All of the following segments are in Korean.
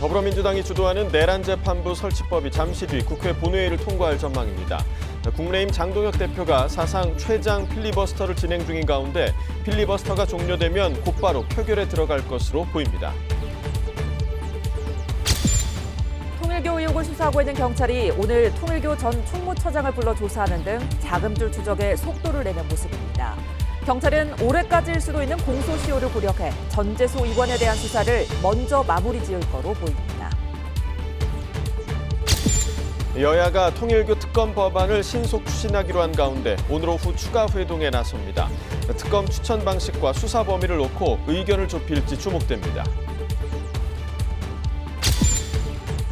더불어민주당이 주도하는 내란 재판부 설치법이 잠시 뒤 국회 본회의를 통과할 전망입니다. 국민의힘 장동혁 대표가 사상 최장 필리버스터를 진행 중인 가운데 필리버스터가 종료되면 곧바로 표결에 들어갈 것으로 보입니다. 통일교 의혹을 수사하고 있는 경찰이 오늘 통일교 전 총무처장을 불러 조사하는 등 자금줄 추적에 속도를 내는 모습입니다. 경찰은 올해까지일 수도 있는 공소시효를 고려해 전재수 의원에 대한 수사를 먼저 마무리 지을 거로 보입니다. 여야가 통일교 특검 법안을 신속 추진하기로 한 가운데 오늘 오후 추가 회동에 나섭니다. 특검 추천 방식과 수사 범위를 놓고 의견을 좁힐지 주목됩니다.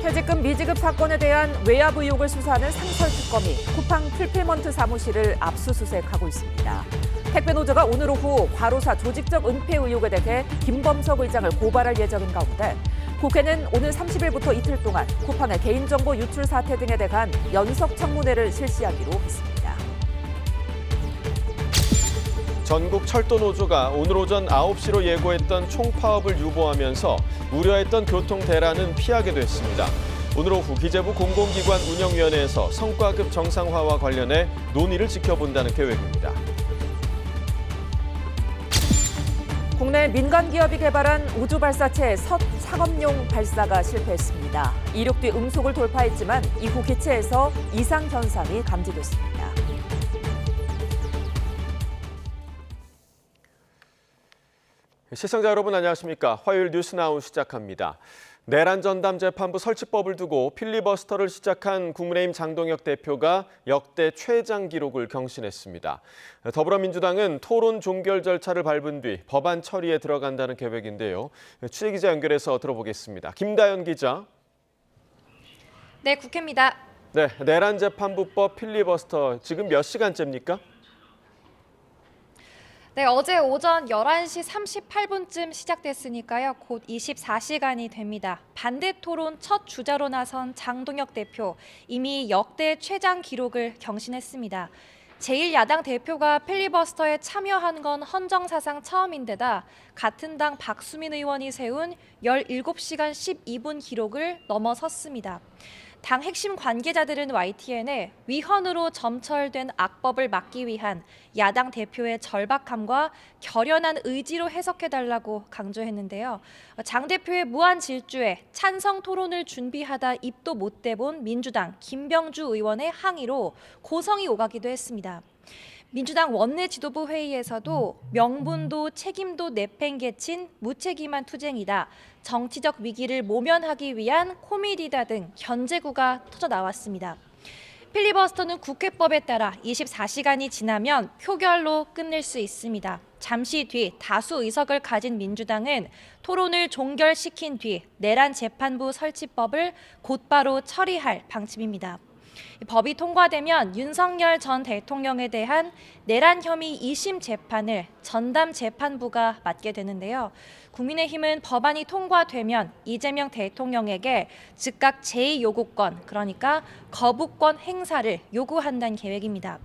퇴직금 미지급 사건에 대한 외압 의혹을 수사하는 상설특검이 쿠팡 풀필먼트 사무실을 압수수색하고 있습니다. 택배노조가 오늘 오후 과로사 조직적 은폐 의혹에 대해 김범석 의장을 고발할 예정인 가운데 국회는 오늘 30일부터 이틀 동안 쿠팡의 개인정보 유출 사태 등에 대한 연석 청문회를 실시하기로 했습니다. 전국 철도노조가 오늘 오전 9시로 예고했던 총파업을 유보하면서 우려했던 교통 대란은 피하게 됐습니다. 오늘 오후 기재부 공공기관 운영위원회에서 성과급 정상화와 관련해 논의를 지켜본다는 계획입니다. 국내 민간 기업이 개발한 우주 발사체 첫 상업용 발사가 실패했습니다. 이륙 뒤 음속을 돌파했지만 이후 기체에서 이상 현상이 감지됐습니다. 시청자 여러분 안녕하십니까? 화요일 뉴스나우 시작합니다. 내란 전담 재판부 설치법을 두고 필리버스터를 시작한 국민의힘 장동혁 대표가 역대 최장 기록을 경신했습니다. 더불어민주당은 토론 종결 절차를 밟은 뒤 법안 처리에 들어간다는 계획인데요. 취재기자 연결해서 들어보겠습니다. 김다연 기자. 네, 국회입니다. 네, 내란 재판부법 필리버스터 지금 몇 시간째입니까? 네, 어제 오전 11시 38분쯤 시작됐으니까요. 곧 24시간이 됩니다. 반대 토론 첫 주자로 나선 장동혁 대표, 이미 역대 최장 기록을 경신했습니다. 제1야당 대표가 필리버스터에 참여한 건 헌정사상 처음인데다 같은 당 박수민 의원이 세운 17시간 12분 기록을 넘어섰습니다. 당 핵심 관계자들은 YTN에 위헌으로 점철된 악법을 막기 위한 야당 대표의 절박함과 결연한 의지로 해석해달라고 강조했는데요. 장 대표의 무한 질주에 찬성 토론을 준비하다 입도 못 대본 민주당 김병주 의원의 항의로 고성이 오가기도 했습니다. 민주당 원내 지도부 회의에서도 명분도 책임도 내팽개친 무책임한 투쟁이다. 정치적 위기를 모면하기 위한 코미디다 등 견제구가 터져 나왔습니다. 필리버스터는 국회법에 따라 24시간이 지나면 표결로 끝낼 수 있습니다. 잠시 뒤 다수 의석을 가진 민주당은 토론을 종결시킨 뒤 내란 재판부 설치법을 곧바로 처리할 방침입니다. 법이 통과되면 윤석열 전 대통령에 대한 내란 혐의 2심 재판을 전담 재판부가 맡게 되는데요. 국민의힘은 법안이 통과되면 이재명 대통령에게 즉각 제2요구권, 그러니까 거부권 행사를 요구한다는 계획입니다.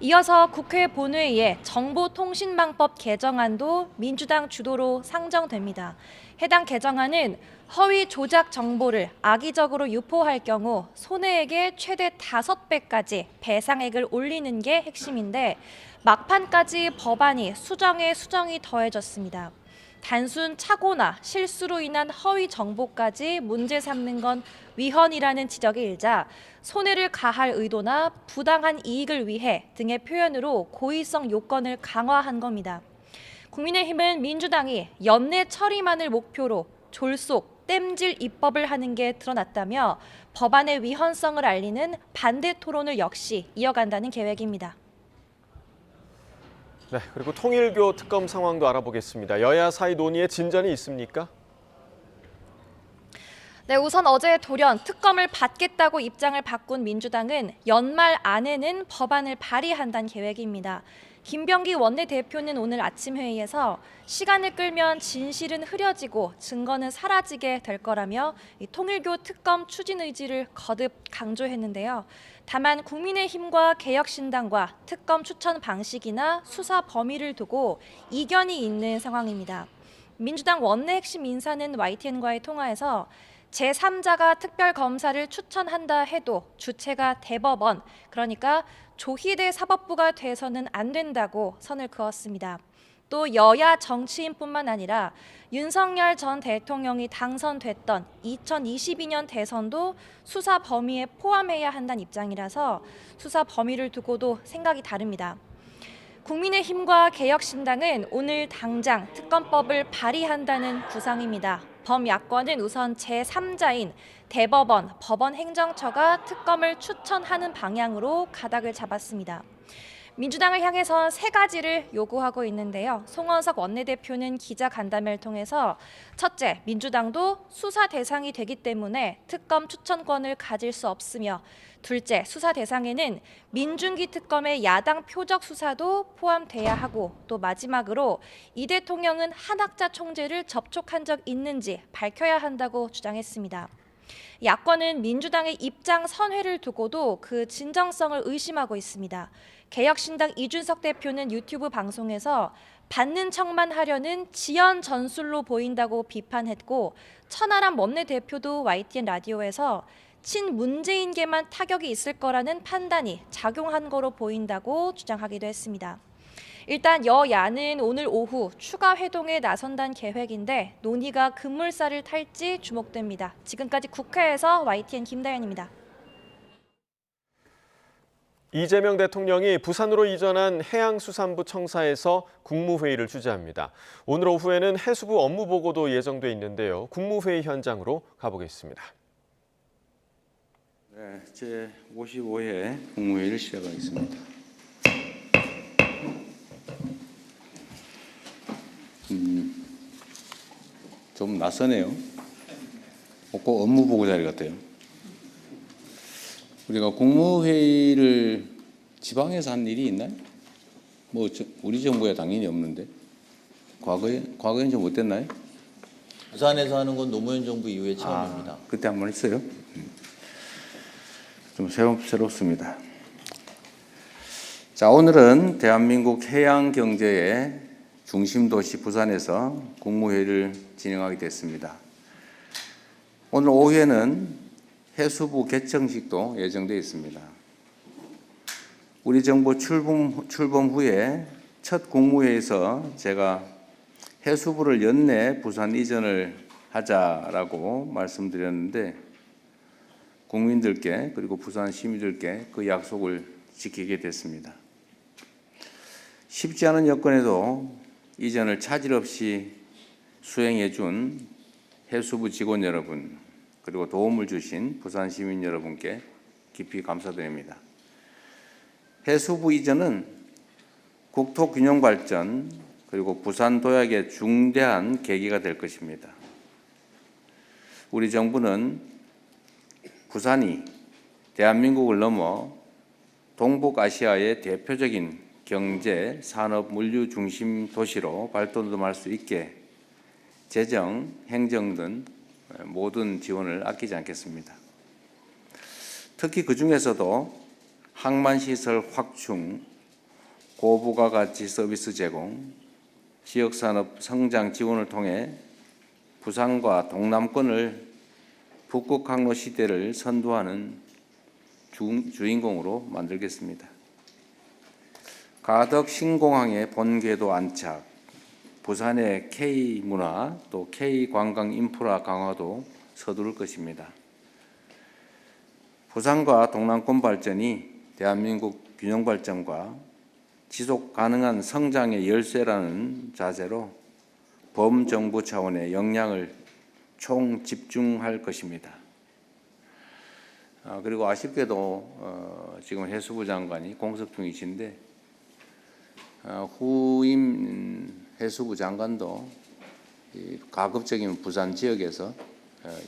이어서 국회 본회의에 정보통신망법 개정안도 민주당 주도로 상정됩니다. 해당 개정안은 허위 조작 정보를 악의적으로 유포할 경우 손해액의 최대 5배까지 배상액을 올리는 게 핵심인데 막판까지 법안이 수정에 수정이 더해졌습니다. 단순 착오나 실수로 인한 허위 정보까지 문제 삼는 건 위헌이라는 지적이 일자 손해를 가할 의도나 부당한 이익을 위해 등의 표현으로 고의성 요건을 강화한 겁니다. 국민의힘은 민주당이 연내 처리만을 목표로 졸속, 땜질 입법을 하는 게 드러났다며 법안의 위헌성을 알리는 반대 토론을 역시 이어간다는 계획입니다. 네, 그리고 통일교 특검 상황도 알아보겠습니다. 여야 사이 논의에 진전이 있습니까? 네, 우선 어제 돌연 특검을 받겠다고 입장을 바꾼 민주당은 연말 안에는 법안을 발의한다는 계획입니다. 김병기 원내대표는 오늘 아침 회의에서 시간을 끌면 진실은 흐려지고 증거는 사라지게 될 거라며 통일교 특검 추진 의지를 거듭 강조했는데요. 다만 국민의힘과 개혁신당과 특검 추천 방식이나 수사 범위를 두고 이견이 있는 상황입니다. 민주당 원내 핵심 인사는 YTN과의 통화에서 제3자가 특별검사를 추천한다 해도 주체가 대법원, 그러니까 조희대 사법부가 돼서는 안 된다고 선을 그었습니다. 또 여야 정치인뿐만 아니라 윤석열 전 대통령이 당선됐던 2022년 대선도 수사 범위에 포함해야 한다는 입장이라서 수사 범위를 두고도 생각이 다릅니다. 국민의힘과 개혁신당은 오늘 당장 특검법을 발의한다는 구상입니다. 범야권은 우선 제3자인 대법원, 법원행정처가 특검을 추천하는 방향으로 가닥을 잡았습니다. 민주당을 향해선 세 가지를 요구하고 있는데요. 송원석 원내대표는 기자간담회를 통해서 첫째, 민주당도 수사 대상이 되기 때문에 특검 추천권을 가질 수 없으며 둘째, 수사 대상에는 민중기 특검의 야당 표적 수사도 포함돼야 하고 또 마지막으로 이 대통령은 한학자 총재를 접촉한 적 있는지 밝혀야 한다고 주장했습니다. 야권은 민주당의 입장 선회를 두고도 그 진정성을 의심하고 있습니다. 개혁신당 이준석 대표는 유튜브 방송에서 받는 척만 하려는 지연 전술로 보인다고 비판했고 천하람 원내대표도 YTN 라디오에서 친문재인계만 타격이 있을 거라는 판단이 작용한 거로 보인다고 주장하기도 했습니다. 일단 여야는 오늘 오후 추가 회동에 나선다는 계획인데 논의가 급물살을 탈지 주목됩니다. 지금까지 국회에서 YTN 김다연입니다. 이재명 대통령이 부산으로 이전한 해양수산부 청사에서 국무회의를 주재합니다. 오늘 오후에는 해수부 업무 보고도 예정돼 있는데요. 국무회의 현장으로 가보겠습니다. 네, 제 55회 국무회의를 시작하겠습니다. 좀 낯서네요. 꼭 업무 보고 자리 같아요. 우리가 국무회의를 지방에서 한 일이 있나요? 우리 정부에 당연히 없는데 과거엔 좀 어땠나요? 부산에서 하는 건 노무현 정부 이후의 처음입니다. 그때 한 번 했어요. 좀 새롭습니다. 자, 오늘은 대한민국 해양 경제의 중심 도시 부산에서 국무회의를 진행하게 됐습니다. 오늘 오후에는 해수부 개청식도 예정되어 있습니다. 우리 정부 출범 후에 첫 국무회의에서 제가 해수부를 연내 부산 이전을 하자라고 말씀드렸는데 국민들께 그리고 부산 시민들께 그 약속을 지키게 됐습니다. 쉽지 않은 여건에도 이전을 차질 없이 수행해 준 해수부 직원 여러분 그리고 도움을 주신 부산 시민 여러분께 깊이 감사드립니다. 해수부 이전은 국토균형 발전 그리고 부산 도약의 중대한 계기가 될 것입니다. 우리 정부는 부산이 대한민국을 넘어 동북아시아의 대표적인 경제, 산업, 물류 중심 도시로 발돋움할 수 있게 재정, 행정 등 모든 지원을 아끼지 않겠습니다. 특히 그중에서도 항만시설 확충, 고부가가치 서비스 제공, 지역산업 성장 지원을 통해 부산과 동남권을 북극 항로 시대를 선도하는 주인공으로 만들겠습니다. 가덕 신공항의 본궤도 안착, 부산의 K문화 또 K관광 인프라 강화도 서두를 것입니다. 부산과 동남권 발전이 대한민국 균형 발전과 지속 가능한 성장의 열쇠라는 자세로 범정부 차원의 역량을 총 집중할 것입니다. 그리고 아쉽게도 지금 해수부 장관이 공석 중이신데 후임 해수부 장관도 가급적이면 부산 지역에서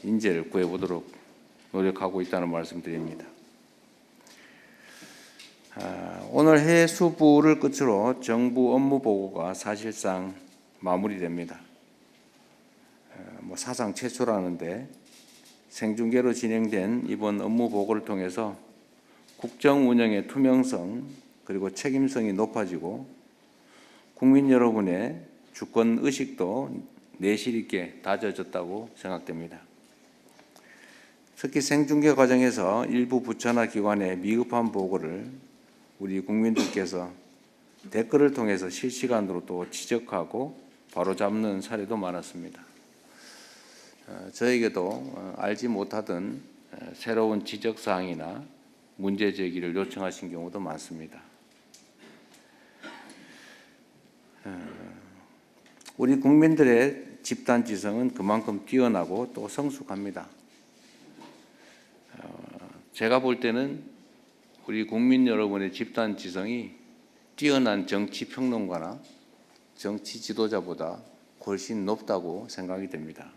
인재를 구해보도록 노력하고 있다는 말씀드립니다. 오늘 해수부를 끝으로 정부 업무 보고가 사실상 마무리됩니다. 사상 최초라는데 생중계로 진행된 이번 업무 보고를 통해서 국정 운영의 투명성 그리고 책임성이 높아지고 국민 여러분의 주권 의식도 내실 있게 다져졌다고 생각됩니다. 특히 생중계 과정에서 일부 부처나 기관의 미흡한 보고를 우리 국민들께서 댓글을 통해서 실시간으로 또 지적하고 바로잡는 사례도 많았습니다. 저에게도 알지 못하던 새로운 지적사항이나 문제 제기를 요청하신 경우도 많습니다. 우리 국민들의 집단지성은 그만큼 뛰어나고 또 성숙합니다. 제가 볼 때는 우리 국민 여러분의 집단지성이 뛰어난 정치평론가나 정치 지도자보다 훨씬 높다고 생각이 됩니다.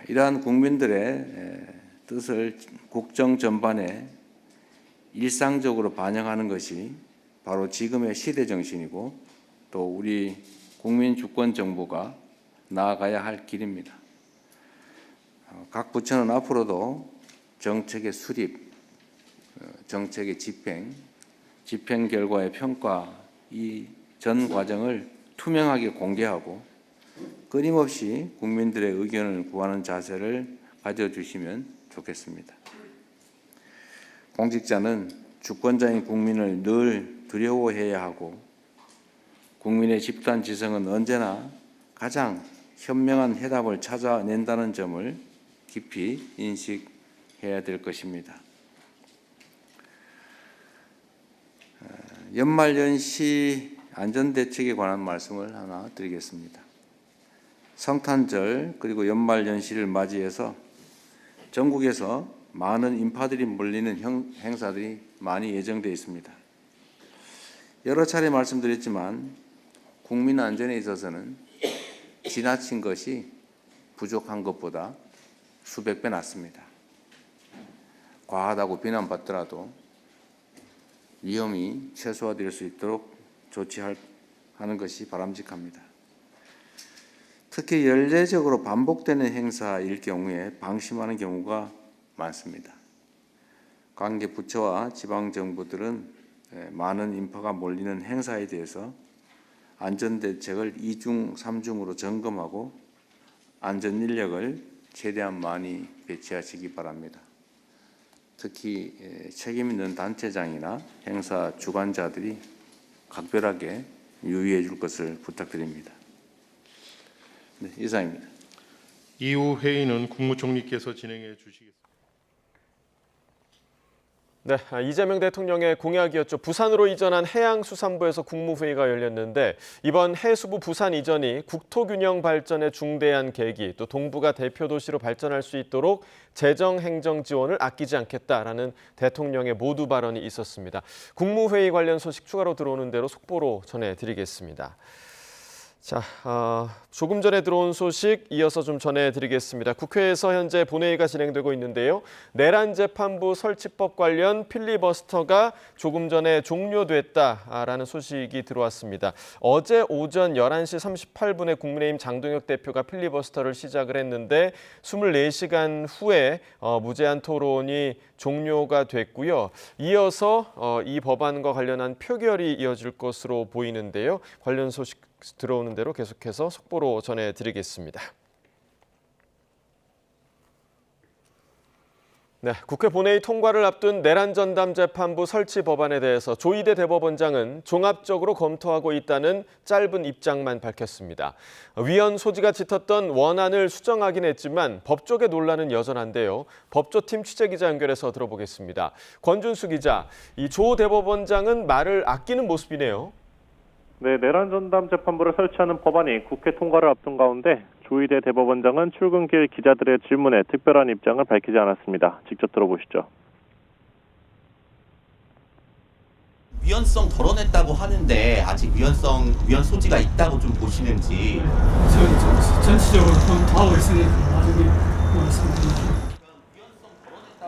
이러한 국민들의 뜻을 국정 전반에 일상적으로 반영하는 것이 바로 지금의 시대 정신이고 또 우리 국민 주권 정부가 나아가야 할 길입니다. 각 부처는 앞으로도 정책의 수립, 정책의 집행 결과의 평가 이 전 과정을 투명하게 공개하고 끊임없이 국민들의 의견을 구하는 자세를 가져주시면 좋겠습니다. 공직자는 주권자인 국민을 늘 두려워해야 하고 국민의 집단지성은 언제나 가장 현명한 해답을 찾아낸다는 점을 깊이 인식해야 될 것입니다. 연말연시 안전대책에 관한 말씀을 하나 드리겠습니다. 성탄절 그리고 연말연시를 맞이해서 전국에서 많은 인파들이 몰리는 행사들이 많이 예정되어 있습니다. 여러 차례 말씀드렸지만 국민 안전에 있어서는 지나친 것이 부족한 것보다 수백 배 낫습니다. 과하다고 비난받더라도 위험이 최소화될 수 있도록 조치하는 것이 바람직합니다. 특히 연례적으로 반복되는 행사일 경우에 방심하는 경우가 많습니다. 관계 부처와 지방정부들은 많은 인파가 몰리는 행사에 대해서 안전대책을 2중, 3중으로 점검하고 안전인력을 최대한 많이 배치하시기 바랍니다. 특히 책임 있는 단체장이나 행사 주관자들이 각별하게 유의해 줄 것을 부탁드립니다. 네, 이상입니다. 이후 회의는 국무총리께서 진행해 주시겠습니다. 네, 이재명 대통령의 공약이었죠. 부산으로 이전한 해양수산부에서 국무회의가 열렸는데 이번 해수부 부산 이전이 국토균형 발전의 중대한 계기, 또 동부가 대표 도시로 발전할 수 있도록 재정 행정 지원을 아끼지 않겠다라는 대통령의 모두 발언이 있었습니다. 국무회의 관련 소식 추가로 들어오는 대로 속보로 전해드리겠습니다. 자, 조금 전에 들어온 소식 이어서 좀 전해드리겠습니다. 국회에서 현재 본회의가 진행되고 있는데요. 내란 재판부 설치법 관련 필리버스터가 조금 전에 종료됐다라는 소식이 들어왔습니다. 어제 오전 11시 38분에 국민의힘 장동혁 대표가 필리버스터를 시작을 했는데 24시간 후에 무제한 토론이 종료가 됐고요. 이어서 이 법안과 관련한 표결이 이어질 것으로 보이는데요. 관련 소식 들어오는 대로 계속해서 속보로 전해드리겠습니다. 네, 국회 본회의 통과를 앞둔 내란 전담 재판부 설치 법안에 대해서 조희대 대법원장은 종합적으로 검토하고 있다는 짧은 입장만 밝혔습니다. 위헌 소지가 짙었던 원안을 수정하긴 했지만 법조계 논란은 여전한데요. 법조팀 취재기자 연결해서 들어보겠습니다. 권준수 기자, 이 조 대법원장은 말을 아끼는 모습이네요. 네, 내란 전담 재판부를 설치하는 법안이 국회 통과를 앞둔 가운데 조희대 대법원장은 출근길 기자들의 질문에 특별한 입장을 밝히지 않았습니다. 직접 들어보시죠. 위헌성 덜어냈다고 하는데 아직 위헌 소지가 있다고 좀 보시는지. 전체적으로 검토하고 있으니 나중에 말씀드립니다.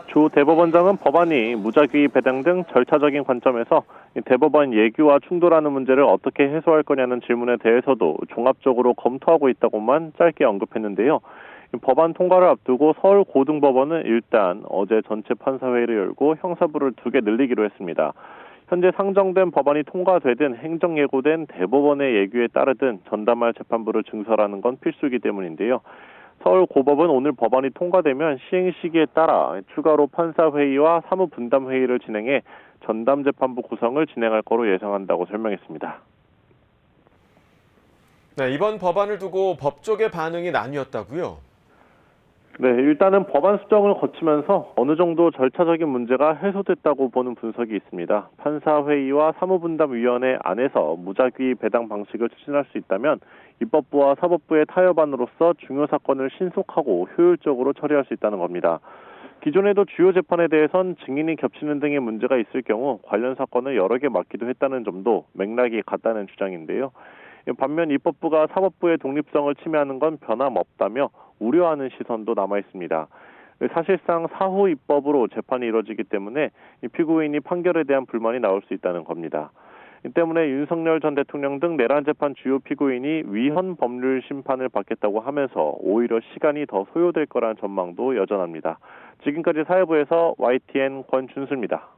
조 대법원장은 법안이 무작위 배당 등 절차적인 관점에서 대법원 예규와 충돌하는 문제를 어떻게 해소할 거냐는 질문에 대해서도 종합적으로 검토하고 있다고만 짧게 언급했는데요. 법안 통과를 앞두고 서울고등법원은 일단 어제 전체 판사회의를 열고 형사부를 2개 늘리기로 했습니다. 현재 상정된 법안이 통과되든 행정예고된 대법원의 예규에 따르든 전담할 재판부를 증설하는 건 필수이기 때문인데요. 서울고법은 오늘 법안이 통과되면 시행 시기에 따라 추가로 판사회의와 사무분담회의를 진행해 전담재판부 구성을 진행할 거로 예상한다고 설명했습니다. 네, 이번 법안을 두고 법조계 반응이 나뉘었다고요? 네, 일단은 법안 수정을 거치면서 어느 정도 절차적인 문제가 해소됐다고 보는 분석이 있습니다. 판사회의와 사무분담위원회 안에서 무작위 배당 방식을 추진할 수 있다면 입법부와 사법부의 타협안으로서 중요 사건을 신속하고 효율적으로 처리할 수 있다는 겁니다. 기존에도 주요 재판에 대해선 증인이 겹치는 등의 문제가 있을 경우 관련 사건을 여러 개 맡기도 했다는 점도 맥락이 같다는 주장인데요. 반면 입법부가 사법부의 독립성을 침해하는 건 변함없다며 우려하는 시선도 남아 있습니다. 사실상 사후 입법으로 재판이 이뤄지기 때문에 피고인이 판결에 대한 불만이 나올 수 있다는 겁니다. 이 때문에 윤석열 전 대통령 등 내란 재판 주요 피고인이 위헌 법률 심판을 받겠다고 하면서 오히려 시간이 더 소요될 거라는 전망도 여전합니다. 지금까지 사회부에서 YTN 권준수입니다.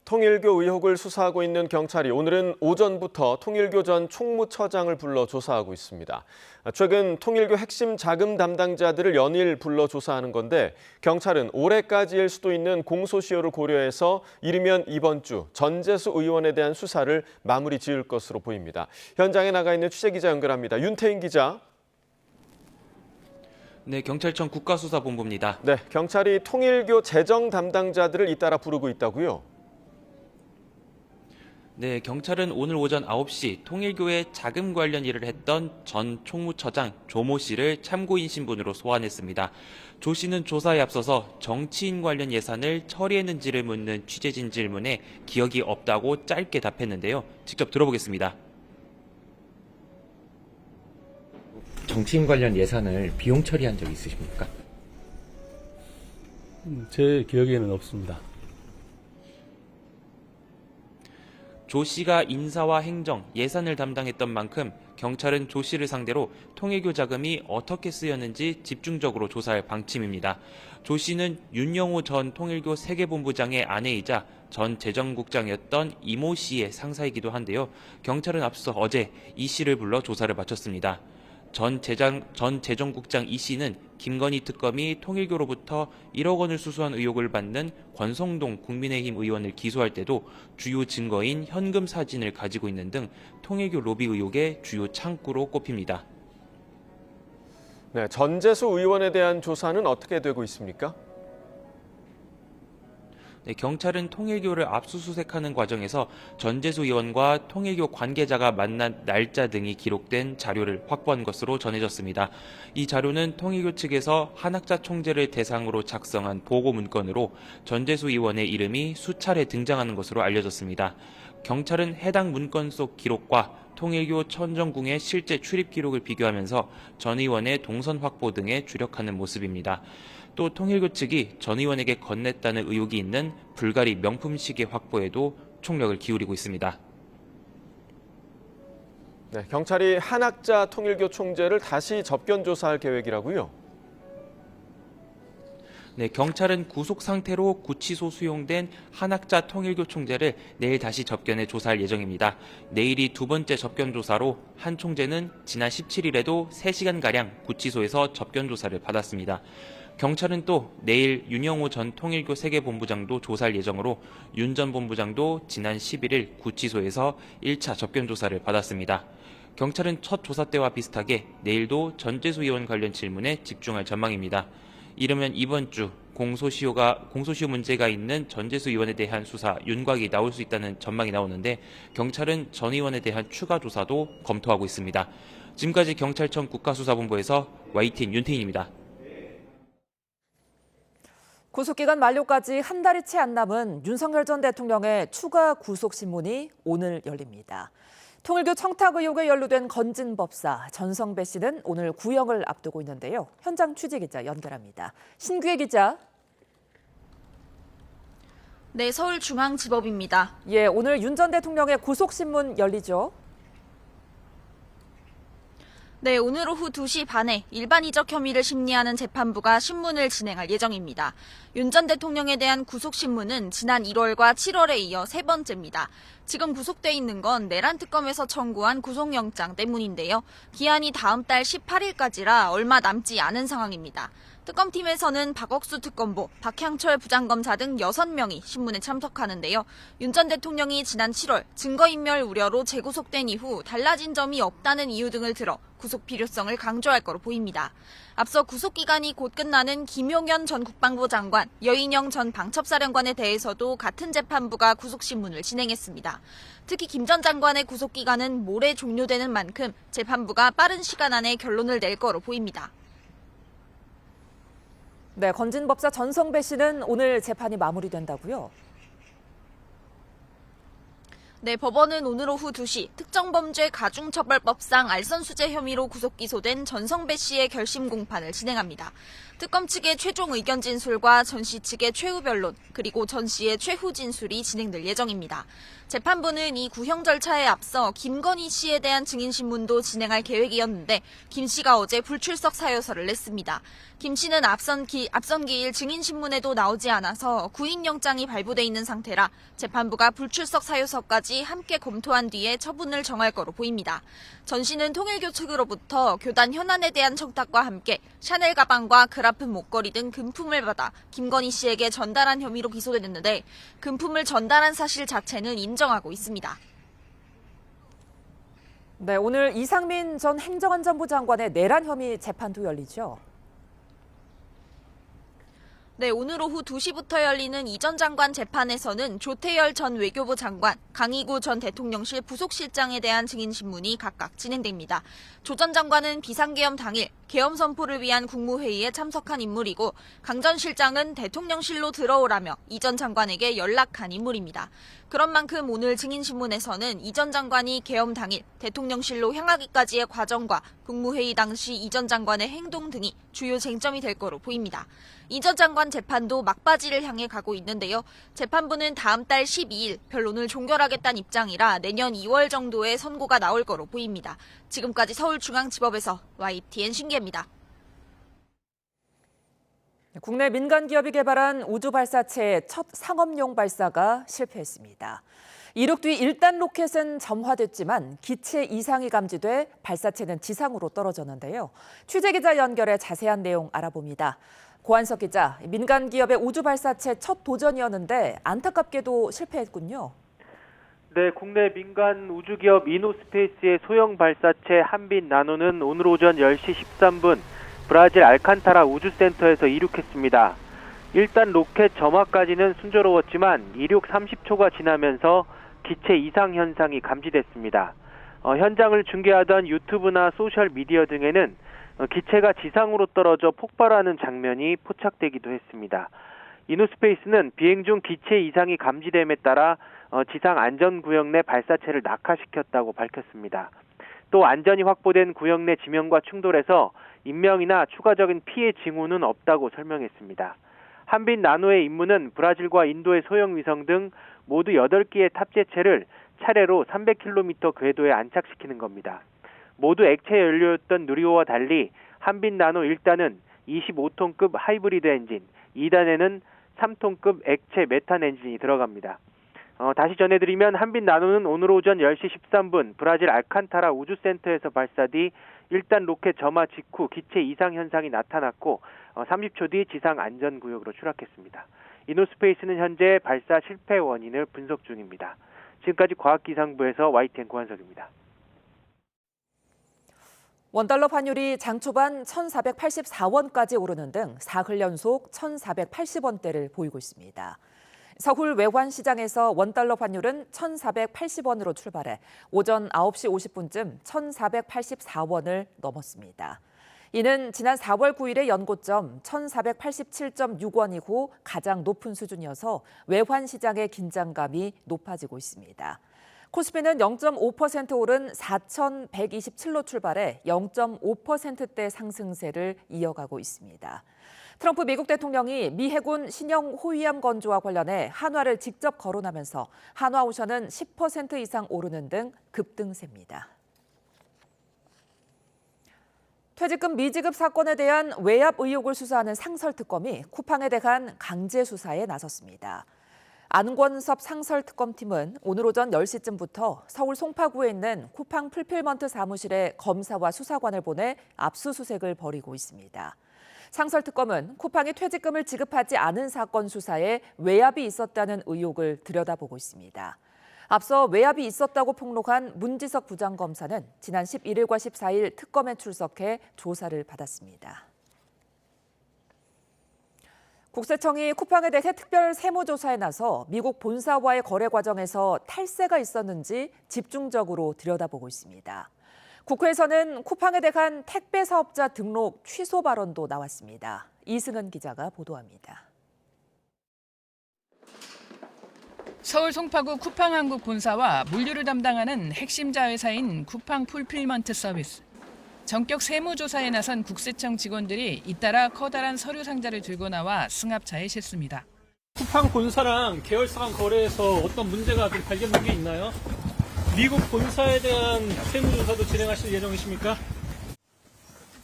통일교 의혹을 수사하고 있는 경찰이 오늘은 오전부터 통일교 전 총무처장을 불러 조사하고 있습니다. 최근 통일교 핵심 자금 담당자들을 연일 불러 조사하는 건데 경찰은 올해까지일 수도 있는 공소시효를 고려해서 이르면 이번 주 전재수 의원에 대한 수사를 마무리 지을 것으로 보입니다. 현장에 나가 있는 취재기자 연결합니다. 윤태인 기자. 네, 경찰청 국가수사본부입니다. 네, 경찰이 통일교 재정 담당자들을 잇따라 부르고 있다고요? 네, 경찰은 오늘 오전 9시 통일교의 자금 관련 일을 했던 전 총무처장 조모 씨를 참고인 신분으로 소환했습니다. 조 씨는 조사에 앞서서 정치인 관련 예산을 처리했는지를 묻는 취재진 질문에 기억이 없다고 짧게 답했는데요. 직접 들어보겠습니다. 정치인 관련 예산을 비용 처리한 적 있으십니까? 제 기억에는 없습니다. 조 씨가 인사와 행정, 예산을 담당했던 만큼 경찰은 조 씨를 상대로 통일교 자금이 어떻게 쓰였는지 집중적으로 조사할 방침입니다. 조 씨는 윤영호 전 통일교 세계본부장의 아내이자 전 재정국장이었던 이모 씨의 상사이기도 한데요. 경찰은 앞서 어제 이 씨를 불러 조사를 마쳤습니다. 전 재정국장 이 씨는 김건희 특검이 통일교로부터 1억 원을 수수한 의혹을 받는 권성동 국민의힘 의원을 기소할 때도 주요 증거인 현금 사진을 가지고 있는 등 통일교 로비 의혹의 주요 창구로 꼽힙니다. 네, 전재수 의원에 대한 조사는 어떻게 되고 있습니까? 네, 경찰은 통일교를 압수수색하는 과정에서 전재수 의원과 통일교 관계자가 만난 날짜 등이 기록된 자료를 확보한 것으로 전해졌습니다. 이 자료는 통일교 측에서 한학자 총재를 대상으로 작성한 보고 문건으로 전재수 의원의 이름이 수차례 등장하는 것으로 알려졌습니다. 경찰은 해당 문건 속 기록과 통일교 천정궁의 실제 출입 기록을 비교하면서 전 의원의 동선 확보 등에 주력하는 모습입니다. 또 통일교 측이 전 의원에게 건넸다는 의혹이 있는 불가리 명품 시계 확보에도 총력을 기울이고 있습니다. 네, 경찰이 한학자 통일교 총재를 다시 접견 조사할 계획이라고요? 네, 경찰은 구속 상태로 구치소 수용된 한학자 통일교 총재를 내일 다시 접견해 조사할 예정입니다. 내일이 두 번째 접견 조사로 한 총재는 지난 17일에도 3시간가량 구치소에서 접견 조사를 받았습니다. 경찰은 또 내일 윤영호 전 통일교 세계본부장도 조사할 예정으로 윤 전 본부장도 지난 11일 구치소에서 1차 접견 조사를 받았습니다. 경찰은 첫 조사 때와 비슷하게 내일도 전재수 의원 관련 질문에 집중할 전망입니다. 이르면 이번 주 공소시효 문제가 있는 전재수 의원에 대한 수사 윤곽이 나올 수 있다는 전망이 나오는데 경찰은 전 의원에 대한 추가 조사도 검토하고 있습니다. 지금까지 경찰청 국가수사본부에서 YTN 윤태인입니다. 구속기간 만료까지 한 달이 채 안 남은 윤석열 전 대통령의 추가 구속신문이 오늘 열립니다. 통일교 청탁 의혹에 연루된 건진법사 전성배 씨는 오늘 구형을 앞두고 있는데요. 현장 취재기자 연결합니다. 신규혜 기자. 네, 서울중앙지법입니다. 예, 오늘 윤 전 대통령의 구속신문 열리죠. 네, 오늘 오후 2시 반에 일반이적 혐의를 심리하는 재판부가 신문을 진행할 예정입니다. 윤 전 대통령에 대한 구속신문은 지난 1월과 7월에 이어 세 번째입니다. 지금 구속돼 있는 건 내란 특검에서 청구한 구속영장 때문인데요. 기한이 다음 달 18일까지라 얼마 남지 않은 상황입니다. 특검팀에서는 박억수 특검보, 박향철 부장검사 등 6명이 신문에 참석하는데요. 윤 전 대통령이 지난 7월 증거인멸 우려로 재구속된 이후 달라진 점이 없다는 이유 등을 들어 구속 필요성을 강조할 거로 보입니다. 앞서 구속기간이 곧 끝나는 김용현 전 국방부 장관, 여인영 전 방첩사령관에 대해서도 같은 재판부가 구속신문을 진행했습니다. 특히 김 전 장관의 구속기간은 모레 종료되는 만큼 재판부가 빠른 시간 안에 결론을 낼 거로 보입니다. 네, 건진법사 전성배 씨는 오늘 재판이 마무리된다고요? 네, 법원은 오늘 오후 2시 특정범죄 가중처벌법상 알선수재 혐의로 구속 기소된 전성배 씨의 결심 공판을 진행합니다. 특검 측의 최종 의견 진술과 전 씨 측의 최후 변론, 그리고 전 씨의 최후 진술이 진행될 예정입니다. 재판부는 이 구형 절차에 앞서 김건희 씨에 대한 증인신문도 진행할 계획이었는데 김 씨가 어제 불출석 사유서를 냈습니다. 김 씨는 앞선 기일 증인신문에도 나오지 않아서 구인영장이 발부돼 있는 상태라 재판부가 불출석 사유서까지 함께 검토한 뒤에 처분을 정할 거로 보입니다. 전 씨는 통일교 측으로부터 교단 현안에 대한 청탁과 함께 샤넬 가방과 그라프 목걸이 등 금품을 받아 김건희 씨에게 전달한 혐의로 기소됐는데 금품을 전달한 사실 자체는 인정하고 있습니다. 네, 오늘 이상민 전 행정안전부 장관의 내란 혐의 재판도 열리죠. 네, 오늘 오후 2시부터 열리는 이 전 장관 재판에서는 조태열 전 외교부 장관, 강희구 전 대통령실 부속실장에 대한 증인신문이 각각 진행됩니다. 조 전 장관은 비상계엄 당일 계엄 선포를 위한 국무회의에 참석한 인물이고 강 전 실장은 대통령실로 들어오라며 이 전 장관에게 연락한 인물입니다. 그런 만큼 오늘 증인신문에서는 이 전 장관이 계엄 당일 대통령실로 향하기까지의 과정과 국무회의 당시 이 전 장관의 행동 등이 주요 쟁점이 될 거로 보입니다. 이 전 장관 재판도 막바지를 향해 가고 있는데요. 재판부는 다음 달 12일 변론을 종결하겠다는 입장이라 내년 2월 정도에 선고가 나올 거로 보입니다. 지금까지 서울중앙지법에서 YTN 신기입니다. 국내 민간 기업이 개발한 우주 발사체의 첫 상업용 발사가 실패했습니다. 이륙 뒤 1단 로켓은 점화됐지만 기체 이상이 감지돼 발사체는 지상으로 떨어졌는데요. 취재기자 연결해 자세한 내용 알아봅니다. 고한석 기자, 민간 기업의 우주 발사체 첫 도전이었는데 안타깝게도 실패했군요. 네, 국내 민간 우주기업 이노스페이스의 소형 발사체 한빛 나노는 오늘 오전 10시 13분 브라질 알칸타라 우주센터에서 이륙했습니다. 일단 로켓 점화까지는 순조로웠지만 이륙 30초가 지나면서 기체 이상 현상이 감지됐습니다. 현장을 중계하던 유튜브나 소셜미디어 등에는 기체가 지상으로 떨어져 폭발하는 장면이 포착되기도 했습니다. 이노스페이스는 비행 중 기체 이상이 감지됨에 따라 지상 안전구역 내 발사체를 낙하시켰다고 밝혔습니다. 또 안전이 확보된 구역 내 지면과 충돌해서 인명이나 추가적인 피해 징후는 없다고 설명했습니다. 한빛 나노의 임무는 브라질과 인도의 소형 위성 등 모두 8개의 탑재체를 차례로 300km 궤도에 안착시키는 겁니다. 모두 액체 연료였던 누리호와 달리 한빛 나노 1단은 25톤급 하이브리드 엔진, 2단에는 3톤급 액체 메탄 엔진이 들어갑니다. 다시 전해드리면 한빛 나노는 오늘 오전 10시 13분 브라질 알칸타라 우주센터에서 발사 뒤 1단 로켓 점화 직후 기체 이상 현상이 나타났고 30초 뒤 지상 안전구역으로 추락했습니다. 이노스페이스는 현재 발사 실패 원인을 분석 중입니다. 지금까지 과학기상부에서 YTN 고한석입니다. 원달러 환율이 장 초반 1,484원까지 오르는 등 사흘 연속 1,480원대를 보이고 있습니다. 서울 외환시장에서 원달러 환율은 1,480원으로 출발해 오전 9시 50분쯤 1,484원을 넘었습니다. 이는 지난 4월 9일의 연고점 1,487.6원이고 가장 높은 수준이어서 외환시장의 긴장감이 높아지고 있습니다. 코스피는 0.5% 오른 4,127로 출발해 0.5%대 상승세를 이어가고 있습니다. 트럼프 미국 대통령이 미 해군 신형 호위함 건조와 관련해 한화를 직접 거론하면서 한화오션은 10% 이상 오르는 등 급등세입니다. 퇴직금 미지급 사건에 대한 외압 의혹을 수사하는 상설특검이 쿠팡에 대한 강제 수사에 나섰습니다. 안권섭 상설특검팀은 오늘 오전 10시쯤부터 서울 송파구에 있는 쿠팡 풀필먼트 사무실에 검사와 수사관을 보내 압수수색을 벌이고 있습니다. 상설특검은 쿠팡이 퇴직금을 지급하지 않은 사건 수사에 외압이 있었다는 의혹을 들여다보고 있습니다. 앞서 외압이 있었다고 폭로한 문지석 부장검사는 지난 11일과 14일 특검에 출석해 조사를 받았습니다. 국세청이 쿠팡에 대해 특별 세무조사에 나서 미국 본사와의 거래 과정에서 탈세가 있었는지 집중적으로 들여다보고 있습니다. 국회에서는 쿠팡에 대한 택배 사업자 등록 취소 발언도 나왔습니다. 이승은 기자가 보도합니다. 서울 송파구 쿠팡 한국 본사와 물류를 담당하는 핵심 자회사인 쿠팡 풀필먼트 서비스. 전격 세무조사에 나선 국세청 직원들이 잇따라 커다란 서류 상자를 들고 나와 승합차에 싣습니다. 쿠팡 본사랑 계열사 간 거래에서 어떤 문제가 발견된 게 있나요? 미국 본사에 대한 세무조사도 진행하실 예정이십니까?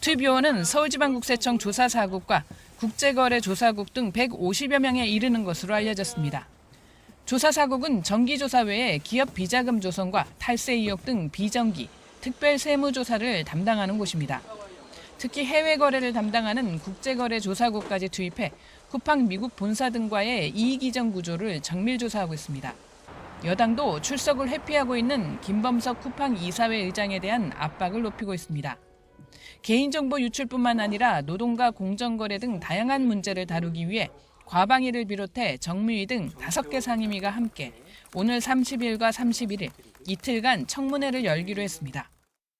TVO는 서울지방국세청 조사사국과 국제거래조사국 등 150여 명에 이르는 것으로 알려졌습니다. 조사사국은 정기조사 외에 기업 비자금 조성과 탈세 의혹 등 비정기, 특별 세무조사를 담당하는 곳입니다. 특히 해외 거래를 담당하는 국제거래조사국까지 투입해 쿠팡 미국 본사 등과의 이익이전 구조를 정밀 조사하고 있습니다. 여당도 출석을 회피하고 있는 김범석 쿠팡 이사회 의장에 대한 압박을 높이고 있습니다. 개인정보 유출뿐만 아니라 노동과 공정거래 등 다양한 문제를 다루기 위해 과방위를 비롯해 정무위 등 5개 상임위가 함께 오늘 30일과 31일 이틀간 청문회를 열기로 했습니다.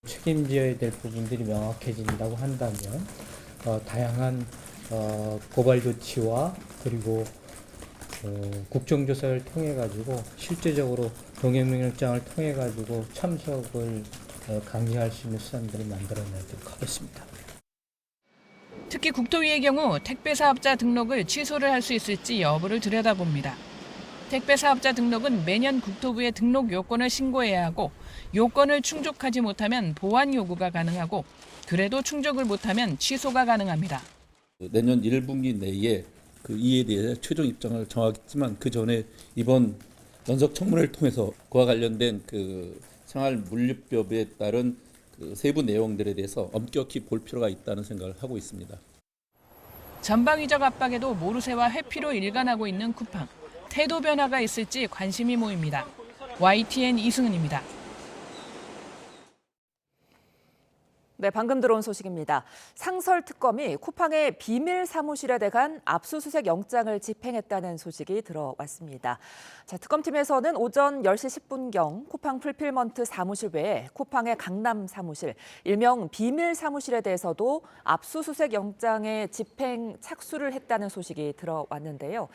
책임져야 될 부분들이 명확해진다고 한다면 다양한 고발 조치와 그리고 국정조사를 통해 가지고 실제적으로 동행명령장을 통해 가지고 참석을 강제할 수 있는 수단들을 만들어내도록 하겠습니다. 특히 국토위의 경우 택배 사업자 등록을 취소를 할 수 있을지 여부를 들여다봅니다. 택배 사업자 등록은 매년 국토부에 등록 요건을 신고해야 하고 요건을 충족하지 못하면 보완 요구가 가능하고 그래도 충족을 못하면 취소가 가능합니다. 내년 1분기 내에 이에 대해 최종 입장을 정하겠지만 그 전에 이번 연석 청문회를 통해서 그와 관련된 생활 물류법에 따른 세부 내용들에 대해서 엄격히 볼 필요가 있다는 생각을 하고 있습니다. 전방위적 압박에도 모르쇠와 회피로 일관하고 있는 쿠팡. 태도 변화가 있을지 관심이 모입니다. YTN 이승은입니다. 네, 방금 들어온 소식입니다. 상설특검이 쿠팡의 비밀 사무실에 대한 압수수색 영장을 집행했다는 소식이 들어왔습니다. 자, 특검팀에서는 오전 10시 10분경 쿠팡 풀필먼트 사무실 외에 쿠팡의 강남 사무실, 일명 비밀 사무실에 대해서도 압수수색 영장의 집행 착수를 했다는 소식이 들어왔는데요.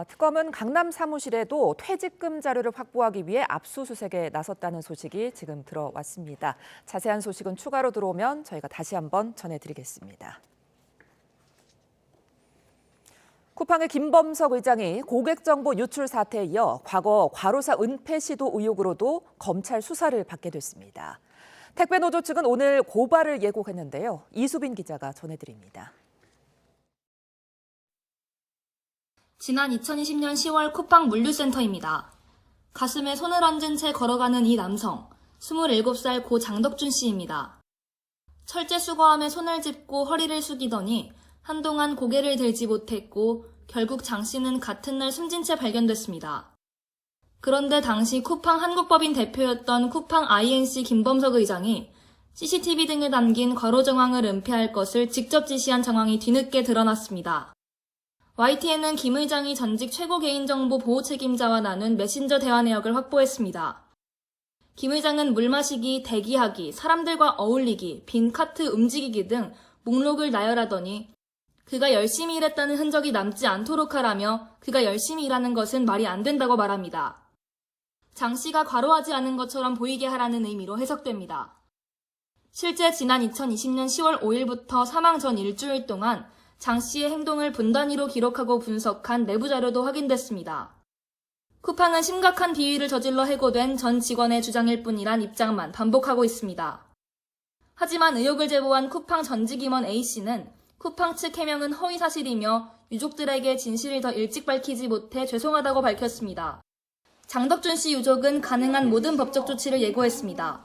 특검은 강남 사무실에도 퇴직금 자료를 확보하기 위해 압수수색에 나섰다는 소식이 지금 들어왔습니다. 자세한 소식은 추가로 들어오면 저희가 다시 한번 전해드리겠습니다. 쿠팡의 김범석 의장이 고객정보 유출 사태에 이어 과거 과로사 은폐 시도 의혹으로도 검찰 수사를 받게 됐습니다. 택배노조 측은 오늘 고발을 예고했는데요. 이수빈 기자가 전해드립니다. 지난 2020년 10월 쿠팡 물류센터입니다. 가슴에 손을 얹은 채 걸어가는 이 남성, 27살 고 장덕준 씨입니다. 철제 수거함에 손을 짚고 허리를 숙이더니 한동안 고개를 들지 못했고 결국 장 씨는 같은 날 숨진 채 발견됐습니다. 그런데 당시 쿠팡 한국법인 대표였던 쿠팡 INC 김범석 의장이 CCTV 등에 담긴 과로 정황을 은폐할 것을 직접 지시한 정황이 뒤늦게 드러났습니다. YTN은 김 의장이 전직 최고 개인정보 보호 책임자와 나눈 메신저 대화 내역을 확보했습니다. 김 의장은 물 마시기, 대기하기, 사람들과 어울리기, 빈 카트 움직이기 등 목록을 나열하더니 그가 열심히 일했다는 흔적이 남지 않도록 하라며 그가 열심히 일하는 것은 말이 안 된다고 말합니다. 장 씨가 과로하지 않은 것처럼 보이게 하라는 의미로 해석됩니다. 실제 지난 2020년 10월 5일부터 사망 전 일주일 동안 장 씨의 행동을 분 단위로 기록하고 분석한 내부 자료도 확인됐습니다. 쿠팡은 심각한 비위를 저질러 해고된 전 직원의 주장일 뿐이란 입장만 반복하고 있습니다. 하지만 의혹을 제보한 쿠팡 전직 임원 A씨는 쿠팡 측 해명은 허위 사실이며 유족들에게 진실을 더 일찍 밝히지 못해 죄송하다고 밝혔습니다. 장덕준 씨 유족은 가능한 모든 법적 조치를 예고했습니다.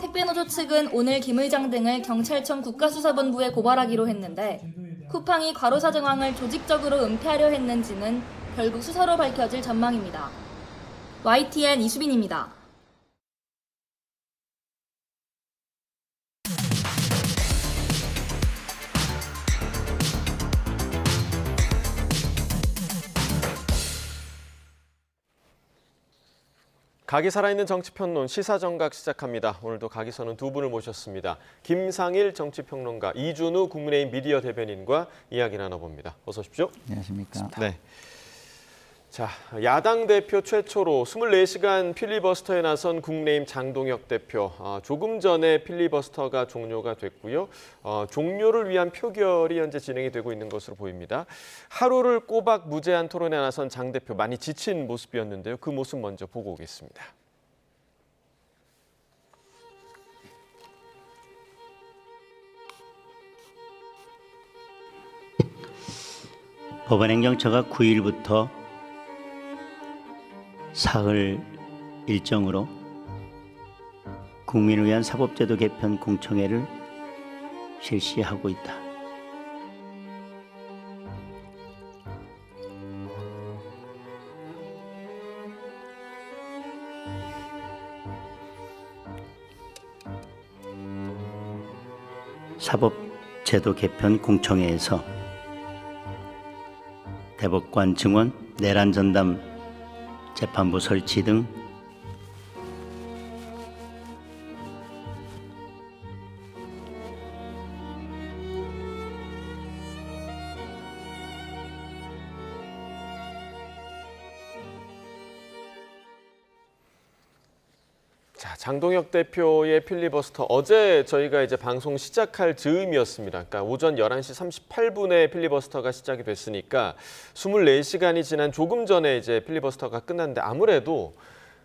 택배노조 측은 오늘 김 의장 등을 경찰청 국가수사본부에 고발하기로 했는데 쿠팡이 과로사 정황을 조직적으로 은폐하려 했는지는 결국 수사로 밝혀질 전망입니다. YTN 이수빈입니다. 각이 살아있는 정치평론 시사정각 시작합니다. 오늘도 각이서는 두 분을 모셨습니다. 김상일 정치평론가, 이준우 국민의힘 미디어 대변인과 이야기 나눠봅니다. 어서 오십시오. 안녕하십니까. 네. 자, 야당 대표 최초로 24시간 필리버스터에 나선 국민의힘 장동혁 대표. 조금 전에 필리버스터가 종료가 됐고요. 종료를 위한 표결이 현재 진행이 되고 있는 것으로 보입니다. 하루를 꼬박 무제한 토론에 나선 장 대표 많이 지친 모습이었는데요. 그 모습 먼저 보고 오겠습니다. 법원행정처가 9일부터 사흘 일정으로 국민을 위한 사법제도 개편 공청회를 실시하고 있다. 사법제도 개편 공청회에서 대법관 증원, 내란 전담 재판부 설치 등 자, 장동혁 대표의 필리버스터 어제 저희가 이제 방송 시작할 즈음이었습니다. 그러니까 오전 11시 38분에 필리버스터가 시작이 됐으니까 24시간이 지난 조금 전에 이제 필리버스터가 끝났는데 아무래도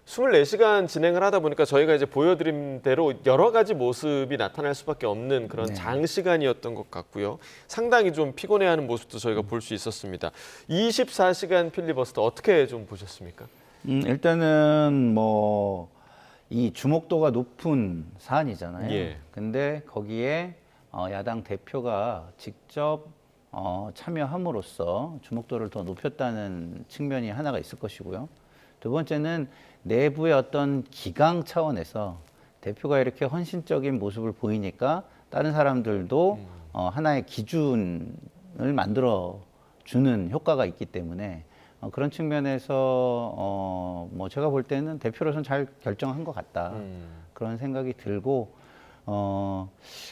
24시간 진행을 하다 보니까 저희가 이제 보여드린 대로 여러 가지 모습이 나타날 수밖에 없는 그런 장시간이었던 것 같고요. 상당히 좀 피곤해하는 모습도 저희가 볼 수 있었습니다. 24시간 필리버스터 어떻게 좀 보셨습니까? 일단은 이 주목도가 높은 사안이잖아요. 예. 근데 거기에 야당 대표가 직접 참여함으로써 주목도를 더 높였다는 측면이 하나가 있을 것이고요. 두 번째는 내부의 어떤 기강 차원에서 대표가 이렇게 헌신적인 모습을 보이니까 다른 사람들도 하나의 기준을 만들어 주는 효과가 있기 때문에 그런 측면에서 제가 볼 때는 대표로서는 잘 결정한 것 같다. 그런 생각이 들고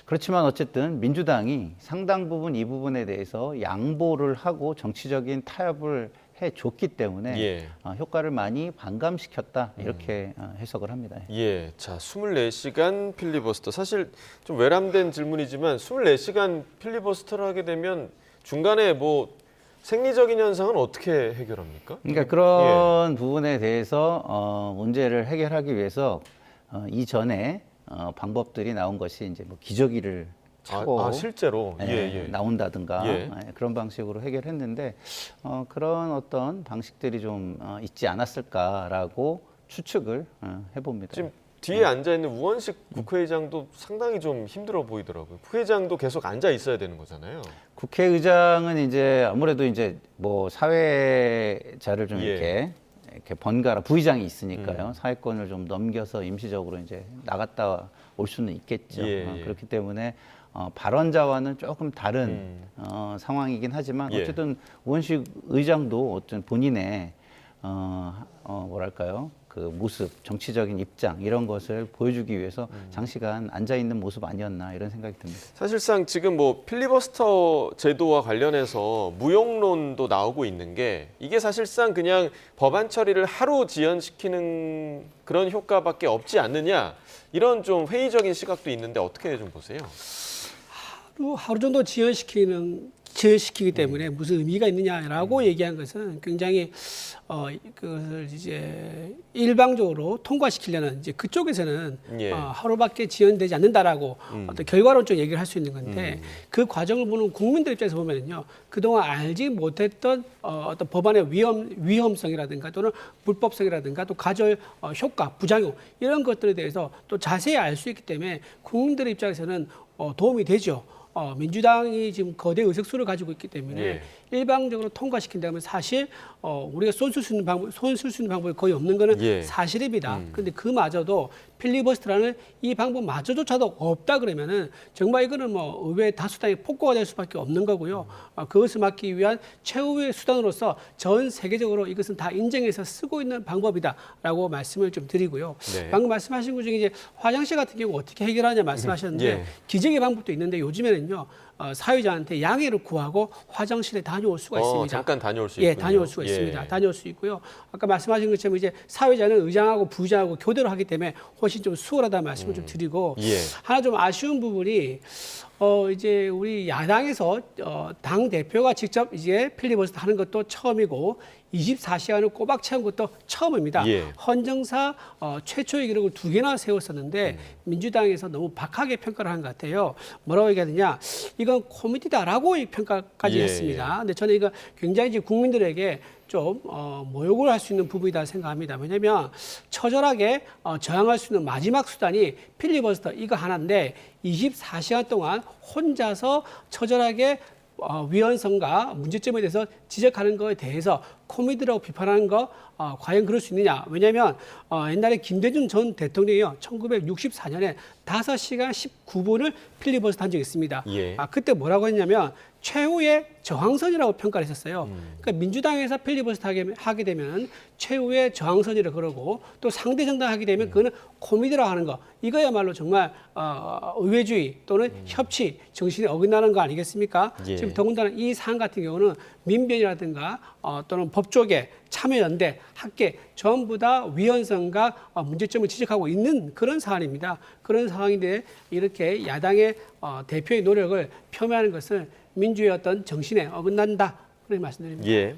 그렇지만 어쨌든 민주당이 상당 부분 이 부분에 대해서 양보를 하고 정치적인 타협을 해줬기 때문에 효과를 많이 반감시켰다 이렇게 해석을 합니다. 예, 자 24시간 필리버스터 사실 좀 외람된 질문이지만 24시간 필리버스터를 하게 되면 중간에 생리적인 현상은 어떻게 해결합니까? 그러니까 그런 부분에 대해서 문제를 해결하기 위해서 이전에 방법들이 나온 것이 이제 기저귀를 차고 실제로 나온다든가 그런 방식으로 해결했는데 그런 어떤 방식들이 좀 있지 않았을까라고 추측을 해봅니다. 지금 뒤에 앉아 있는 우원식 국회의장도 상당히 좀 힘들어 보이더라고요. 부회장도 계속 앉아 있어야 되는 거잖아요. 국회의장은 이제 아무래도 이제 사회자를 좀 이렇게 번갈아 부의장이 있으니까요. 사회권을 좀 넘겨서 임시적으로 이제 나갔다 올 수는 있겠죠. 그렇기 때문에 발언자와는 조금 다른 상황이긴 하지만 어쨌든 우원식 의장도 어떤 본인의 그 모습, 정치적인 입장 이런 것을 보여주기 위해서 장시간 앉아 있는 모습 아니었나 이런 생각이 듭니다. 사실상 지금 필리버스터 제도와 관련해서 무용론도 나오고 있는 게 이게 사실상 그냥 법안 처리를 하루 지연시키는 그런 효과밖에 없지 않느냐 이런 좀 회의적인 시각도 있는데 어떻게 좀 보세요? 하루 정도 지연시키는 지연시키기 때문에 무슨 의미가 있느냐라고 얘기한 것은 굉장히 그것을 이제 일방적으로 통과시키려는 이제 그쪽에서는 예. 하루밖에 지연되지 않는다라고 어떤 결과론적 얘기를 할 수 있는 건데 그 과정을 보는 국민들 입장에서 보면은요 그동안 알지 못했던 어떤 법안의 위험성이라든가 또는 불법성이라든가 또 가절 효과, 부작용 이런 것들에 대해서 또 자세히 알 수 있기 때문에 국민들 입장에서는 도움이 되죠. 민주당이 지금 거대 의석수를 가지고 있기 때문에 예. 일방적으로 통과시킨다면 사실 우리가 손쓸 수 있는 방법이 거의 없는 거는 예. 사실입니다. 그런데 그마저도 필리버스터라는 이 방법마저조차도 없다 그러면은 정말 이거는 뭐 의회 다수당의 폭거가 될 수밖에 없는 거고요. 그것을 막기 위한 최후의 수단으로서 전 세계적으로 이것은 다 인정해서 쓰고 있는 방법이다라고 말씀을 좀 드리고요. 네. 방금 말씀하신 것 중에 이제 화장실 같은 경우 어떻게 해결하냐 말씀하셨는데 예. 기적의 방법도 있는데 요즘에는요. 사회자한테 양해를 구하고 화장실에 다녀올 수가 있습니다. 잠깐 다녀올 수 있군요. 예, 다녀올 수가 예. 있습니다. 다녀올 수 있고요. 아까 말씀하신 것처럼 이제 사회자는 의장하고 부의장하고 교대로 하기 때문에 훨씬 좀 수월하다는 말씀을 좀 드리고 예. 하나 좀 아쉬운 부분이 이제 우리 야당에서 당 대표가 직접 이제 필리버스터 하는 것도 처음이고 24시간을 꼬박 채운 것도 처음입니다. 예. 헌정사 최초의 기록을 2개나 세웠었는데 민주당에서 너무 박하게 평가를 한 것 같아요. 뭐라고 얘기하느냐? 이건 코미디다라고 평가까지 예. 했습니다. 근데 저는 이거 굉장히 이제 국민들에게 좀 모욕을 할 수 있는 부분이다 생각합니다. 왜냐하면 처절하게 저항할 수 있는 마지막 수단이 필리버스터 이거 하나인데 24시간 동안 혼자서 처절하게 위헌성과 문제점에 대해서 지적하는 것에 대해서 코미디라고 비판하는 거 과연 그럴 수 있느냐. 왜냐하면 옛날에 김대중 전 대통령이요. 1964년에 5시간 19분을 필리버스터 한 적이 있습니다. 예. 그때 뭐라고 했냐면 최후의 저항선이라고 평가를 했었어요. 그러니까 민주당에서 필리버스터 하게 되면 최후의 저항선이라고 그러고 또 상대 정당 하게 되면 그거는 코미디라고 하는 거. 이거야말로 정말 의회주의 또는 협치 정신에 어긋나는 거 아니겠습니까? 예. 지금 더군다나 이 사안 같은 경우는 민변이라든가 또는 법조계, 참여연대, 학계 전부 다 위헌성과 문제점을 지적하고 있는 그런 사안입니다. 그런 상황인데 이렇게 야당의 대표의 노력을 폄훼하는 것은 민주의 어떤 정신에 어긋난다. 그렇게 말씀드립니다. 예.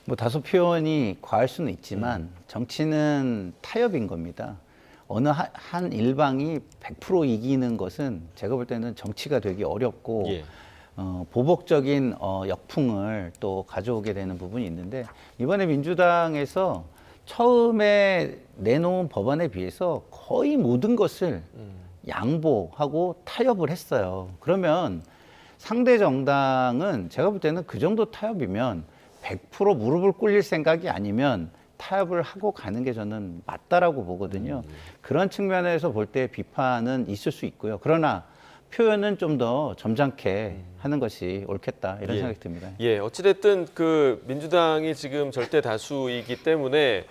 뭐 다소 표현이 과할 수는 있지만 정치는 타협인 겁니다. 어느 한 일방이 100% 이기는 것은 제가 볼 때는 정치가 되기 어렵고 예. 보복적인 역풍을 또 가져오게 되는 부분이 있는데 이번에 민주당에서 처음에 내놓은 법안에 비해서 거의 모든 것을 양보하고 타협을 했어요. 그러면 상대 정당은 제가 볼 때는 그 정도 타협이면 100% 무릎을 꿇릴 생각이 아니면 타협을 하고 가는 게 저는 맞다라고 보거든요. 그런 측면에서 볼 때 비판은 있을 수 있고요. 그러나 표현은 좀 더 점잖게 하는 것이 옳겠다 이런 생각이 듭니다. 예, 어찌됐든 그 민주당이 지금 절대 다수이기 때문에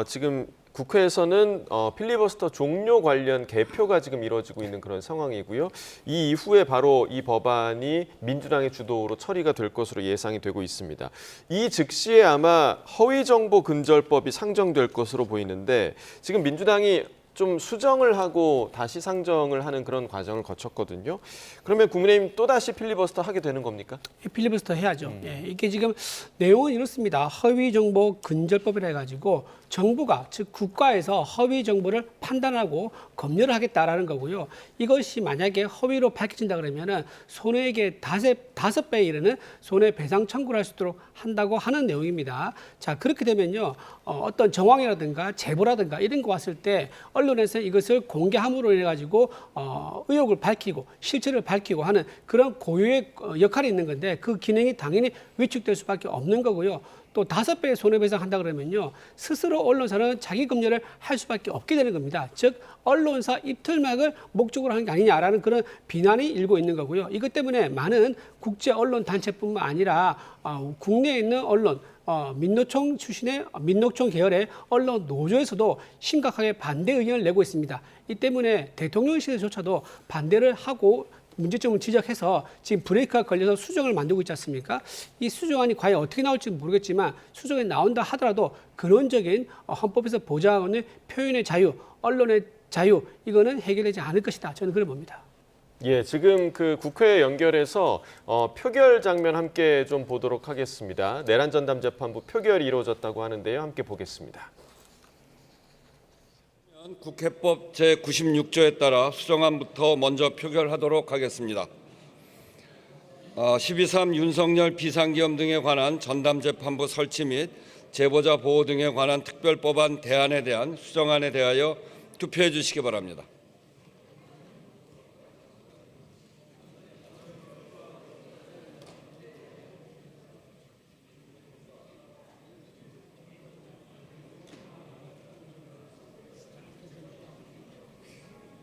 지금 국회에서는 필리버스터 종료 관련 개표가 지금 이루어지고 있는 그런 상황이고요. 이 이후에 바로 이 법안이 민주당의 주도로 처리가 될 것으로 예상이 되고 있습니다. 이 즉시에 아마 허위정보근절법이 상정될 것으로 보이는데 지금 민주당이 좀 수정을 하고 다시 상정을 하는 그런 과정을 거쳤거든요. 그러면 국민의힘 또다시 필리버스터 하게 되는 겁니까? 필리버스터 해야죠. 예, 이게 지금 내용은 이렇습니다. 허위정보근절법이라 해가지고 정부가 즉 국가에서 허위 정보를 판단하고 검열을 하겠다라는 거고요. 이것이 만약에 허위로 밝혀진다 그러면은 손해액의 5배에 이르는 손해배상 청구를 할 수 있도록 한다고 하는 내용입니다. 자, 그렇게 되면요. 어떤 정황이라든가 제보라든가 이런 거 왔을 때 언론에서 이것을 공개함으로 인해 가지고 의혹을 밝히고 실체를 밝히고 하는 그런 고유의 역할이 있는 건데 그 기능이 당연히 위축될 수밖에 없는 거고요. 또 5배의 손해배상 한다 그러면요. 스스로 언론사는 자기 검열을 할 수밖에 없게 되는 겁니다. 즉 언론사 입틀막을 목적으로 하는 게 아니냐라는 그런 비난이 일고 있는 거고요. 이것 때문에 많은 국제 언론 단체뿐만 아니라 국내에 있는 언론 민노총 출신의 민노총 계열의 언론 노조에서도 심각하게 반대 의견을 내고 있습니다. 이 때문에 대통령실에서조차도 반대를 하고 문제점을 지적해서 지금 브레이크가 걸려서 수정을 만들고 있지 않습니까? 이 수정안이 과연 어떻게 나올지 모르겠지만 수정이 나온다 하더라도 근원적인 헌법에서 보장하는 표현의 자유, 언론의 자유 이거는 해결되지 않을 것이다. 저는 그걸 봅니다. 예, 지금 그 국회에 연결해서 표결 장면 함께 좀 보도록 하겠습니다. 내란 전담 재판부 표결이 이루어졌다고 하는데요. 함께 보겠습니다. 국회법 제96조에 따라 수정안부터 먼저 표결하도록 하겠습니다. 12.3 윤석열 비상계엄 등에 관한 전담재판부 설치 및 제보자 보호 등에 관한 특별법안 대안에 대한 수정안에 대하여 투표해 주시기 바랍니다.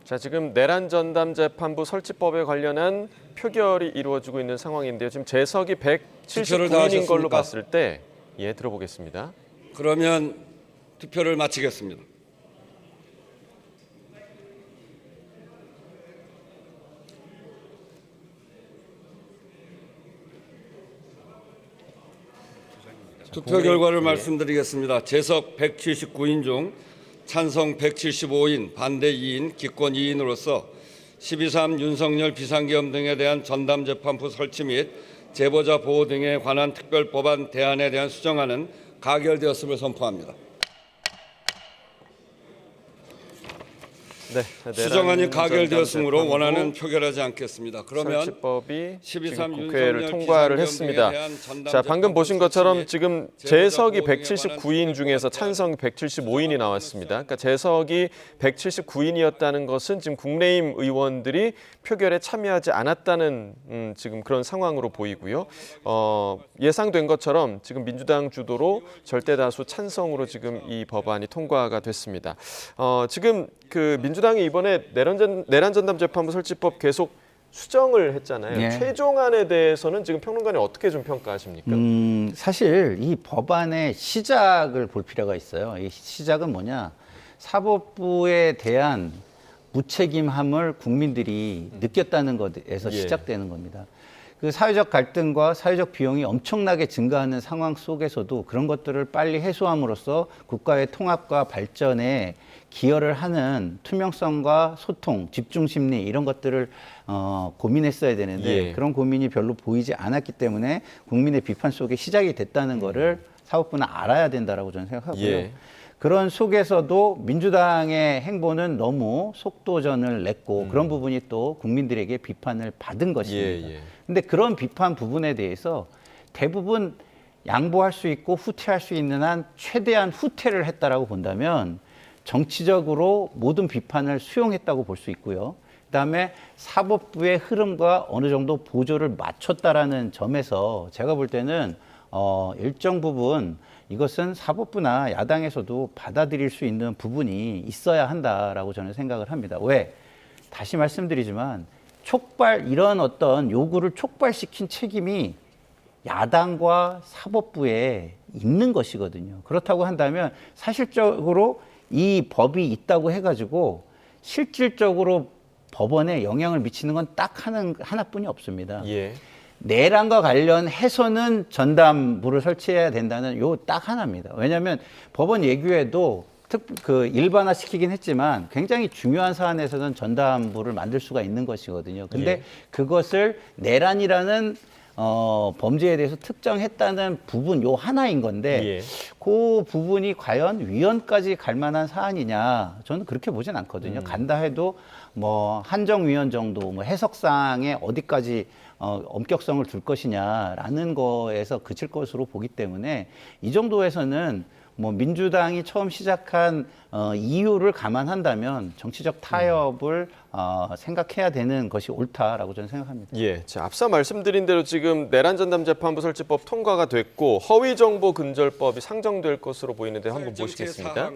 자, 지금 내란 전담 재판부 설치법에 관련한 표결이 이루어지고 있는 상황인데요. 지금 재석이 179인인 걸로 봤을 때 들어보겠습니다. 그러면 투표를 마치겠습니다. 투표 결과를 말씀드리겠습니다. 재석 179인 중 찬성 175인, 반대 2인, 기권 2인으로서 12.3 윤석열 비상계엄 등에 대한 전담재판부 설치 및 제보자 보호 등에 관한 특별법안 대안에 대한 수정안은 가결되었음을 선포합니다. 네, 수정안이 가결되었으므로 원안은 표결하지 않겠습니다. 그러면 설치법이 12.3 국회를 통과를 했습니다. 자, 방금 보신 것처럼 지금 재석이 179인 중에서 찬성 175인이 나왔습니다. 그러니까 재석이 179인이었다는 것은 지금 국내임 의원들이 표결에 참여하지 않았다는 지금 그런 상황으로 보이고요. 예상된 것처럼 지금 민주당 주도로 절대다수 찬성으로 지금 이 법안이 통과가 됐습니다. 지금 그 민주당이 이번에 내란 전담 재판부 설치법 계속 수정을 했잖아요. 네. 최종안에 대해서는 지금 평론가님 어떻게 좀 평가하십니까? 사실 이 법안의 시작을 볼 필요가 있어요. 이 시작은 뭐냐? 사법부에 대한 무책임함을 국민들이 느꼈다는 것에서 시작되는 겁니다. 그 사회적 갈등과 사회적 비용이 엄청나게 증가하는 상황 속에서도 그런 것들을 빨리 해소함으로써 국가의 통합과 발전에 기여를 하는 투명성과 소통, 집중심리 이런 것들을 고민했어야 되는데 그런 고민이 별로 보이지 않았기 때문에 국민의 비판 속에 시작이 됐다는 거를 사법부는 알아야 된다라고 저는 생각하고요. 그런 속에서도 민주당의 행보는 너무 속도전을 냈고 그런 부분이 또 국민들에게 비판을 받은 것입니다. 근데 그런 비판 부분에 대해서 대부분 양보할 수 있고 후퇴할 수 있는 한 최대한 후퇴를 했다라고 본다면 정치적으로 모든 비판을 수용했다고 볼 수 있고요. 그다음에 사법부의 흐름과 어느 정도 보조를 맞췄다라는 점에서 제가 볼 때는 일정 부분 이것은 사법부나 야당에서도 받아들일 수 있는 부분이 있어야 한다라고 저는 생각을 합니다. 왜? 다시 말씀드리지만 이런 어떤 요구를 촉발시킨 책임이 야당과 사법부에 있는 것이거든요. 그렇다고 한다면 사실적으로 이 법이 있다고 해가지고 실질적으로 법원에 영향을 미치는 건 딱 하나뿐이 없습니다. 내란과 관련해서는 전담부를 설치해야 된다는 요 딱 하나입니다. 왜냐하면 법원 예규에도 일반화시키긴 했지만 굉장히 중요한 사안에서는 전담부를 만들 수가 있는 것이거든요. 근데 그것을 내란이라는 범죄에 대해서 특정했다는 부분 요 하나인 건데 그 부분이 과연 위헌까지 갈 만한 사안이냐 저는 그렇게 보진 않거든요. 간다 해도 뭐 한정위헌 정도 뭐 해석상에 어디까지 엄격성을 둘 것이냐라는 거에서 그칠 것으로 보기 때문에 이 정도에서는 뭐 민주당이 처음 시작한 이유를 감안한다면 정치적 타협을 생각해야 되는 것이 옳다라고 저는 생각합니다. 자, 앞서 말씀드린 대로 지금 내란 전담 재판부 설치법 통과가 됐고 허위 정보 근절법이 상정될 것으로 보이는데 한번 보시겠습니다.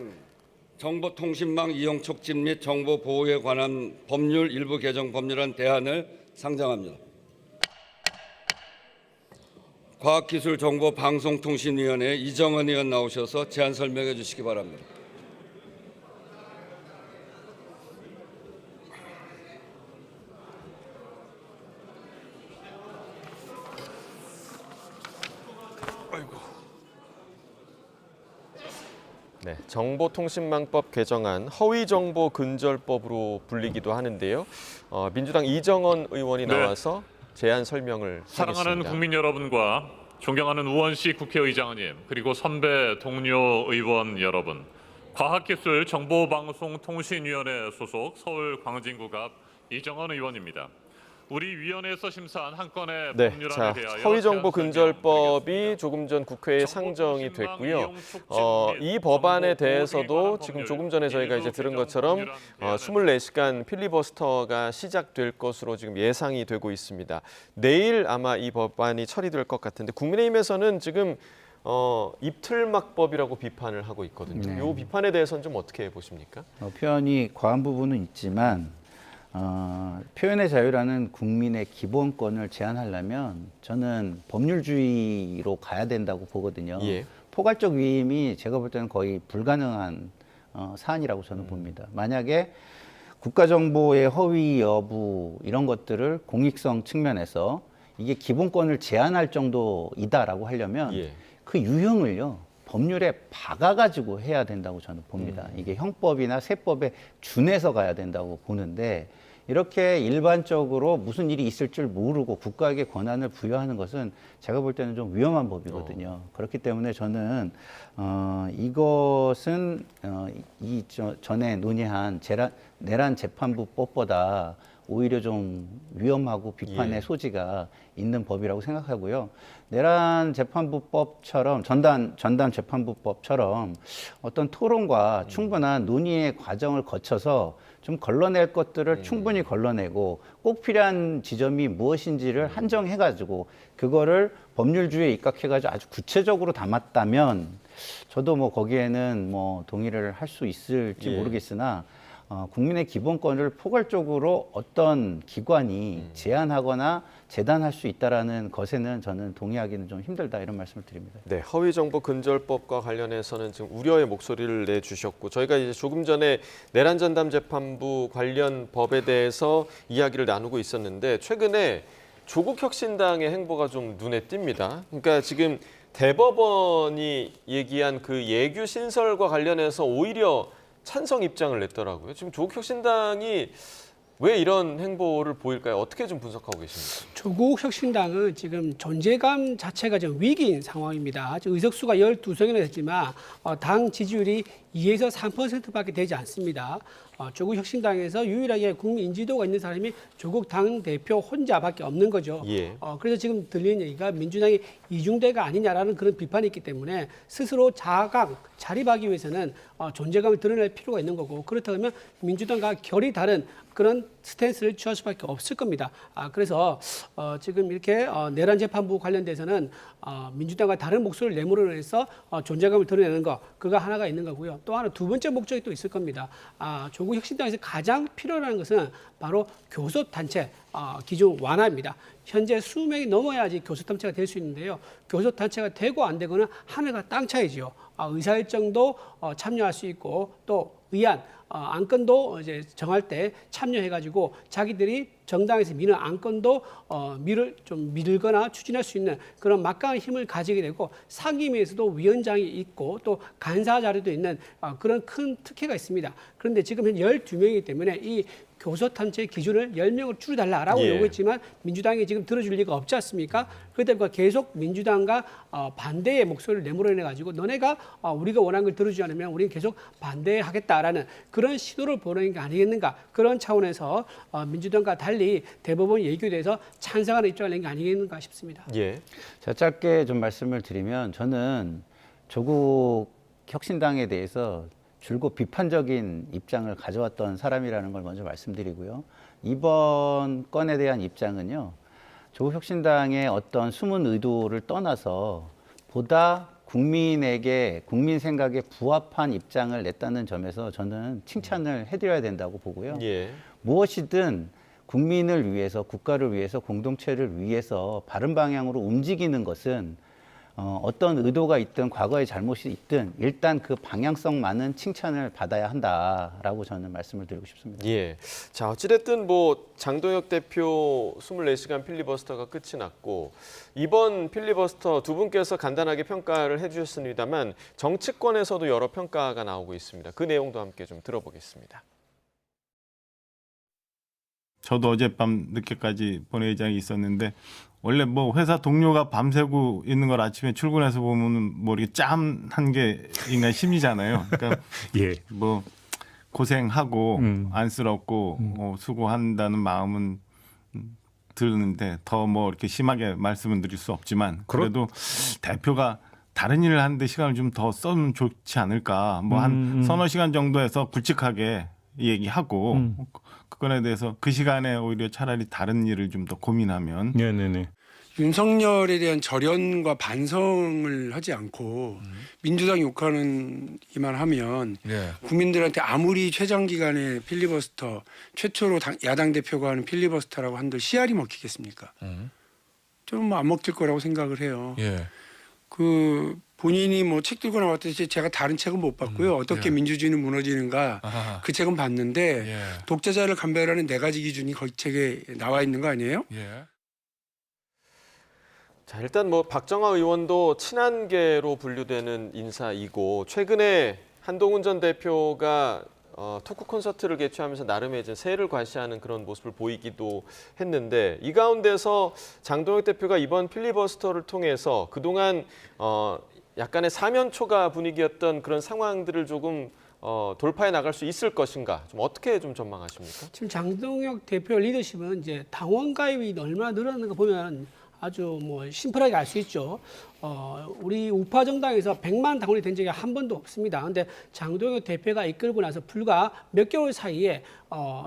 정보통신망 이용 촉진 및 정보 보호에 관한 법률 일부 개정 법률안 대안을 상정합니다. 과학기술정보방송통신위원회 이정은 의원 나오셔서 제안 설명해 주시기 바랍니다. 네, 정보통신망법 개정안 허위정보근절법으로 불리기도 하는데요. 민주당 이정원 의원이 나와서 제안 설명을 사랑하는 하겠습니다. 국민 여러분과 존경하는 우원식 국회의장님, 그리고 선배 동료 의원 여러분, 과학기술정보방송통신위원회 소속 서울 광진구갑 이정원 의원입니다. 우리 위원회에서 심사한 한 건의 네, 법률안에 대하여 허위정보근절법이 조금 전 국회에 상정이 됐고요. 이 법안에 대해서도 지금 조금 전에 저희가 이제 들은 것처럼 24시간 필리버스터가 시작될 것으로 지금 예상이 되고 있습니다. 내일 아마 이 법안이 처리될 것 같은데 국민의힘에서는 지금 입틀막법이라고 비판을 하고 있거든요. 네. 이 비판에 대해서는 좀 어떻게 보십니까? 표현이 과한 부분은 있지만 표현의 자유라는 국민의 기본권을 제한하려면 저는 법률주의로 가야 된다고 보거든요. 예. 포괄적 위임이 제가 볼 때는 거의 불가능한 사안이라고 저는 봅니다. 만약에 국가정보의 허위 여부 이런 것들을 공익성 측면에서 이게 기본권을 제한할 정도이다라고 하려면 예. 그 유형을요. 법률에 박아가지고 해야 된다고 저는 봅니다. 이게 형법이나 세법에 준해서 가야 된다고 보는데 이렇게 일반적으로 무슨 일이 있을 줄 모르고 국가에게 권한을 부여하는 것은 제가 볼 때는 좀 위험한 법이거든요. 그렇기 때문에 저는 이것은 전에 논의한 내란 재판부법보다 오히려 좀 위험하고 비판의 소지가 있는 법이라고 생각하고요. 내란 재판부법처럼 전단 재판부법처럼 어떤 토론과 충분한 논의의 과정을 거쳐서 좀 걸러낼 것들을 충분히 걸러내고 꼭 필요한 지점이 무엇인지를 한정해가지고 그거를 법률주의에 입각해가지고 아주 구체적으로 담았다면 저도 뭐 거기에는 뭐 동의를 할 수 있을지 모르겠으나 국민의 기본권을 포괄적으로 어떤 기관이 제한하거나 재단할 수 있다라는 것에는 저는 동의하기는 좀 힘들다 이런 말씀을 드립니다. 네, 허위정보근절법과 관련해서는 지금 우려의 목소리를 내주셨고 저희가 이제 조금 전에 내란 전담 재판부 관련 법에 대해서 이야기를 나누고 있었는데 최근에 조국 혁신당의 행보가 좀 눈에 띕니다. 그러니까 지금 대법원이 얘기한 그 예규 신설과 관련해서 오히려 찬성 입장을 냈더라고요. 지금 조국 혁신당이 왜 이런 행보를 보일까요? 어떻게 좀 분석하고 계십니까? 조국 혁신당은 지금 존재감 자체가 좀 위기인 상황입니다. 의석수가 12석이나 됐지만 당 지지율이 2에서 3%밖에 되지 않습니다. 조국 혁신당에서 유일하게 국민 인지도가 있는 사람이 조국 당대표 혼자밖에 없는 거죠. 예. 그래서 지금 들리는 얘기가 민주당이 이중대가 아니냐라는 그런 비판이 있기 때문에 스스로 자립하기 위해서는 존재감을 드러낼 필요가 있는 거고 그렇다면 민주당과 결이 다른 그런 스탠스를 취할 수밖에 없을 겁니다. 그래서 지금 이렇게 내란 재판부 관련돼서는 민주당과 다른 목소리를 내몰아내서 존재감을 드러내는 거 그거 하나가 있는 거고요. 또 하나 두 번째 목적이 또 있을 겁니다. 조국 혁신당에서 가장 필요한 것은 바로 교섭단체 기준 완화입니다. 현재 20명이 넘어야지 교섭단체가 될 수 있는데요. 교섭단체가 되고 안 되거나 하늘과 땅 차이죠. 의사일정도 참여할 수 있고 또 의안 안건도 이제 정할 때 참여해가지고 자기들이 정당에서 미는 안건도 밀거나 추진할 수 있는 그런 막강한 힘을 가지게 되고 상임위에서도 위원장이 있고 또 간사 자료도 있는 그런 큰 특혜가 있습니다. 그런데 지금 현 12명이기 때문에 이 교섭단체 기준을 10명을 줄여달라라고 요구했지만 민주당이 지금 들어줄 리가 없지 않습니까? 그러다 보니까 계속 민주당과 반대의 목소리를 내몰아내가지고 너네가 우리가 원하는 걸 들어주지 않으면 우리는 계속 반대하겠다라는 그런 시도를 보내는 게 아니겠는가. 그런 차원에서 민주당과 달리 대법원 예규에 대해서 찬성하는 입장을 낸 게 아니겠는가 싶습니다. 예. 자, 짧게 좀 말씀을 드리면 저는 조국 혁신당에 대해서 줄곧 비판적인 입장을 가져왔던 사람이라는 걸 먼저 말씀드리고요. 이번 건에 대한 입장은요. 조국 혁신당의 어떤 숨은 의도를 떠나서 보다 국민에게 국민 생각에 부합한 입장을 냈다는 점에서 저는 칭찬을 해드려야 된다고 보고요. 무엇이든 국민을 위해서 국가를 위해서 공동체를 위해서 바른 방향으로 움직이는 것은 어떤 의도가 있든 과거의 잘못이 있든 일단 그 방향성만은 칭찬을 받아야 한다라고 저는 말씀을 드리고 싶습니다. 예. 자, 어찌됐든 뭐 장동혁 대표 24시간 필리버스터가 끝이 났고 이번 필리버스터 두 분께서 간단하게 평가를 해주셨습니다만 정치권에서도 여러 평가가 나오고 있습니다. 그 내용도 함께 좀 들어보겠습니다. 저도 어젯밤 늦게까지 본회의장에 있었는데 원래 뭐 회사 동료가 밤새고 있는 걸 아침에 출근해서 보면 뭐 이렇게 짬한 게 인간 심리잖아요. 그러니까 예. 뭐 고생하고 안쓰럽고 수고한다는 마음은 드는데 더 뭐 이렇게 심하게 말씀은 드릴 수 없지만 그래도 대표가 다른 일을 하는데 시간을 좀 더 써면 좋지 않을까. 뭐 한 서너 시간 정도에서 굵직하게 얘기하고 그거에 대해서 그 시간에 오히려 차라리 다른 일을 좀 더 고민하면. 네네네. 윤석열에 대한 절연과 반성을 하지 않고 민주당 욕하기만 하면 국민들한테 아무리 최장 기간의 필리버스터 최초로 야당 대표가 하는 필리버스터라고 한들 씨알이 먹히겠습니까? 저는 뭐 안 먹힐 거라고 생각을 해요. 그 본인이 뭐 책 들고 나왔듯이 제가 다른 책은 못 봤고요. 어떻게 민주주의는 무너지는가 그 책은 봤는데 독재자를 감별하는 4가지 기준이 거기 책에 나와 있는 거 아니에요? 자, 일단 뭐 박정화 의원도 친한계로 분류되는 인사이고 최근에 한동훈 전 대표가 토크 콘서트를 개최하면서 나름의 이제 세를 과시하는 그런 모습을 보이기도 했는데 이 가운데서 장동혁 대표가 이번 필리버스터를 통해서 그동안 약간의 사면초가 분위기였던 그런 상황들을 조금 돌파해 나갈 수 있을 것인가? 좀 어떻게 좀 전망하십니까? 지금 장동혁 대표 리더십은 이제 당원 가입이 얼마나 늘어나는가 보면 아주 뭐 심플하게 알 수 있죠. 우리 우파 정당에서 100만 당원이 된 적이 한 번도 없습니다. 그런데 장동혁 대표가 이끌고 나서 불과 몇 개월 사이에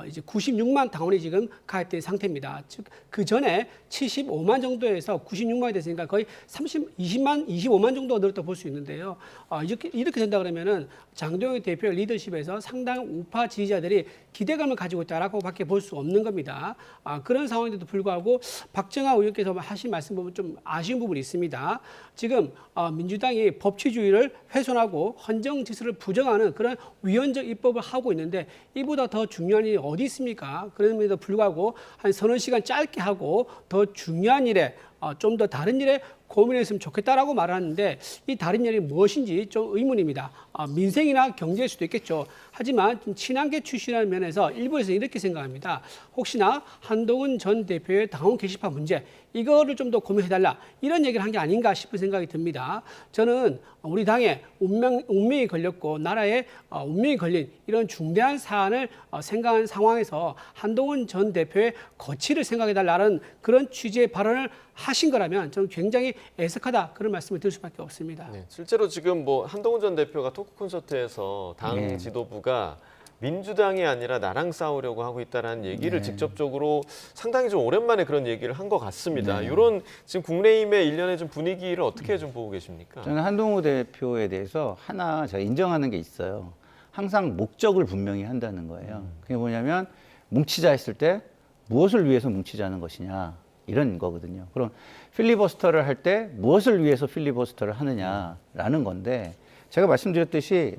이제 96만 당원이 지금 가입된 상태입니다. 즉 그 전에 75만 정도에서 96만이 됐으니까 거의 25만 정도가 늘었다 볼 수 있는데요. 이렇게 된다 그러면은 장동혁 대표의 리더십에서 상당한 우파 지지자들이 기대감을 가지고 있다라고밖에 볼 수 없는 겁니다. 그런 상황인데도 불구하고 박정화 의원께서 하신 말씀 보면 좀 아쉬운 부분이 있습니다. 지금 민주당이 법치주의를 훼손하고 헌정질서를 부정하는 그런 위헌적 입법을 하고 있는데 이보다 더 중요한 일이 어디 있습니까? 그럼에도 불구하고 한 서너 시간 짧게 하고 더 중요한 일에 좀 더 다른 일에 고민했으면 좋겠다라고 말하는데 이 다른 일이 무엇인지 좀 의문입니다. 민생이나 경제일 수도 있겠죠. 하지만 좀 친한계 출신이라는 면에서 일부에서 이렇게 생각합니다. 혹시나 한동훈 전 대표의 당원 게시판 문제 이거를 좀 더 고민해달라 이런 얘기를 한 게 아닌가 싶은 생각이 듭니다. 저는 우리 당에 운명이 걸렸고 나라에 운명이 걸린 이런 중대한 사안을 생각하는 상황에서 한동훈 전 대표의 거취를 생각해달라는 그런 취지의 발언을 하신 거라면 저는 굉장히 애석하다 그런 말씀을 드릴 수밖에 없습니다. 네, 실제로 지금 뭐 한동훈 전 대표가 토크 콘서트에서 당 지도부가 민주당이 아니라 나랑 싸우려고 하고 있다는 얘기를 직접적으로 상당히 좀 오랜만에 그런 얘기를 한 것 같습니다. 이런 지금 국민의힘의 일련의 좀 분위기를 어떻게 좀 보고 계십니까? 저는 한동훈 대표에 대해서 하나 제가 인정하는 게 있어요. 항상 목적을 분명히 한다는 거예요. 그게 뭐냐면 뭉치자 했을 때 무엇을 위해서 뭉치자는 것이냐 이런 거거든요. 그럼 필리버스터를 할 때 무엇을 위해서 필리버스터를 하느냐라는 건데 제가 말씀드렸듯이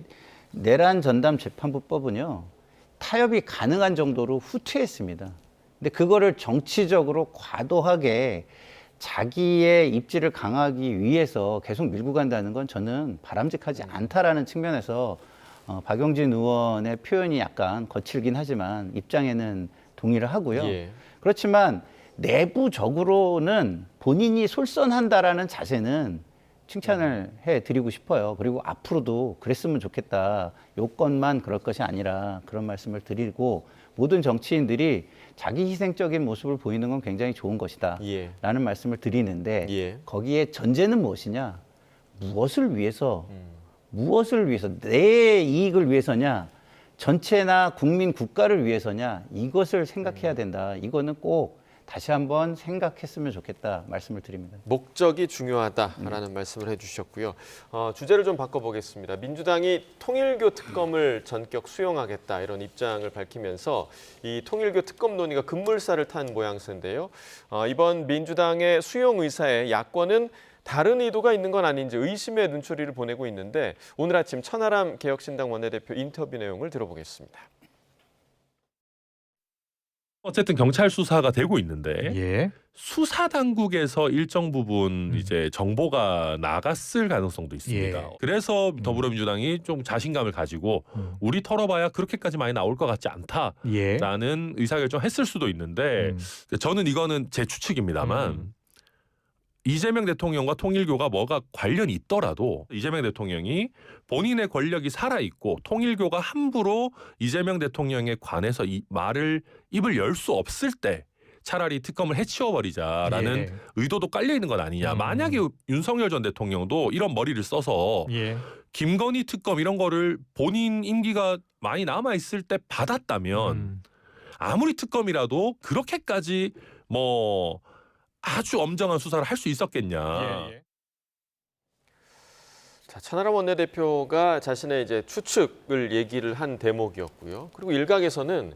내란 전담 재판부법은요 타협이 가능한 정도로 후퇴했습니다. 근데 그거를 정치적으로 과도하게 자기의 입지를 강하기 위해서 계속 밀고 간다는 건 저는 바람직하지 않다라는 측면에서 박용진 의원의 표현이 약간 거칠긴 하지만 입장에는 동의를 하고요. 그렇지만 내부적으로는 본인이 솔선한다라는 자세는 칭찬을 해드리고 싶어요. 그리고 앞으로도 그랬으면 좋겠다. 요건만 그럴 것이 아니라 그런 말씀을 드리고 모든 정치인들이 자기 희생적인 모습을 보이는 건 굉장히 좋은 것이다. 라는 말씀을 드리는데 거기에 전제는 무엇이냐? 무엇을 위해서 내 이익을 위해서냐? 전체나 국민 국가를 위해서냐? 이것을 생각해야 된다. 이거는 꼭 다시 한번 생각했으면 좋겠다 말씀을 드립니다. 목적이 중요하다라는 말씀을 해주셨고요. 주제를 좀 바꿔보겠습니다. 민주당이 통일교 특검을 전격 수용하겠다 이런 입장을 밝히면서 이 통일교 특검 논의가 급물살을 탄 모양새인데요. 이번 민주당의 수용 의사에 야권은 다른 의도가 있는 건 아닌지 의심의 눈초리를 보내고 있는데 오늘 아침 천하람 개혁신당 원내대표 인터뷰 내용을 들어보겠습니다. 어쨌든 경찰 수사가 되고 있는데 수사 당국에서 일정 부분 이제 정보가 나갔을 가능성도 있습니다. 그래서 더불어민주당이 좀 자신감을 가지고 우리 털어봐야 그렇게까지 많이 나올 것 같지 않다라는 의사결정했을 수도 있는데 저는 이거는 제 추측입니다만 이재명 대통령과 통일교가 뭐가 관련이 있더라도 이재명 대통령이 본인의 권력이 살아있고 통일교가 함부로 이재명 대통령에 관해서 이 말을 입을 열 수 없을 때 차라리 특검을 해치워버리자라는 의도도 깔려있는 건 아니냐. 만약에 윤석열 전 대통령도 이런 머리를 써서 김건희 특검 이런 거를 본인 임기가 많이 남아있을 때 받았다면 아무리 특검이라도 그렇게까지 뭐 아주 엄정한 수사를 할 수 있었겠냐. 자, 천하람 원내대표가 자신의 이제 추측을 얘기를 한 대목이었고요. 그리고 일각에서는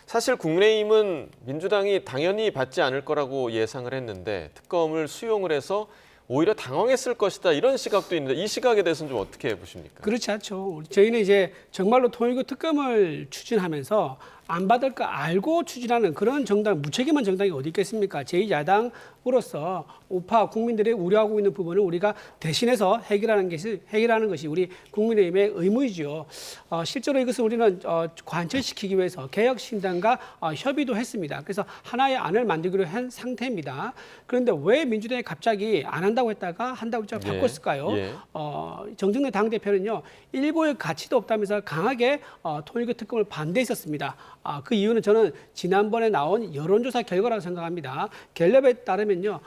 사실 국민의힘은 민주당이 당연히 받지 않을 거라고 예상을 했는데 특검을 수용을 해서 오히려 당황했을 것이다 이런 시각도 있는데 이 시각에 대해서는 좀 어떻게 보십니까? 그렇지 않죠. 저희는 이제 정말로 통일교 특검을 추진하면서 안 받을 거 알고 추진하는 그런 정당, 무책임한 정당이 어디 있겠습니까? 제2야당으로서 우파 국민들이 우려하고 있는 부분을 우리가 대신해서 해결하는 것이 우리 국민의힘의 의무이죠. 실제로 이것을 우리는 관철시키기 위해서 개혁신당과 협의도 했습니다. 그래서 하나의 안을 만들기로 한 상태입니다. 그런데 왜 민주당이 갑자기 안 한다고 했다가 한다고 했다가 바꿨을까요? 정청래 당대표는요. 일고의 가치도 없다면서 강하게 통일교 특검을 반대했었습니다. 그 이유는 저는 지난번에 나온 여론조사 결과라고 생각합니다. 갤럽에 따르면요.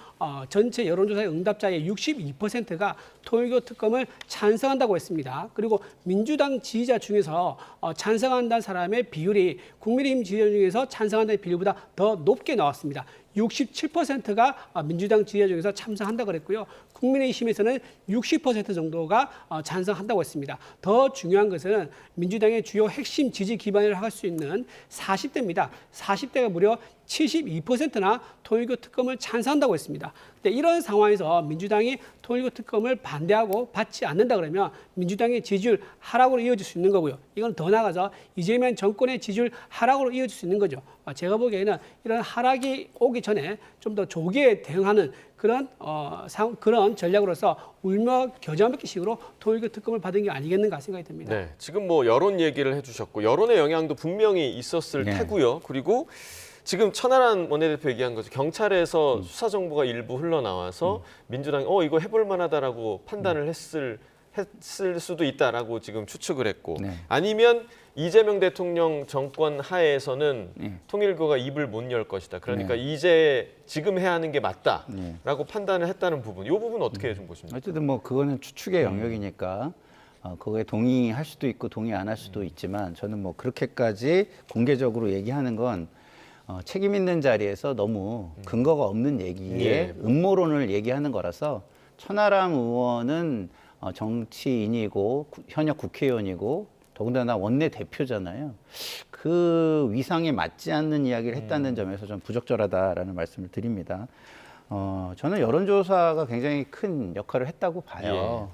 전체 여론조사의 응답자의 62%가 통일교 특검을 찬성한다고 했습니다. 그리고 민주당 지지자 중에서 찬성한다는 사람의 비율이 국민의힘 지지자 중에서 찬성한다는 비율보다 더 높게 나왔습니다. 67%가 민주당 지지자 중에서 찬성한다고 그랬고요. 국민의힘에서는 60% 정도가 찬성한다고 했습니다. 더 중요한 것은 민주당의 주요 핵심 지지 기반을 할 수 있는 40대입니다. 40대가 무려 72%나 통일교 특검을 찬성한다고 했습니다. 근데 이런 상황에서 민주당이 통일교 특검을 반대하고 받지 않는다 그러면 민주당의 지지율 하락으로 이어질 수 있는 거고요. 이건 더 나아가서 이재명 정권의 지지율 하락으로 이어질 수 있는 거죠. 제가 보기에는 이런 하락이 오기 전에 좀 더 조기에 대응하는 그런 전략으로서 울며 겨자 먹기식으로 통일교 특검을 받은 게 아니겠는가 생각이 듭니다. 네, 지금 뭐 여론 얘기를 해주셨고 여론의 영향도 분명히 있었을 테고요. 그리고 지금 천하람 원내대표 얘기한 거죠. 경찰에서 수사 정보가 일부 흘러나와서 민주당이 이거 해볼 만하다라고 판단을 했을 수도 있다라고 지금 추측을 했고 아니면 이재명 대통령 정권 하에서는 통일교가 입을 못 열 것이다. 그러니까 지금 해야 하는 게 맞다라고 판단을 했다는 부분. 이 부분 어떻게 좀 보십니까? 어쨌든 뭐 그거는 추측의 영역이니까 그거에 동의할 수도 있고 동의 안 할 수도 있지만 저는 뭐 그렇게까지 공개적으로 얘기하는 건 책임 있는 자리에서 너무 근거가 없는 얘기에 음모론을 얘기하는 거라서 천하람 의원은 정치인이고 현역 국회의원이고 더군다나 원내대표잖아요. 그 위상에 맞지 않는 이야기를 했다는 점에서 좀 부적절하다라는 말씀을 드립니다. 저는 여론조사가 굉장히 큰 역할을 했다고 봐요.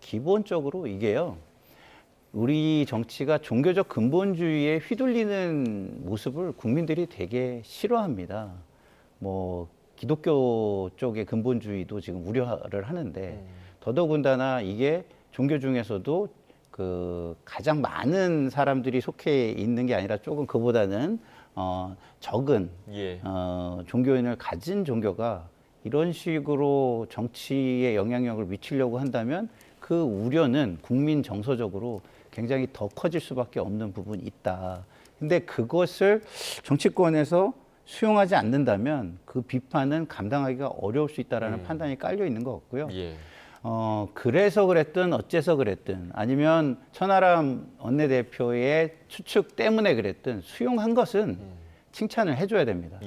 기본적으로 이게요. 우리 정치가 종교적 근본주의에 휘둘리는 모습을 국민들이 되게 싫어합니다. 뭐 기독교 쪽의 근본주의도 지금 우려를 하는데 더더군다나 이게 종교 중에서도 그 가장 많은 사람들이 속해 있는 게 아니라 조금 그보다는 적은 종교인을 가진 종교가 이런 식으로 정치에 영향력을 미치려고 한다면 그 우려는 국민 정서적으로 굉장히 더 커질 수밖에 없는 부분이 있다. 근데 그것을 정치권에서 수용하지 않는다면 그 비판은 감당하기가 어려울 수 있다라는 판단이 깔려 있는 것 같고요. 그래서 그랬든 어째서 그랬든 아니면 천하람 원내대표의 추측 때문에 그랬든 수용한 것은 칭찬을 해줘야 됩니다.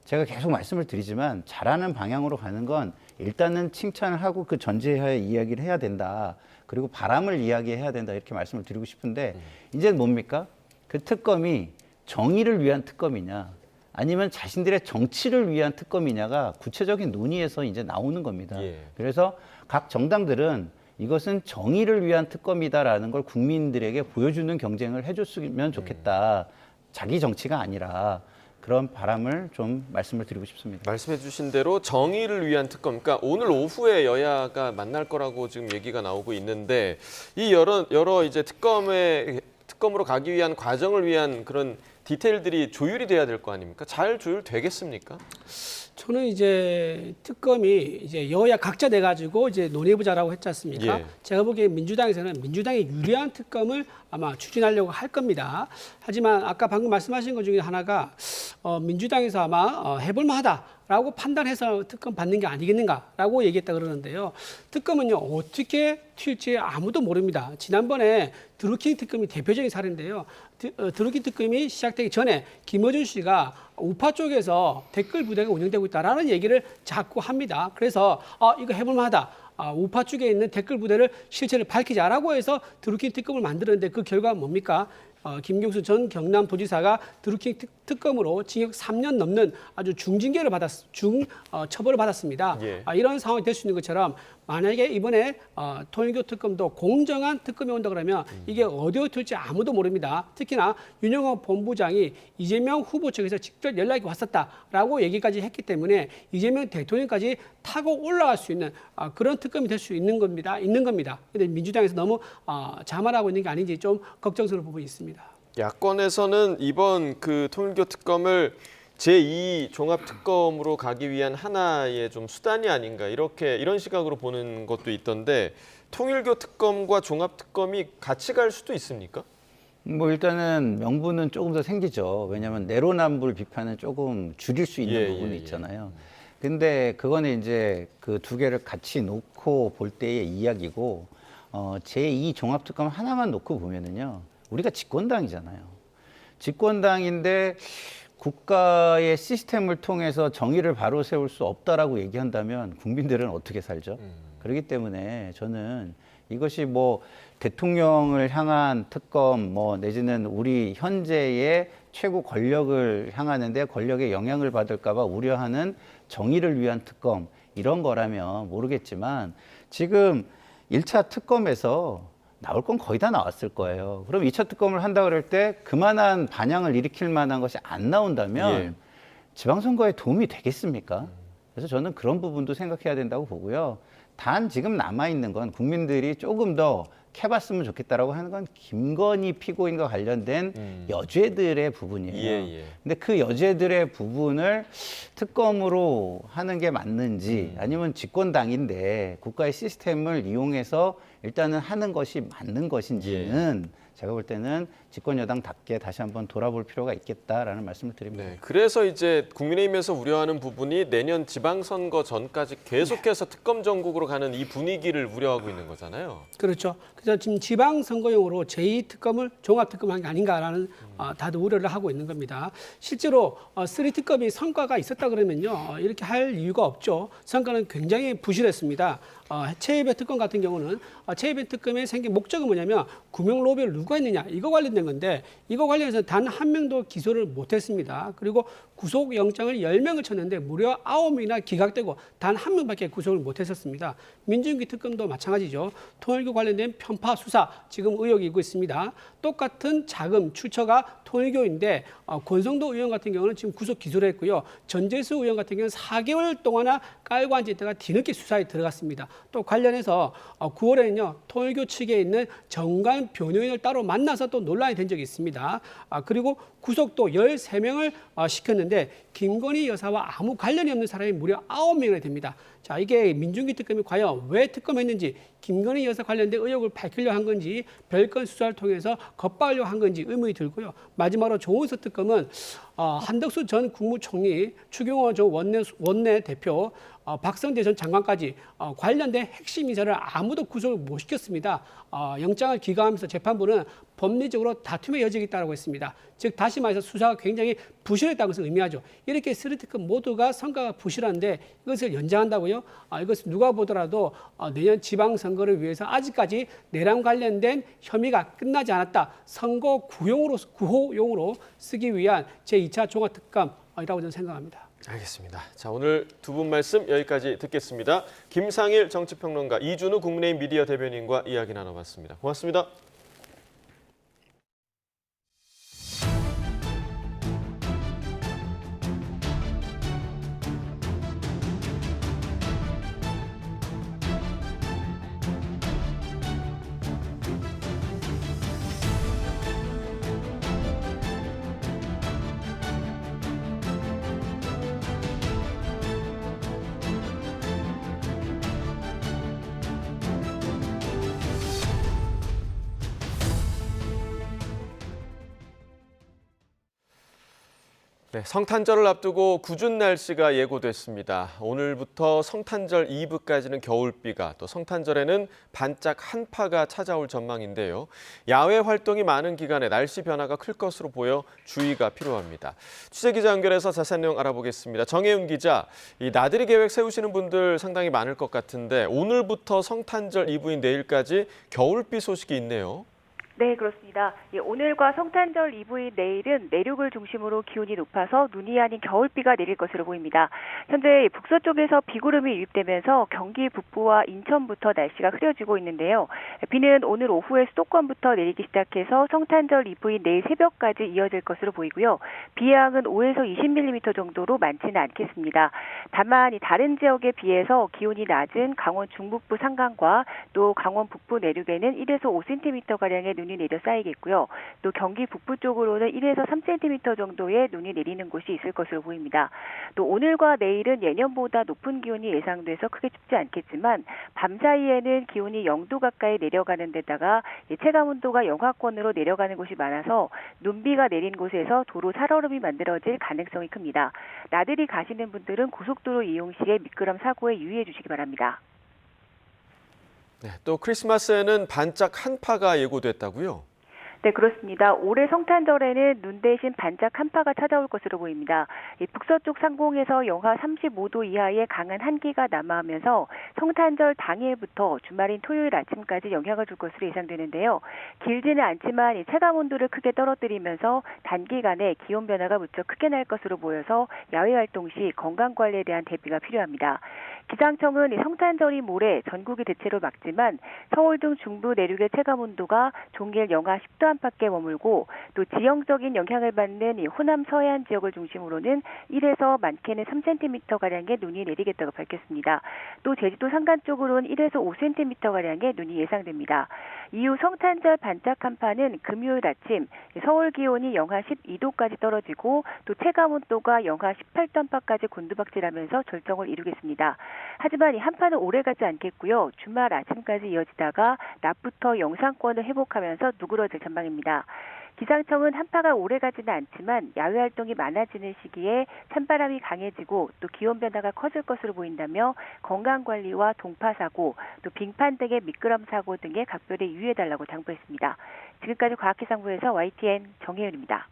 제가 계속 말씀을 드리지만 잘하는 방향으로 가는 건 일단은 칭찬을 하고 그 전제하에 이야기를 해야 된다. 그리고 바람을 이야기해야 된다. 이렇게 말씀을 드리고 싶은데 이제는 뭡니까? 그 특검이 정의를 위한 특검이냐 아니면 자신들의 정치를 위한 특검이냐가 구체적인 논의에서 이제 나오는 겁니다. 그래서 각 정당들은 이것은 정의를 위한 특검이다라는 걸 국민들에게 보여주는 경쟁을 해줬으면 좋겠다. 자기 정치가 아니라 그런 바람을 좀 말씀을 드리고 싶습니다. 말씀해 주신 대로 정의를 위한 특검, 그러니까 오늘 오후에 여야가 만날 거라고 지금 얘기가 나오고 있는데 이 여러 이제 특검으로 가기 위한 과정을 위한 그런 디테일들이 조율이 돼야 될 거 아닙니까? 잘 조율되겠습니까? 저는 이제 특검이 이제 여야 각자 내 가지고 이제 논의해보자라고 했지 않습니까? 제가 보기에 민주당에서는 민주당에 유리한 특검을 아마 추진하려고 할 겁니다. 하지만 아까 방금 말씀하신 것 중에 하나가 민주당에서 아마 해볼만하다라고 판단해서 특검 받는 게 아니겠는가라고 얘기했다 그러는데요. 특검은요 어떻게 튈지 아무도 모릅니다. 지난번에 드루킹 특검이 대표적인 사례인데요. 드루킹 특검이 시작되기 전에 김어준 씨가 우파 쪽에서 댓글 부대가 운영되고 있다라는 얘기를 자꾸 합니다. 그래서 이거 해볼만하다. 우파 쪽에 있는 댓글 부대를 실체를 밝히자라고 해서 드루킹 특검을 만들었는데 그 결과가 뭡니까? 김경수 전 경남도지사가 드루킹 특검으로 징역 3년 넘는 아주 중징계를 처벌을 받았습니다. 이런 상황이 될 수 있는 것처럼 만약에 이번에 통일교 특검도 공정한 특검이 온다 그러면 이게 어디에 튈지 아무도 모릅니다. 특히나 윤영호 본부장이 이재명 후보 측에서 직접 연락이 왔었다라고 얘기까지 했기 때문에 이재명 대통령까지 타고 올라갈 수 있는 그런 특검이 될 수 있는 겁니다. 그런데 민주당에서 너무 자만하고 있는 게 아닌지 좀 걱정스러운 부분이 있습니다. 야권에서는 이번 그 통일교 특검을 제2 종합특검으로 가기 위한 하나의 좀 수단이 아닌가 이런 시각으로 보는 것도 있던데 통일교 특검과 종합특검이 같이 갈 수도 있습니까? 뭐 일단은 명분은 조금 더 생기죠. 왜냐하면 내로남불 비판은 조금 줄일 수 있는 부분이 있잖아요. 근데 그거는 이제 그 두 개를 같이 놓고 볼 때의 이야기고 제2 종합특검 하나만 놓고 보면은요. 우리가 집권당이잖아요. 집권당인데 국가의 시스템을 통해서 정의를 바로 세울 수 없다라고 얘기한다면 국민들은 어떻게 살죠? 그렇기 때문에 저는 이것이 뭐 대통령을 향한 특검 뭐 내지는 우리 현재의 최고 권력을 향하는데 권력에 영향을 받을까 봐 우려하는 정의를 위한 특검 이런 거라면 모르겠지만 지금 1차 특검에서 나올 건 거의 다 나왔을 거예요. 그럼 2차 특검을 한다 그럴 때 그만한 반향을 일으킬 만한 것이 안 나온다면 지방선거에 도움이 되겠습니까? 그래서 저는 그런 부분도 생각해야 된다고 보고요. 단 지금 남아있는 건 국민들이 조금 더 캐봤으면 좋겠다라고 하는 건 김건희 피고인과 관련된 여죄들의 부분이에요. 근데 그 여죄들의 부분을 특검으로 하는 게 맞는지 아니면 집권당인데 국가의 시스템을 이용해서 일단은 하는 것이 맞는 것인지는 제가 볼 때는 집권 여당답게 다시 한번 돌아볼 필요가 있겠다라는 말씀을 드립니다. 그래서 이제 국민의힘에서 우려하는 부분이 내년 지방선거 전까지 계속해서 특검 정국으로 가는 이 분위기를 우려하고 있는 거잖아요. 그렇죠. 그래서 지금 지방선거용으로 제2특검을 종합특검한 게 아닌가라는 다들 우려를 하고 있는 겁니다. 실제로 3특검이 성과가 있었다 그러면요. 이렇게 할 이유가 없죠. 성과는 굉장히 부실했습니다. 최혜배 특검 같은 경우는 최혜배 특검의 생긴 목적은 뭐냐면 구명 로비를 누가 했느냐 이거 관련된 건데 이거 관련해서 단 한 명도 기소를 못했습니다. 그리고 구속영장을 10명을 쳤는데 무려 9명이나 기각되고 단 한 명밖에 구속을 못했었습니다. 민준기 특검도 마찬가지죠. 통일교 관련된 편파 수사 지금 의혹이 있고 있습니다. 똑같은 자금 출처가 통일교인데 권성도 의원 같은 경우는 지금 구속 기소를 했고요. 전재수 의원 같은 경우는 4개월 동안이나 깔고 앉아있다가 뒤늦게 수사에 들어갔습니다. 또 관련해서 9월에는요. 통일교 측에 있는 정관 변호인을 따로 만나서 또 논란이 된 적이 있습니다. 그리고 구속도 13명을 시켰는데 김건희 여사와 아무 관련이 없는 사람이 무려 9명이나 됩니다. 자, 이게 민준기 특검이 과연 왜 특검했는지 김건희 여사 관련된 의혹을 밝히려고 한 건지 별건 수사를 통해서 겁박으려고 한 건지 의문이 들고요. 마지막으로 조은석 특검은 한덕수 전 국무총리, 추경호 전 원내 대표, 박성재 전 장관까지 관련된 핵심 인사를 아무도 구속을 못 시켰습니다. 영장을 기각하면서 재판부는 법리적으로 다툼의 여지가 있다고 했습니다. 즉 다시 말해서 수사가 굉장히 부실했다는 것을 의미하죠. 이렇게 3특검 모두가 성과가 부실한데 이것을 연장한다고요? 이것은 누가 보더라도 내년 지방선거를 위해서 아직까지 내란 관련된 혐의가 끝나지 않았다. 선거 구호용으로 쓰기 위한 제2차 종합특검 이라고 저는 생각합니다. 알겠습니다. 자, 오늘 두 분 말씀 여기까지 듣겠습니다. 김상일 정치평론가, 이준우 국민의힘 미디어 대변인과 이야기 나눠봤습니다. 고맙습니다. 네, 성탄절을 앞두고 궂은 날씨가 예고됐습니다. 오늘부터 성탄절 이브까지는 겨울비가, 또 성탄절에는 반짝 한파가 찾아올 전망인데요. 야외 활동이 많은 기간에 날씨 변화가 클 것으로 보여 주의가 필요합니다. 취재기자 연결해서 자세한 내용 알아보겠습니다. 정혜윤 기자, 이 나들이 계획 세우시는 분들 상당히 많을 것 같은데 오늘부터 성탄절 이브인 내일까지 겨울비 소식이 있네요. 네, 그렇습니다. 오늘과 성탄절 이브인 내일은 내륙을 중심으로 기온이 높아서 눈이 아닌 겨울비가 내릴 것으로 보입니다. 현재 북서쪽에서 비구름이 유입되면서 경기 북부와 인천부터 날씨가 흐려지고 있는데요. 비는 오늘 오후에 수도권부터 내리기 시작해서 성탄절 이브인 내일 새벽까지 이어질 것으로 보이고요. 비의 양은 5에서 20mm 정도로 많지는 않겠습니다. 다만 다른 지역에 비해서 기온이 낮은 강원 중북부 산간과 또 강원 북부 내륙에는 1에서 5cm가량의 눈이 내려 쌓이겠고요. 또 경기 북부 쪽으로는 1에서 3cm 정도의 눈이 내리는 곳이 있을 것으로 보입니다. 또 오늘과 내일은 예년보다 높은 기온이 예상돼서 크게 춥지 않겠지만 밤 사이에는 기온이 0도 가까이 내려가는 데다가 체감 온도가 영하권으로 내려가는 곳이 많아서 눈비가 내린 곳에서 도로 살얼음이 만들어질 가능성이 큽니다. 나들이 가시는 분들은 고속도로 이용 시에 미끄럼 사고에 유의해 주시기 바랍니다. 네, 또 크리스마스에는 반짝 한파가 예고됐다고요? 네, 그렇습니다. 올해 성탄절에는 눈 대신 반짝 한파가 찾아올 것으로 보입니다. 북서쪽 상공에서 영하 35도 이하의 강한 한기가 남하하면서 성탄절 당일부터 주말인 토요일 아침까지 영향을 줄 것으로 예상되는데요. 길지는 않지만 체감 온도를 크게 떨어뜨리면서 단기간에 기온 변화가 무척 크게 날 것으로 보여서 야외 활동 시 건강 관리에 대한 대비가 필요합니다. 기상청은 성탄절이 모레 전국이 대체로 맑지만 서울 등 중부 내륙의 체감 온도가 종일 영하 10도 안팎에 머물고 또 지형적인 영향을 받는 호남 서해안 지역을 중심으로는 1에서 많게는 3cm가량의 눈이 내리겠다고 밝혔습니다. 또 제주도 산간 쪽으로는 1에서 5cm가량의 눈이 예상됩니다. 이후 성탄절 반짝 한파는 금요일 아침 서울 기온이 영하 12도까지 떨어지고 또 체감 온도가 영하 18도 안팎까지 곤두박질하면서 절정을 이루겠습니다. 하지만 이 한파는 오래가지 않겠고요. 주말 아침까지 이어지다가 낮부터 영상권을 회복하면서 누그러질 전망입니다. 기상청은 한파가 오래가지는 않지만 야외 활동이 많아지는 시기에 찬바람이 강해지고 또 기온 변화가 커질 것으로 보인다며 건강관리와 동파사고, 또 빙판 등의 미끄럼 사고 등에 각별히 유의해달라고 당부했습니다. 지금까지 과학기상부에서 YTN 정혜윤입니다.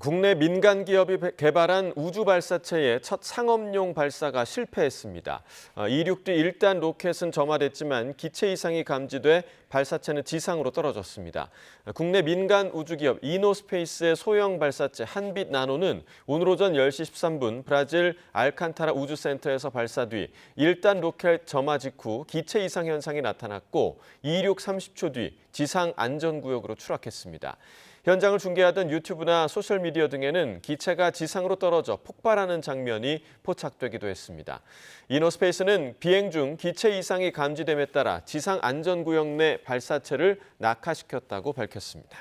국내 민간 기업이 개발한 우주 발사체의 첫 상업용 발사가 실패했습니다. 이륙 뒤 1단 로켓은 점화됐지만 기체 이상이 감지돼 발사체는 지상으로 떨어졌습니다. 국내 민간 우주기업 이노스페이스의 소형 발사체 한빛 나노는 오늘 오전 10시 13분 브라질 알칸타라 우주센터에서 발사 뒤 1단 로켓 점화 직후 기체 이상 현상이 나타났고 이륙 30초 뒤 지상 안전구역으로 추락했습니다. 현장을 중계하던 유튜브나 소셜미디어 등에는 기체가 지상으로 떨어져 폭발하는 장면이 포착되기도 했습니다. 이노스페이스는 비행 중 기체 이상이 감지됨에 따라 지상 안전구역 내 발사체를 낙하시켰다고 밝혔습니다.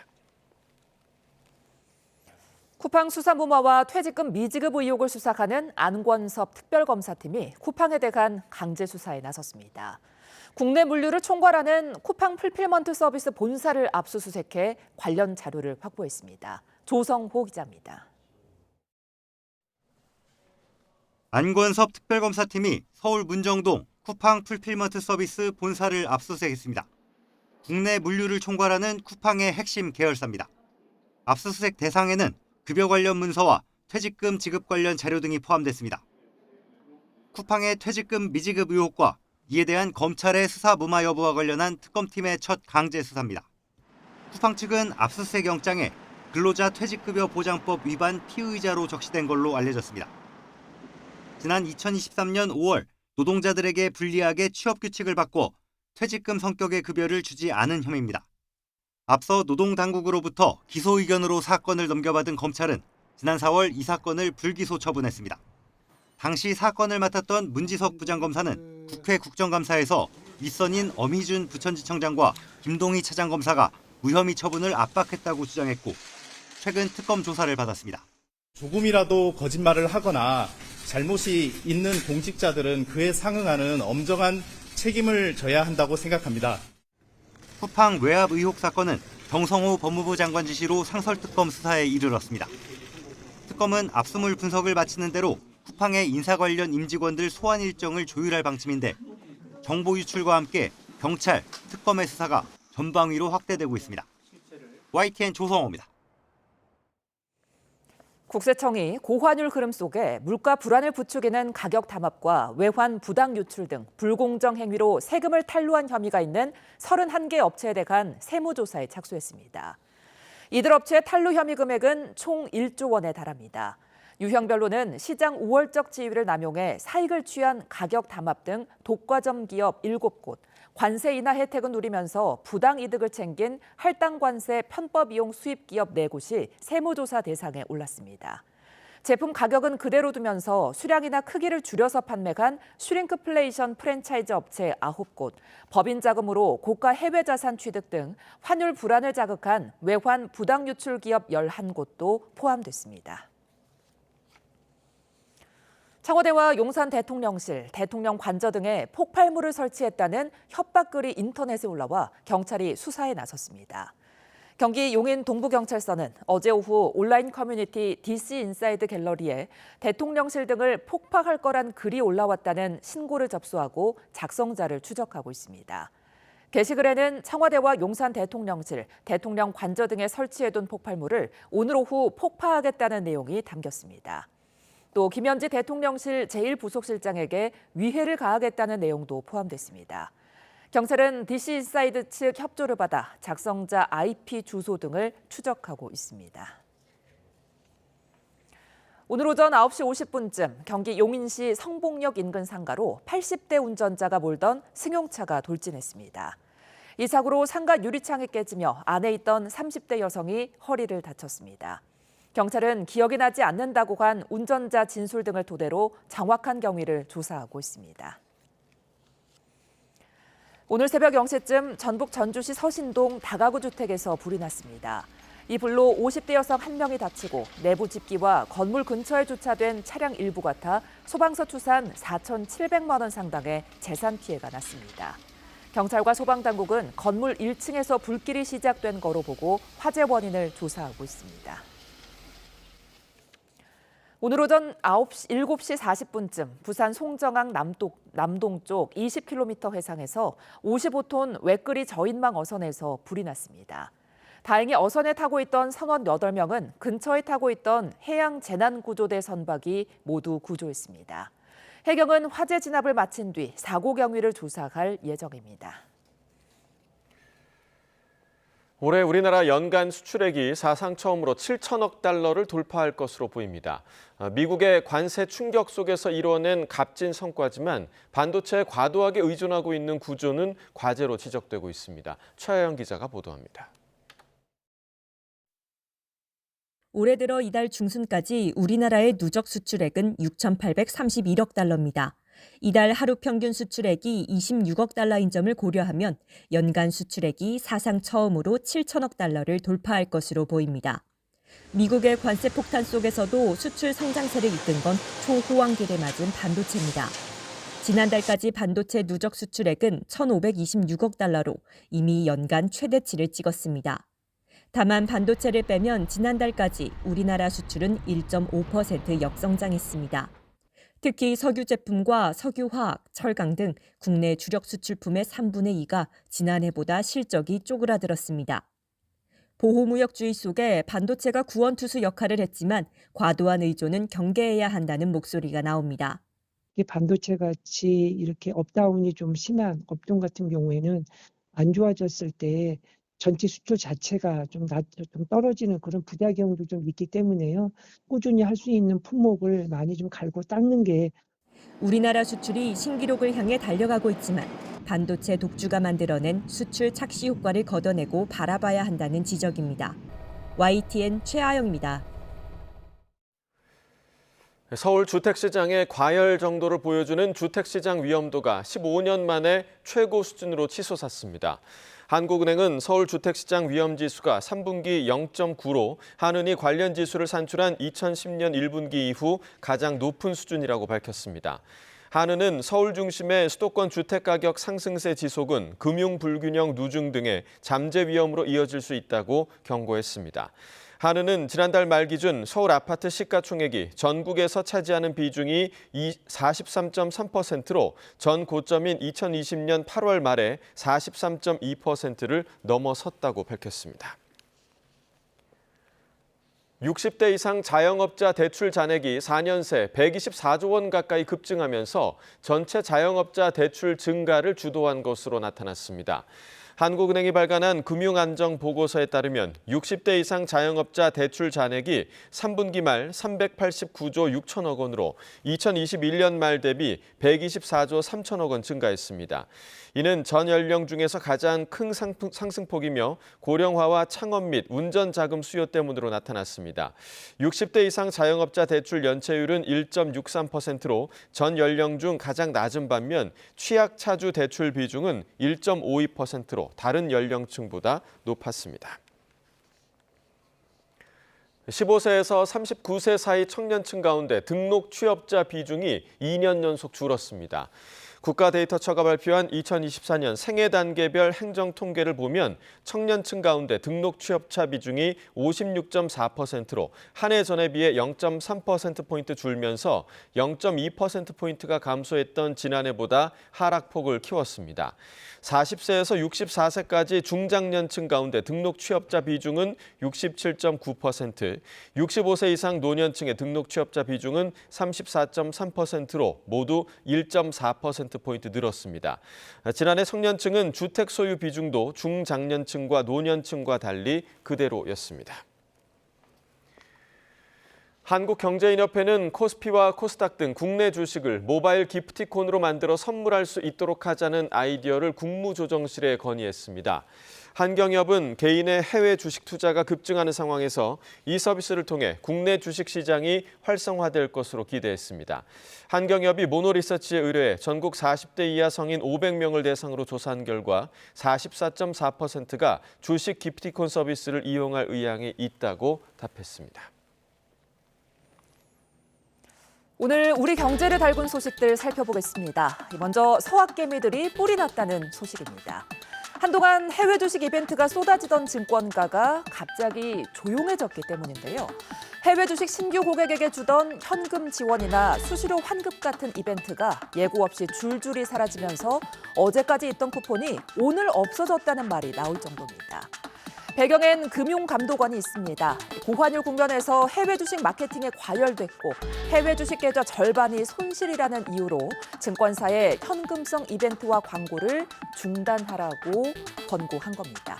쿠팡 수사무마와 퇴직금 미지급 의혹을 수사하는 안권섭 특별검사팀이 쿠팡에 대한 강제 수사에 나섰습니다. 국내 물류를 총괄하는 쿠팡 풀필먼트 서비스 본사를 압수수색해 관련 자료를 확보했습니다. 조성호 기자입니다. 안권섭 특별검사팀이 서울 문정동 쿠팡 풀필먼트 서비스 본사를 압수수색했습니다. 국내 물류를 총괄하는 쿠팡의 핵심 계열사입니다. 압수수색 대상에는 급여 관련 문서와 퇴직금 지급 관련 자료 등이 포함됐습니다. 쿠팡의 퇴직금 미지급 의혹과 이에 대한 검찰의 수사 무마 여부와 관련한 특검팀의 첫 강제 수사입니다. 쿠팡 측은 압수수색 영장에 근로자 퇴직급여 보장법 위반 피의자로 적시된 걸로 알려졌습니다. 지난 2023년 5월 노동자들에게 불리하게 취업규칙을 바꿔 퇴직금 성격의 급여를 주지 않은 혐의입니다. 앞서 노동당국으로부터 기소 의견으로 사건을 넘겨받은 검찰은 지난 4월 이 사건을 불기소 처분했습니다. 당시 사건을 맡았던 문지석 부장검사는 국회 국정감사에서 윗선인 엄희준 부천지청장과 김동희 차장검사가 무혐의 처분을 압박했다고 주장했고 최근 특검 조사를 받았습니다. 조금이라도 거짓말을 하거나 잘못이 있는 공직자들은 그에 상응하는 엄정한 책임을 져야 한다고 생각합니다. 쿠팡 외압 의혹 사건은 정성호 법무부 장관 지시로 상설특검 수사에 이르렀습니다. 특검은 압수물 분석을 마치는 대로 쿠팡의 인사 관련 임직원들 소환 일정을 조율할 방침인데 정보 유출과 함께 경찰, 특검의 수사가 전방위로 확대되고 있습니다. YTN 조성호입니다. 국세청이 고환율 흐름 속에 물가 불안을 부추기는 가격 담합과 외환 부당 유출 등 불공정 행위로 세금을 탈루한 혐의가 있는 31개 업체에 대한 세무조사에 착수했습니다. 이들 업체의 탈루 혐의 금액은 총 1조 원에 달합니다. 유형별로는 시장 우월적 지위를 남용해 사익을 취한 가격 담합 등 독과점 기업 7곳, 관세 인하 혜택을 누리면서 부당 이득을 챙긴 할당 관세 편법 이용 수입 기업 4곳이 세무조사 대상에 올랐습니다. 제품 가격은 그대로 두면서 수량이나 크기를 줄여서 판매한 슈링크플레이션 프랜차이즈 업체 9곳, 법인 자금으로 고가 해외 자산 취득 등 환율 불안을 자극한 외환 부당 유출 기업 11곳도 포함됐습니다. 청와대와 용산 대통령실, 대통령 관저 등에 폭발물을 설치했다는 협박글이 인터넷에 올라와 경찰이 수사에 나섰습니다. 경기 용인 동부경찰서는 어제 오후 온라인 커뮤니티 DC 인사이드 갤러리에 대통령실 등을 폭파할 거란 글이 올라왔다는 신고를 접수하고 작성자를 추적하고 있습니다. 게시글에는 청와대와 용산 대통령실, 대통령 관저 등에 설치해둔 폭발물을 오늘 오후 폭파하겠다는 내용이 담겼습니다. 또 김현지 대통령실 제1부속실장에게 위해를 가하겠다는 내용도 포함됐습니다. 경찰은 DC 인사이드 측 협조를 받아 작성자 IP 주소 등을 추적하고 있습니다. 오늘 오전 9시 50분쯤 경기 용인시 성봉역 인근 상가로 80대 운전자가 몰던 승용차가 돌진했습니다. 이 사고로 상가 유리창이 깨지며 안에 있던 30대 여성이 허리를 다쳤습니다. 경찰은 기억이 나지 않는다고 한 운전자 진술 등을 토대로 정확한 경위를 조사하고 있습니다. 오늘 새벽 0시쯤 전북 전주시 서신동 다가구 주택에서 불이 났습니다. 이 불로 50대 여성 1명이 다치고 내부 집기와 건물 근처에 주차된 차량 일부가 타 소방서 추산 4,700만 원 상당의 재산 피해가 났습니다. 경찰과 소방당국은 건물 1층에서 불길이 시작된 거로 보고 화재 원인을 조사하고 있습니다. 오늘 오전 7시 40분쯤 부산 송정항 남동쪽 20km 해상에서 55톤 외끄리 저인망 어선에서 불이 났습니다. 다행히 어선에 타고 있던 선원 8명은 근처에 타고 있던 해양재난구조대 선박이 모두 구조했습니다. 해경은 화재 진압을 마친 뒤 사고 경위를 조사할 예정입니다. 올해 우리나라 연간 수출액이 사상 처음으로 7천억 달러를 돌파할 것으로 보입니다. 미국의 관세 충격 속에서 이뤄낸 값진 성과지만 반도체에 과도하게 의존하고 있는 구조는 과제로 지적되고 있습니다. 최하영 기자가 보도합니다. 올해 들어 이달 중순까지 우리나라의 누적 수출액은 6,831억 달러입니다. 이달 하루 평균 수출액이 26억 달러인 점을 고려하면 연간 수출액이 사상 처음으로 7천억 달러를 돌파할 것으로 보입니다. 미국의 관세 폭탄 속에서도 수출 성장세를 이끈 건 초호황기를 맞은 반도체입니다. 지난달까지 반도체 누적 수출액은 1,526억 달러로 이미 연간 최대치를 찍었습니다. 다만 반도체를 빼면 지난달까지 우리나라 수출은 1.5% 역성장했습니다. 특히 석유 제품과 석유화학, 철강 등 국내 주력 수출품의 3분의 2가 지난해보다 실적이 쪼그라들었습니다. 보호무역주의 속에 반도체가 구원투수 역할을 했지만 과도한 의존은 경계해야 한다는 목소리가 나옵니다. 반도체 같이 이렇게 업다운이 좀 심한 업종 같은 경우에는 안 좋아졌을 때 전체 수출 자체가 좀 떨어지는 그런 부작용도 좀 있기 때문에요. 꾸준히 할 수 있는 품목을 많이 좀 갈고 닦는 게 우리나라 수출이 신기록을 향해 달려가고 있지만 반도체 독주가 만들어낸 수출 착시 효과를 걷어내고 바라봐야 한다는 지적입니다. YTN 최아영입니다. 서울 주택시장의 과열 정도를 보여주는 주택시장 위험도가 15년 만에 최고 수준으로 치솟았습니다. 한국은행은 서울 주택시장 위험지수가 3분기 0.9로 한은이 관련 지수를 산출한 2010년 1분기 이후 가장 높은 수준이라고 밝혔습니다. 한은은 서울 중심의 수도권 주택가격 상승세 지속은 금융 불균형 누중 등의 잠재 위험으로 이어질 수 있다고 경고했습니다. 한은은 지난달 말 기준 서울 아파트 시가총액이 전국에서 차지하는 비중이 43.3%로 전 고점인 2020년 8월 말에 43.2%를 넘어섰다고 밝혔습니다. 60대 이상 자영업자 대출 잔액이 4년 새 124조 원 가까이 급증하면서 전체 자영업자 대출 증가를 주도한 것으로 나타났습니다. 한국은행이 발간한 금융안정보고서에 따르면 60대 이상 자영업자 대출 잔액이 3분기 말 389조 6천억 원으로 2021년 말 대비 124조 3천억 원 증가했습니다. 이는 전 연령 중에서 가장 큰 상승폭이며 고령화와 창업 및 운전 자금 수요 때문으로 나타났습니다. 60대 이상 자영업자 대출 연체율은 1.63%로 전 연령 중 가장 낮은 반면 취약 차주 대출 비중은 1.52%로 다른 연령층보다 높았습니다. 15세에서 39세 사이 청년층 가운데 등록 취업자 비중이 2년 연속 줄었습니다. 국가데이터처가 발표한 2024년 생애 단계별 행정 통계를 보면 청년층 가운데 등록 취업자 비중이 56.4%로 한 해 전에 비해 0.3%포인트 줄면서 0.2%포인트가 감소했던 지난해보다 하락폭을 키웠습니다. 40세에서 64세까지 중장년층 가운데 등록 취업자 비중은 67.9%, 65세 이상 노년층의 등록 취업자 비중은 34.3%로 모두 1.4%포인트 늘었습니다. 지난해 청년층은 주택 소유 비중도 중장년층과 노년층과 달리 그대로였습니다. 한국경제인협회는 코스피와 코스닥 등 국내 주식을 모바일 기프티콘으로 만들어 선물할 수 있도록 하자는 아이디어를 국무조정실에 건의했습니다. 한경협은 개인의 해외 주식 투자가 급증하는 상황에서 이 서비스를 통해 국내 주식 시장이 활성화될 것으로 기대했습니다. 한경협이 모노리서치에 의뢰해 전국 40대 이하 성인 500명을 대상으로 조사한 결과 44.4%가 주식 기프티콘 서비스를 이용할 의향이 있다고 답했습니다. 오늘 우리 경제를 달군 소식들 살펴보겠습니다. 먼저 서학개미들이 뿔이 났다는 소식입니다. 한동안 해외 주식 이벤트가 쏟아지던 증권가가 갑자기 조용해졌기 때문인데요. 해외 주식 신규 고객에게 주던 현금 지원이나 수수료 환급 같은 이벤트가 예고 없이 줄줄이 사라지면서 어제까지 있던 쿠폰이 오늘 없어졌다는 말이 나올 정도입니다. 배경엔 금융감독원이 있습니다. 고환율 국면에서 해외 주식 마케팅에 과열됐고 해외 주식 계좌 절반이 손실이라는 이유로 증권사에 현금성 이벤트와 광고를 중단하라고 권고한 겁니다.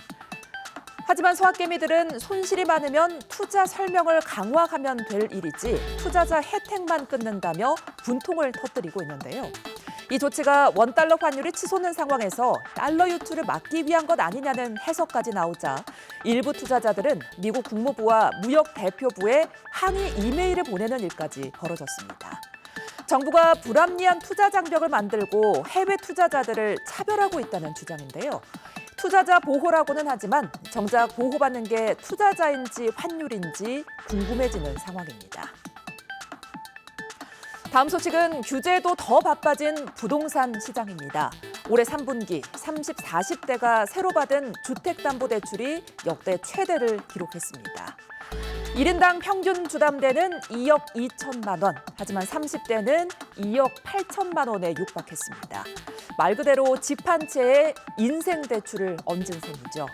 하지만 서학개미들은 손실이 많으면 투자 설명을 강화하면 될 일이지 투자자 혜택만 끊는다며 분통을 터뜨리고 있는데요. 이 조치가 원달러 환율이 치솟는 상황에서 달러 유출을 막기 위한 것 아니냐는 해석까지 나오자 일부 투자자들은 미국 국무부와 무역대표부에 항의 이메일을 보내는 일까지 벌어졌습니다. 정부가 불합리한 투자 장벽을 만들고 해외 투자자들을 차별하고 있다는 주장인데요. 투자자 보호라고는 하지만 정작 보호받는 게 투자자인지 환율인지 궁금해지는 상황입니다. 다음 소식은 규제도 더 바빠진 부동산 시장입니다. 올해 3분기 30, 40대가 새로 받은 주택담보대출이 역대 최대를 기록했습니다. 1인당 평균 주담대는 2억 2천만 원, 하지만 30대는 2억 8천만 원에 육박했습니다. 말 그대로 집 한 채에 인생 대출을 얹은 셈이죠.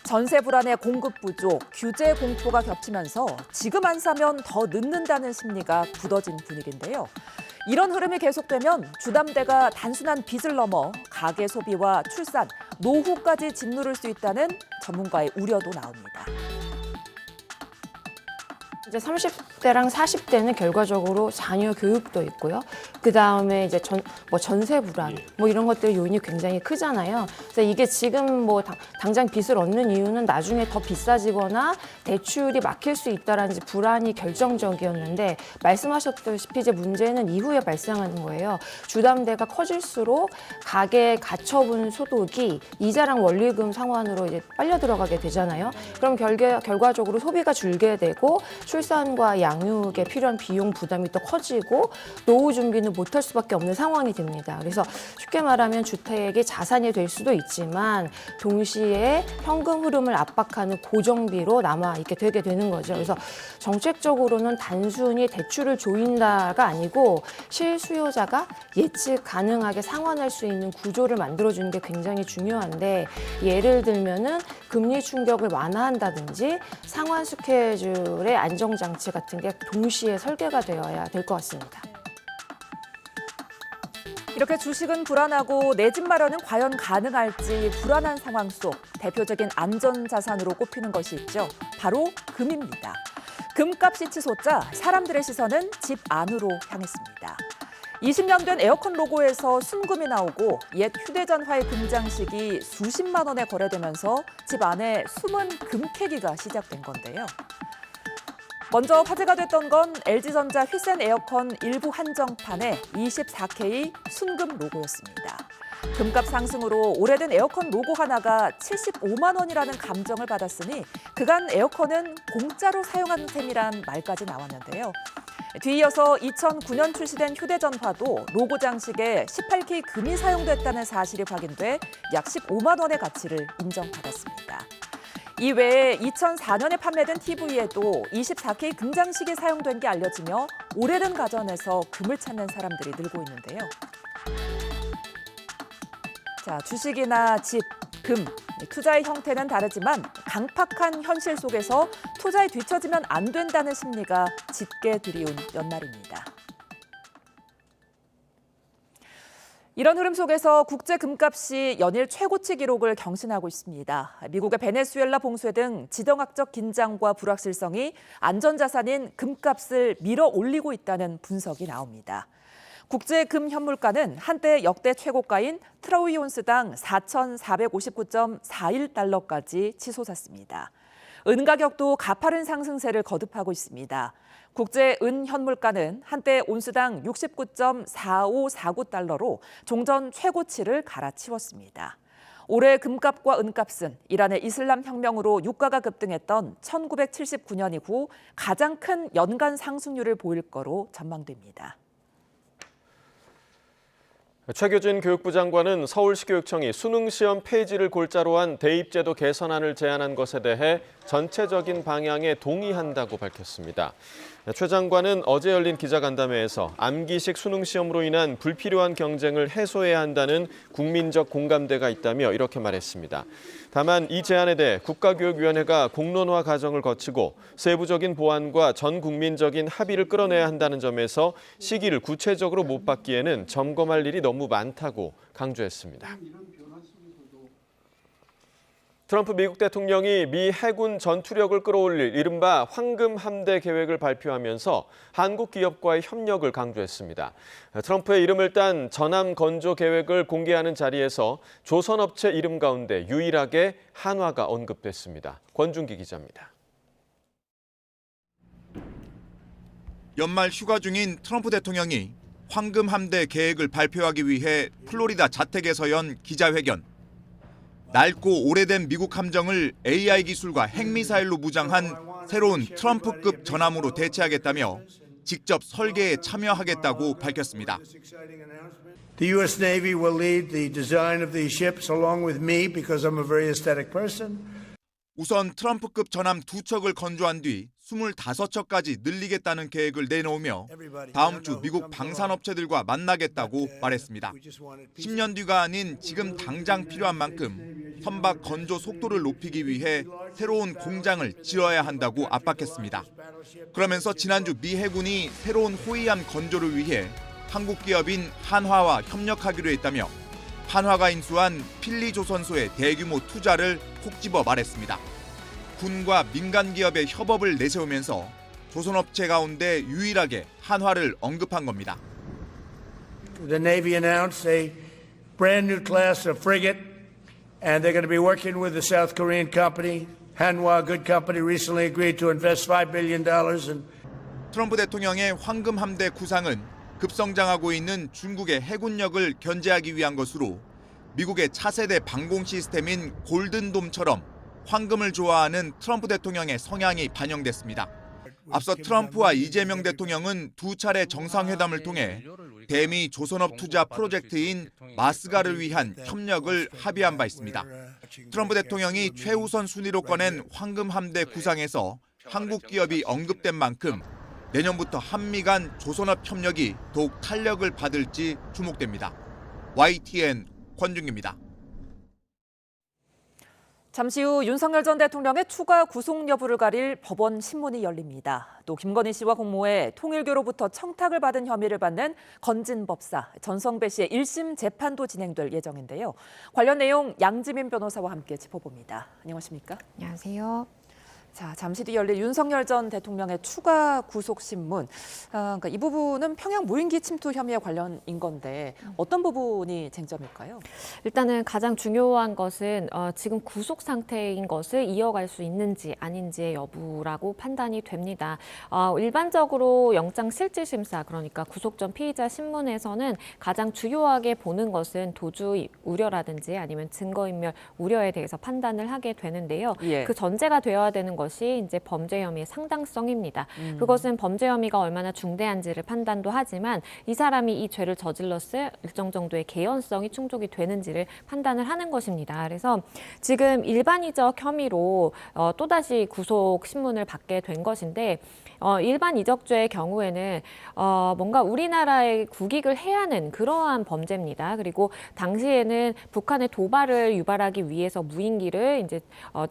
전세 불안의 공급 부족, 규제 공포가 겹치면서 지금 안 사면 더 늦는다는 심리가 굳어진 분위기인데요. 이런 흐름이 계속되면 주담대가 단순한 빚을 넘어 가계 소비와 출산, 노후까지 짓누를 수 있다는 전문가의 우려도 나옵니다. 이제 30대랑 40대는 결과적으로 자녀 교육도 있고요. 그 다음에 이제 전세 불안 이런 것들 요인이 굉장히 크잖아요. 그래서 이게 지금 당장 빚을 얻는 이유는 나중에 더 비싸지거나 대출이 막힐 수 있다라는 불안이 결정적이었는데 말씀하셨다시피 이제 문제는 이후에 발생하는 거예요. 주담대가 커질수록 가계에 갖춰본 소득이 이자랑 원리금 상환으로 이제 빨려 들어가게 되잖아요. 그럼 결과적으로 소비가 줄게 되고 출산과 양육에 필요한 비용 부담이 또 커지고 노후 준비는 못할 수밖에 없는 상황이 됩니다. 그래서 쉽게 말하면 주택이 자산이 될 수도 있지만 동시에 현금 흐름을 압박하는 고정비로 남아 있게 되게 되는 거죠. 그래서 정책적으로는 단순히 대출을 조인다가 아니고 실수요자가 예측 가능하게 상환할 수 있는 구조를 만들어주는 게 굉장히 중요한데 예를 들면은 금리 충격을 완화한다든지 상환 스케줄의 안정장치 같은 게 동시에 설계가 되어야 될 것 같습니다. 이렇게 주식은 불안하고 내 집 마련은 과연 가능할지 불안한 상황 속 대표적인 안전자산으로 꼽히는 것이 있죠. 바로 금입니다. 금값이 치솟자 사람들의 시선은 집 안으로 향했습니다. 20년 된 에어컨 로고에서 순금이 나오고 옛 휴대전화의 금장식이 수십만 원에 거래되면서 집 안에 숨은 금캐기가 시작된 건데요. 먼저 화제가 됐던 건 LG전자 휘센 에어컨 일부 한정판의 24K 순금 로고였습니다. 금값 상승으로 오래된 에어컨 로고 하나가 75만 원이라는 감정을 받았으니 그간 에어컨은 공짜로 사용하는 셈이란 말까지 나왔는데요. 뒤이어서 2009년 출시된 휴대전화도 로고 장식에 18K 금이 사용됐다는 사실이 확인돼 약 15만 원의 가치를 인정받았습니다. 이외에 2004년에 판매된 TV에도 24K 금장식이 사용된 게 알려지며 오래된 가전에서 금을 찾는 사람들이 늘고 있는데요. 자, 주식이나 집, 금, 투자의 형태는 다르지만 강팍한 현실 속에서 투자에 뒤처지면 안 된다는 심리가 짙게 들이운 연말입니다. 이런 흐름 속에서 국제 금값이 연일 최고치 기록을 경신하고 있습니다. 미국의 베네수엘라 봉쇄 등 지정학적 긴장과 불확실성이 안전자산인 금값을 밀어 올리고 있다는 분석이 나옵니다. 국제 금 현물가는 한때 역대 최고가인 트로이 온스당 4,459.41달러까지 치솟았습니다. 은 가격도 가파른 상승세를 거듭하고 있습니다. 국제 은 현물가는 한때 온스당 69.4549달러로 종전 최고치를 갈아치웠습니다. 올해 금값과 은값은 이란의 이슬람 혁명으로 유가가 급등했던 1979년 이후 가장 큰 연간 상승률을 보일 거로 전망됩니다. 최규진 교육부 장관은 서울시 교육청이 수능시험 폐지를 골자로 한 대입제도 개선안을 제안한 것에 대해 전체적인 방향에 동의한다고 밝혔습니다. 최 장관은 어제 열린 기자간담회에서 암기식 수능시험으로 인한 불필요한 경쟁을 해소해야 한다는 국민적 공감대가 있다며 이렇게 말했습니다. 다만 이 제안에 대해 국가교육위원회가 공론화 과정을 거치고 세부적인 보완과 전 국민적인 합의를 끌어내야 한다는 점에서 시기를 구체적으로 못 받기에는 점검할 일이 너무 많다고 강조했습니다. 트럼프 미국 대통령이 미 해군 전투력을 끌어올릴 이른바 황금 함대 계획을 발표하면서 한국 기업과의 협력을 강조했습니다. 트럼프의 이름을 딴 전함 건조 계획을 공개하는 자리에서 조선업체 이름 가운데 유일하게 한화가 언급됐습니다. 권준기 기자입니다. 연말 휴가 중인 트럼프 대통령이 황금 함대 계획을 발표하기 위해 플로리다 자택에서 연 기자회견. 낡고 오래된 미국 함정을 AI 기술과 핵미사일로 무장한 새로운 트럼프급 전함으로 대체하겠다며 직접 설계에 참여하겠다고 밝혔습니다. The U.S. Navy will lead the design of these ships along with me because I'm a very aesthetic person. 우선 트럼프급 전함 2척을 건조한 뒤 25척까지 늘리겠다는 계획을 내놓으며 다음 주 미국 방산업체들과 만나겠다고 말했습니다. 10년 뒤가 아닌 지금 당장 필요한 만큼 선박 건조 속도를 높이기 위해 새로운 공장을 지어야 한다고 압박했습니다. 그러면서 지난주 미 해군이 새로운 호위함 건조를 위해 한국 기업인 한화와 협력하기로 했다며 한화가 인수한 필리조선소의 대규모 투자를 콕 집어 말했습니다. 군과 민간 기업의 협업을 내세우면서 조선업체 가운데 유일하게 한화를 언급한 겁니다. The Navy announced a brand new class of frigate, and they're going to be working with the South Korean company. Hanwha, a good company, recently agreed to invest $5 billion in. 트럼프 대통령의 황금 함대 구상은 급성장하고 있는 중국의 해군력을 견제하기 위한 것으로 미국의 차세대 방공 시스템인 골든돔처럼 황금을 좋아하는 트럼프 대통령의 성향이 반영됐습니다. 앞서 트럼프와 이재명 대통령은 두 차례 정상회담을 통해 대미 조선업 투자 프로젝트인 마스가를 위한 협력을 합의한 바 있습니다. 트럼프 대통령이 최우선 순위로 꺼낸 황금 함대 구상에서 한국 기업이 언급된 만큼 내년부터 한미 간 조선업 협력이 더욱 탄력을 받을지 주목됩니다. YTN 권준기입니다. 잠시 후 윤석열 전 대통령의 추가 구속 여부를 가릴 법원 신문이 열립니다. 또 김건희 씨와 공모해 통일교로부터 청탁을 받은 혐의를 받는 건진 법사 전성배 씨의 1심 재판도 진행될 예정인데요. 관련 내용 양지민 변호사와 함께 짚어봅니다. 안녕하십니까? 안녕하세요. 자, 잠시 뒤 열릴 윤석열 전 대통령의 추가 구속 신문. 그러니까 이 부분은 평양 무인기 침투 혐의에 관련인 건데 어떤 부분이 쟁점일까요? 일단은 가장 중요한 것은 지금 구속 상태인 것을 이어갈 수 있는지 아닌지의 여부라고 판단이 됩니다. 일반적으로 영장실질심사, 그러니까 구속 전 피의자 신문에서는 가장 주요하게 보는 것은 도주 우려라든지 아니면 증거인멸 우려에 대해서 판단을 하게 되는데요. 예. 그 전제가 되어야 되는 것이 이제 범죄 혐의의 상당성입니다. 그것은 범죄 혐의가 얼마나 중대한지를 판단도 하지만 이 사람이 이 죄를 저질렀을 일정 정도의 개연성이 충족이 되는지를 판단을 하는 것입니다. 그래서 지금 일반이적 혐의로 또다시 구속 신문을 받게 된 것인데 일반 이적죄의 경우에는 뭔가 우리나라에 국익을 해하는 그러한 범죄입니다. 그리고 당시에는 북한의 도발을 유발하기 위해서 무인기를 이제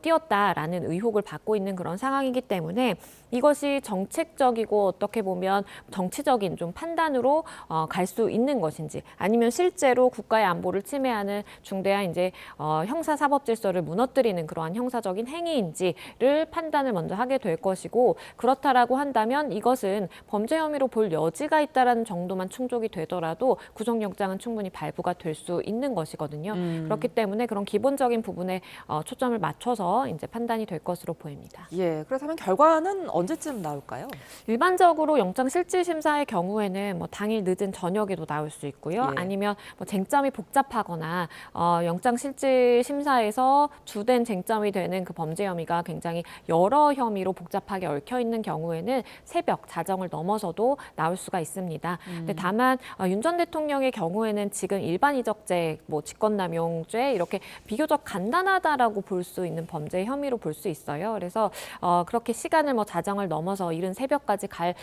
띄웠다라는 의혹을 받고 있는 그런 상황이기 때문에 이것이 정책적이고 어떻게 보면 정치적인 좀 판단으로 갈 수 있는 것인지 아니면 실제로 국가의 안보를 침해하는 중대한 이제 형사사법 질서를 무너뜨리는 그러한 형사적인 행위인지를 판단을 먼저 하게 될 것이고 그렇다라고 한다면 이것은 범죄 혐의로 볼 여지가 있다라는 정도만 충족이 되더라도 구속영장은 충분히 발부가 될 수 있는 것이거든요. 그렇기 때문에 그런 기본적인 부분에 초점을 맞춰서 이제 판단이 될 것으로 보입니다. 예, 그렇다면 결과는 언제쯤 나올까요? 일반적으로 영장실질심사의 경우에는 뭐 당일 늦은 저녁에도 나올 수 있고요. 예. 아니면 뭐 쟁점이 복잡하거나 영장실질심사에서 주된 쟁점이 되는 그 범죄 혐의가 굉장히 여러 혐의로 복잡하게 얽혀 있는 경우에는 새벽 자정을 넘어서도 나올 수가 있습니다. 근데 다만 윤 전 대통령의 경우에는 지금 일반 이적죄, 뭐 직권남용죄 이렇게 비교적 간단하다라고 볼 수 있는 범죄 혐의로 볼 수 있어요. 그래서 그렇게 시간을 뭐 자정을 넘어서 이른 새벽까지 갈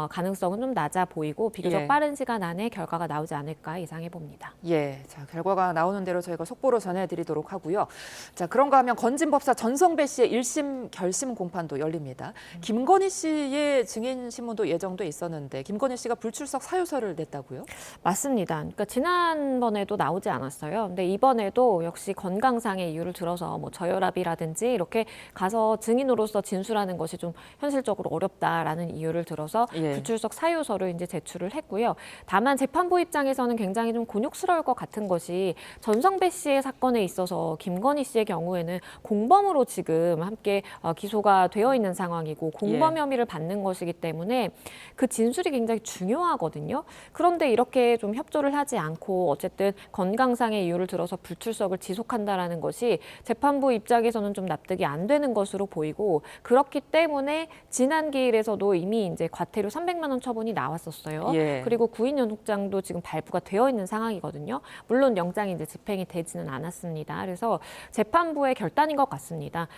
가능성은 좀 낮아 보이고 비교적 예. 빠른 시간 안에 결과가 나오지 않을까 예상해 봅니다. 예, 자 결과가 나오는 대로 저희가 속보로 전해드리도록 하고요. 자 그런가 하면 건진 법사 전성배 씨의 1심 결심 공판도 열립니다. 김건희 씨의 증인 신문도 예정돼 있었는데 김건희 씨가 불출석 사유서를 냈다고요? 맞습니다. 그러니까 지난번에도 나오지 않았어요. 근데 이번에도 역시 건강상의 이유를 들어서 뭐 저혈압이라든지 이렇게 가서 증인으로서 진술하는 것이 좀 현실적으로 어렵다라는 이유를 들어서 예. 불출석 사유서를 이제 제출을 했고요. 다만 재판부 입장에서는 굉장히 좀 곤욕스러울 것 같은 것이 전성배 씨의 사건에 있어서 김건희 씨의 경우에는 공범으로 지금 함께 기소가 되어 있는 상황이고 공범 예. 혐의를 받는 것이기 때문에 그 진술이 굉장히 중요하거든요. 그런데 이렇게 좀 협조를 하지 않고 어쨌든 건강상의 이유를 들어서 불출석을 지속한다라는 것이 재판부 입장에서는 좀 납득이 안 되는 것으로 보이고 그렇기 때문에 지난 기일에서도 이미 이제 과태료 300만 원 처분이 나왔었어요. 예. 그리고 구인연속장도 지금 발부가 되어 있는 상황이거든요. 물론 영장이 이제 집행이 되지는 않았습니다. 그래서 재판부의 결단인 것 같습니다.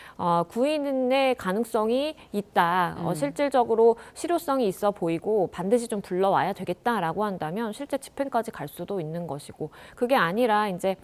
구인의 가능성이 있다. 실질적으로 실효성이 있어 보이고 반드시 좀 불러와야 되겠다라고 한다면 실제 집행까지 갈 수도 있는 것이고 그게 아니라 이제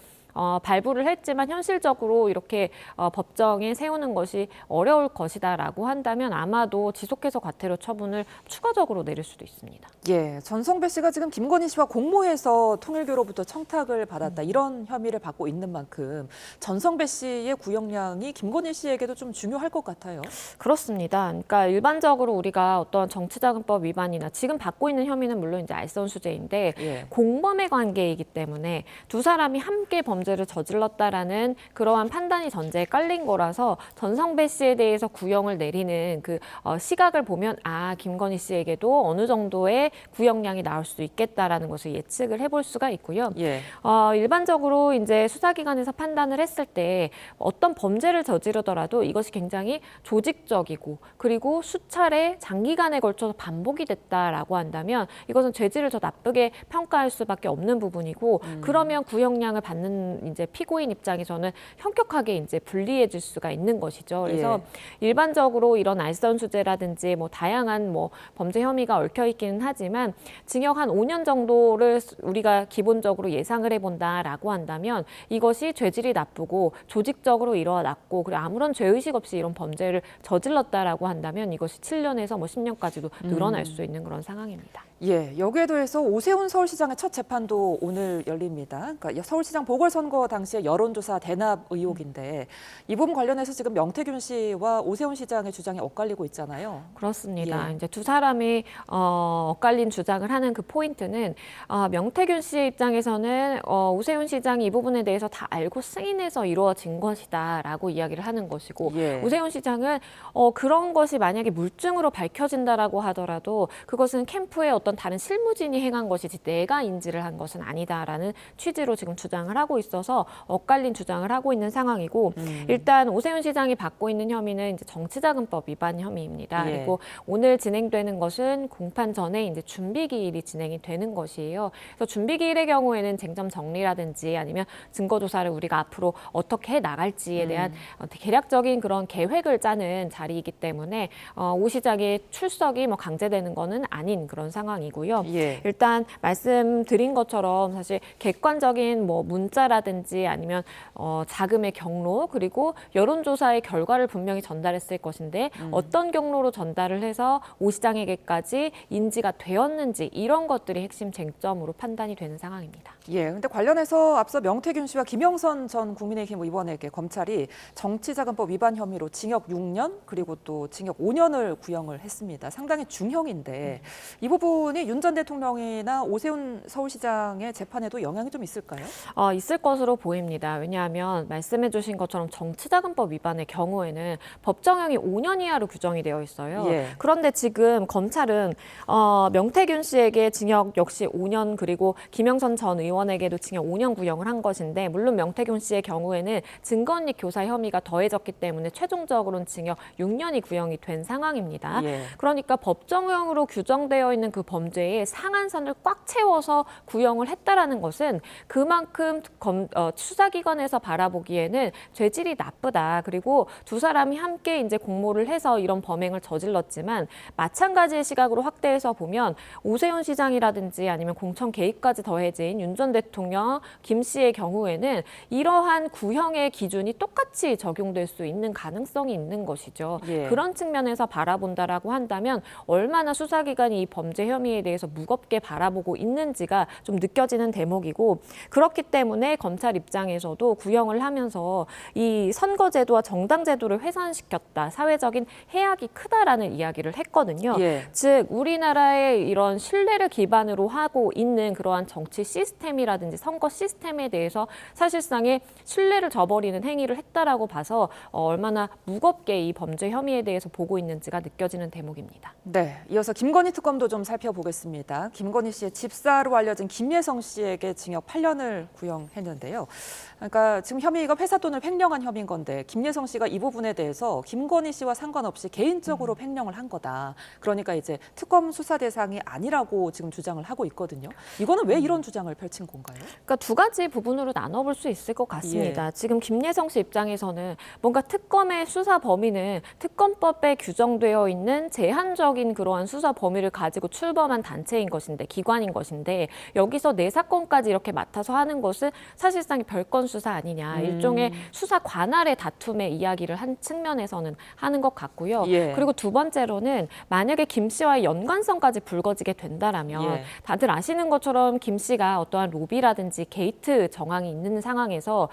발부를 했지만 현실적으로 이렇게 법정에 세우는 것이 어려울 것이다라고 한다면 아마도 지속해서 과태료 처분을 추가적으로 내릴 수도 있습니다. 예, 전성배 씨가 지금 김건희 씨와 공모해서 통일교로부터 청탁을 받았다 이런 혐의를 받고 있는 만큼 전성배 씨의 구형량이 김건희 씨에게도 좀 중요할 것 같아요. 그렇습니다. 그러니까 일반적으로 우리가 어떤 정치자금법 위반이나 지금 받고 있는 혐의는 물론 이제 알선수재인데 예. 공범의 관계이기 때문에 두 사람이 함께 범죄를 저질렀다라는 그러한 판단이 전제에 깔린 거라서 전성배 씨에 대해서 구형을 내리는 그 시각을 보면 김건희 씨에게도 어느 정도의 구형량이 나올 수 있겠다라는 것을 예측을 해볼 수가 있고요. 예. 일반적으로 이제 수사기관에서 판단을 했을 때 어떤 범죄를 저지르더라도 이것이 굉장히 조직적이고 그리고 수차례 장기간에 걸쳐서 반복이 됐다라고 한다면 이것은 죄질을 더 나쁘게 평가할 수밖에 없는 부분이고 그러면 구형량을 받는 이제 피고인 입장에서는 현격하게 이제 불리해질 수가 있는 것이죠. 그래서 일반적으로 이런 알선수재라든지 뭐 다양한 뭐 범죄 혐의가 얽혀 있기는 하지만 징역 한 5년 정도를 우리가 기본적으로 예상을 해본다라고 한다면 이것이 죄질이 나쁘고 조직적으로 일어났고 그리고 아무런 죄의식 없이 이런 범죄를 저질렀다라고 한다면 이것이 7년에서 뭐 10년까지도 늘어날 수 있는 그런 상황입니다. 예, 여기에 더해서 오세훈 서울시장의 첫 재판도 오늘 열립니다. 그러니까 서울시장 보궐선거 당시의 여론조사 대납 의혹인데 이 부분 관련해서 지금 명태균 씨와 오세훈 시장의 주장이 엇갈리고 있잖아요. 그렇습니다. 예. 이제 두 사람이 엇갈린 주장을 하는 그 포인트는 명태균 씨의 입장에서는 오세훈 시장이 이 부분에 대해서 다 알고 승인해서 이루어진 것이다라고 이야기를 하는 것이고 예. 오세훈 시장은 그런 것이 만약에 물증으로 밝혀진다라고 하더라도 그것은 캠프의 어떤 다른 실무진이 행한 것이지 내가 인지를 한 것은 아니다라는 취지로 지금 주장을 하고 있어서 엇갈린 주장을 하고 있는 상황이고 일단 오세훈 시장이 받고 있는 혐의는 이제 정치자금법 위반 혐의입니다. 예. 그리고 오늘 진행되는 것은 공판 전에 이제 준비기일이 진행이 되는 것이에요. 그래서 준비기일의 경우에는 쟁점 정리라든지 아니면 증거조사를 우리가 앞으로 어떻게 해 나갈지에 대한 대략적인 그런 계획을 짜는 자리이기 때문에 오 시장의 출석이 뭐 강제되는 거는 아닌 그런 상황이고요. 예. 일단 말씀드린 것처럼 사실 객관적인 뭐 문자라든지 아니면 자금의 경로 그리고 여론조사의 결과를 분명히 전달했을 것인데 어떤 경로로 전달을 해서 오 시장에게까지 인지가 되었는지 이런 것들이 핵심 쟁점으로 판단이 되는 상황입니다. 예, 근데 관련해서 앞서 명태균 씨와 김영선 전 국민의힘 의원에게 검찰이 정치자금법 위반 혐의로 징역 6년 그리고 또 징역 5년을 구형을 했습니다. 상당히 중형인데 이 부분이 윤 전 대통령이나 오세훈 서울시장의 재판에도 영향이 좀 있을까요? 있을 것으로 보입니다. 왜냐하면 말씀해 주신 것처럼 정치자금법 위반의 경우에는 법정형이 5년 이하로 규정이 되어 있어요. 예. 그런데 지금 검찰은 명태균 씨에게 징역 역시 5년 그리고 김영선 전 의원에게도 징역 5년 구형을 한 것인데 물론 명태균 씨의 경우에는 증거인멸 교사 혐의가 더해졌기 때문에 최종적으로는 징역 6년이 구형이 된 상황입니다. 예. 그러니까 법정형으로 규정되어 있는 그 범죄의 상한선을 꽉 채워서 구형을 했다라는 것은 그만큼 수사기관에서 바라보기에는 죄질이 나쁘다. 그리고 두 사람이 함께 이제 공모를 해서 이런 범행을 저질렀지만 마찬가지의 시각으로 확대해서 보면 오세훈 시장이라든지 아니면 공천 개입까지 더해진 윤 전 대통령, 김 씨의 경우에는 이러한 구형의 기준이 똑같이 적용될 수 있는 가능성이 있는 것이죠. 예. 그런 측면에서 바라본다라고 한다면 얼마나 수사기관이 이 범죄 혐의에 대해서 무겁게 바라보고 있는지가 좀 느껴지는 대목이고 그렇기 때문에 검찰 입장에서도 구형을 하면서 이 선거제도와 정당제도를 훼손시켰다. 사회적인 해악이 크다라는 이야기를 했거든요. 예. 즉 우리나라의 이런 신뢰를 기반으로 하고 있는 그러한 정치 시스템이라든지 선거 시스템에 대해서 사실상의 신뢰를 저버리는 행위를 했다라고 봐서 얼마나 무겁게 이 범죄 혐의에 대해서 보고 있는지가 느껴지는 대목입니다. 네, 이어서 김건희 특검도 좀 살펴보겠습니다. 김건희 씨의 집사로 알려진 김예성 씨에게 징역 8년을 구형했는데요. 그러니까 지금 혐의가 회사 돈을 횡령한 혐의인 건데 김예성 씨가 이 부분에 대해서 김건희 씨와 상관없이 개인적으로 횡령을 한 거다. 그러니까 이제 특검 수사 대상이 아니라고 지금 주장을 하고 있거든요. 이거는 왜 이런 주장을 펼친 건가요? 그러니까 두 가지 부분으로 나눠볼 수 있을 것 같습니다. 예. 지금 김예성 씨 입장에서는 뭔가 특검의 수사 범위는 특검법에 규정되어 있는 제한적인 그러한 수사 범위를 가지고 출범 출범한 단체인 것인데, 기관인 것인데 여기서 내 사건까지 이렇게 맡아서 하는 것은 사실상 별건 수사 아니냐. 일종의 수사 관할의 다툼의 이야기를 한 측면에서는 하는 것 같고요. 예. 그리고 두 번째로는 만약에 김 씨와의 연관성까지 불거지게 된다라면 예. 다들 아시는 것처럼 김 씨가 어떠한 로비라든지 게이트 정황이 있는 상황에서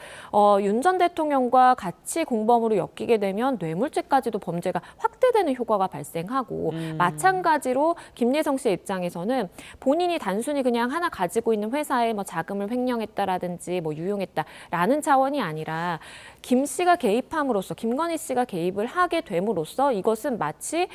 윤 전 대통령과 같이 공범으로 엮이게 되면 뇌물죄까지도 범죄가 확대되는 효과가 발생하고 마찬가지로 김예성 씨의 입장에서는 본인이 단순히 그냥 하나 가지고 있는 회사에 뭐 자금을 횡령했다라든지 뭐 유용했다라는 차원이 아니라 김 씨가 개입함으로써, 김건희 씨가 개입을 하게 됨으로써 이것은 마치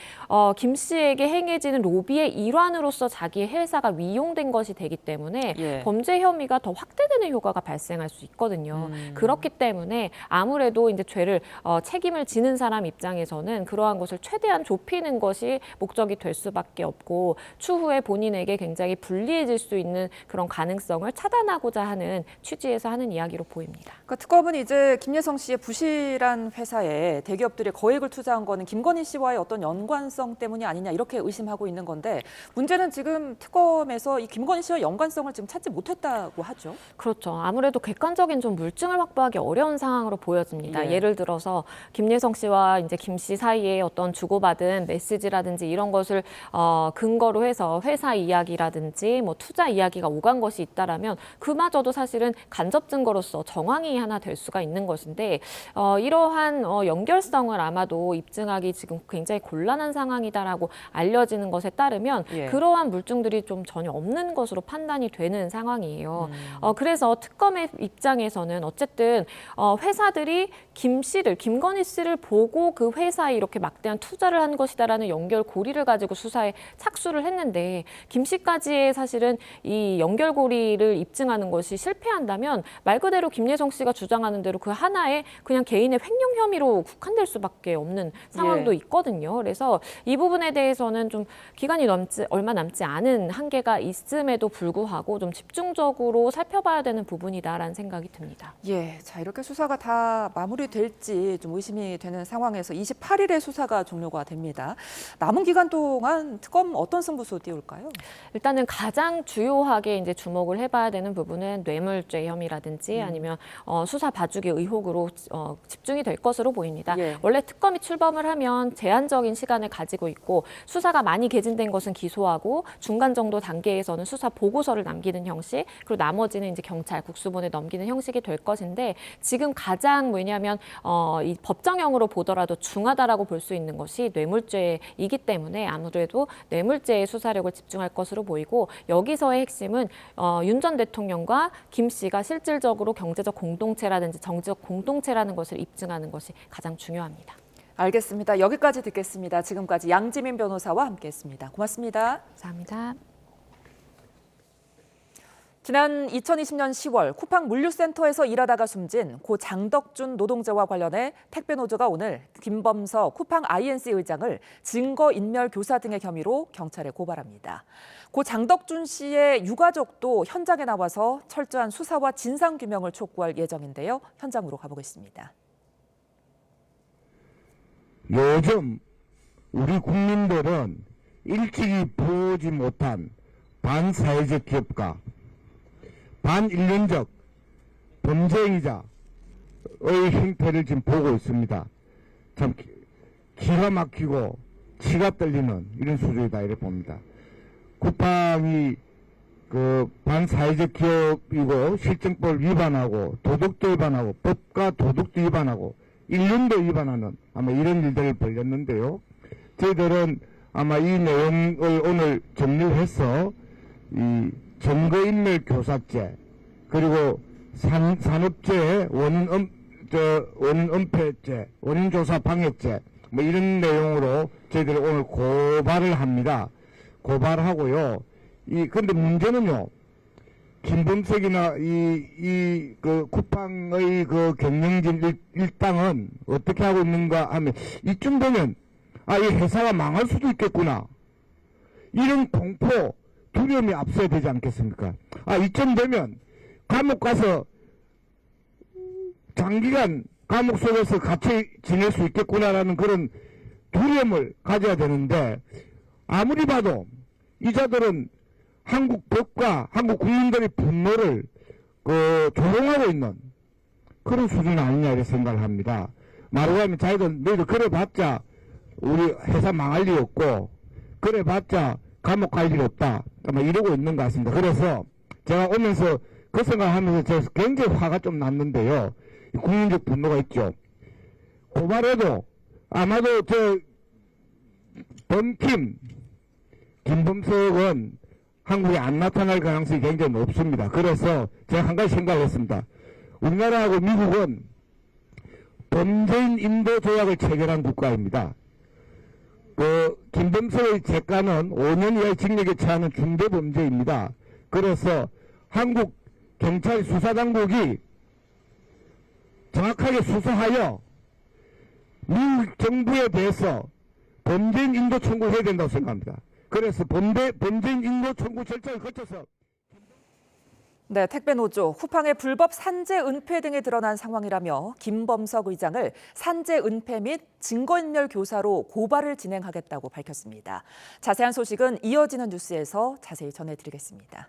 김 씨에게 행해지는 로비의 일환으로서 자기의 회사가 위용된 것이 되기 때문에 예. 범죄 혐의가 더 확대되는 효과가 발생할 수 있거든요. 그렇기 때문에 아무래도 이제 죄를 책임을 지는 사람 입장에서는 그러한 것을 최대한 좁히는 것이 목적이 될 수밖에 없고 추후에 본인에게 굉장히 불리해질 수 있는 그런 가능성을 차단하고자 하는 취지에서 하는 이야기로 보입니다. 그러니까 특검은 이제 김예성 씨의 부실한 회사에 대기업들이 거액을 투자한 거는 김건희 씨와의 어떤 연관성 때문이 아니냐 이렇게 의심하고 있는 건데 문제는 지금 특검에서 이 김건희 씨와 연관성을 지금 찾지 못했다고 하죠. 그렇죠. 아무래도 객관적인 좀 물증을 확보하기 어려운 상황으로 보여집니다. 예. 예를 들어서 김예성 씨와 이제 김 씨 사이에 어떤 주고받은 메시지라든지 이런 것을 근거로 해서 회사 이야기라든지 뭐 투자 이야기가 오간 것이 있다라면 그마저도 사실은 간접 증거로서 정황이 하나 될 수가 있는 것인데 이러한 연결성을 아마도 입증하기 지금 굉장히 곤란한 상황이다라고 알려지는 것에 따르면 예. 그러한 물증들이 좀 전혀 없는 것으로 판단이 되는 상황이에요. 그래서 특검의 입장에서는 어쨌든 회사들이 김건희 씨를 보고 그 회사에 이렇게 막대한 투자를 한 것이다라는 연결고리를 가지고 수사에 착수를 했는데 김 씨까지의 사실은 이 연결고리를 입증하는 것이 실패한다면 말 그대로 김예성 씨가 주장하는 대로 그 하나의 그냥 개인의 횡령 혐의로 국한될 수밖에 없는 상황도 예. 있거든요. 그래서 이 부분에 대해서는 좀 기간이 얼마 남지 않은 한계가 있음에도 불구하고 좀 집중적으로 살펴봐야 되는 부분이다라는 생각이 듭니다. 예, 자 이렇게 수사가 다 마무리될지 좀 의심이 되는 상황에서 28일에 수사가 종료가 됩니다. 남은 기간 동안 특검 어떤 승부수 띄울까요? 일단은 가장 주요하게 이제 주목을 해봐야 되는 부분은 뇌물죄 혐의라든지 아니면 수사 봐주기 의혹으로 집중이 될 것으로 보입니다. 예. 원래 특검이 출범을 하면 제한적인 시간을 가지고 있고 수사가 많이 개진된 것은 기소하고 중간 정도 단계에서는 수사 보고서를 남기는 형식, 그리고 나머지는 이제 경찰 국수본에 넘기는 형식이 될 것인데 지금 가장 뭐냐면 이 법정형으로 보더라도 중하다라고 볼 수 있는 것이 뇌물죄이기 때문에 아무래도 뇌물죄의 수사력을 집중할 것으로 보이고 여기서의 핵심은 윤 전 대통령과 김 씨가 실질적으로 경제적 공동체라든지 정치적 공동체라는 것을 입증하는 것이 가장 중요합니다. 알겠습니다. 여기까지 듣겠습니다. 지금까지 양지민 변호사와 함께했습니다. 고맙습니다. 감사합니다. 지난 2020년 10월 쿠팡 물류센터에서 일하다가 숨진 고 장덕준 노동자와 관련해 택배노조가 오늘 김범서 쿠팡 INC 의장을 증거인멸 교사 등의 혐의로 경찰에 고발합니다. 고 장덕준 씨의 유가족도 현장에 나와서 철저한 수사와 진상규명을 촉구할 예정인데요. 현장으로 가보겠습니다. 요즘 우리 국민들은 일찍이 보지 못한 반사회적 기업가, 반인륜적 범죄이자의 행태를 지금 보고 있습니다. 참 기가 막히고 치가 떨리는 이런 수준이다 이렇게 봅니다. 쿠팡이 그 반사회적 기업이고 실정법을 위반하고 도덕도 위반하고 법과 도덕도 위반하고 인륜도 위반하는 아마 이런 일들을 벌였는데요. 저희들은 아마 이 내용을 오늘 정리를 해서 이 증거인멸 교사죄 그리고 산업재해 원인 은폐죄, 원인조사 방해죄 뭐 이런 내용으로 저희들이 오늘 고발을 합니다. 고발하고요. 근데 문제는요. 김범석이나 그 쿠팡의 그 경영진 일당은 어떻게 하고 있는가 하면 이쯤 되면 이 회사가 망할 수도 있겠구나. 이런 공포, 두려움이 앞서야 되지 않겠습니까? 이쯤 되면 감옥 가서 장기간 감옥 속에서 같이 지낼 수 있겠구나라는 그런 두려움을 가져야 되는데 아무리 봐도 이 자들은 한국 법과 한국 국민들의 분노를 조롱하고 있는 그런 수준 아니냐 이렇게 생각을 합니다. 말하자면 하면 자기들 너희들 그래봤자 우리 회사 망할 리 없고 그래봤자 감옥 갈 일 없다 아마 이러고 있는 것 같습니다. 그래서 제가 오면서 그 생각하면서 제가 굉장히 화가 좀 났는데요. 국민적 분노가 있죠. 고발해도 아마도 김범석은 한국에 안 나타날 가능성이 굉장히 높습니다. 그래서 제가 한 가지 생각을 했습니다. 우리나라하고 미국은 범죄인 인도 조약을 체결한 국가입니다. 김범석의 재가는 5년 이하의 징역에 처하는 중대 범죄입니다. 그래서 한국 경찰 수사당국이 정확하게 수사하여 미국 정부에 대해서 범죄인 인도 청구를 해야 된다고 생각합니다. 그래서 범죄인 인도 청구 절차를 거쳐서 네, 택배노조, 쿠팡의 불법 산재 은폐 등이 드러난 상황이라며 김범석 의장을 산재 은폐 및 증거인멸 교사로 고발을 진행하겠다고 밝혔습니다. 자세한 소식은 이어지는 뉴스에서 자세히 전해드리겠습니다.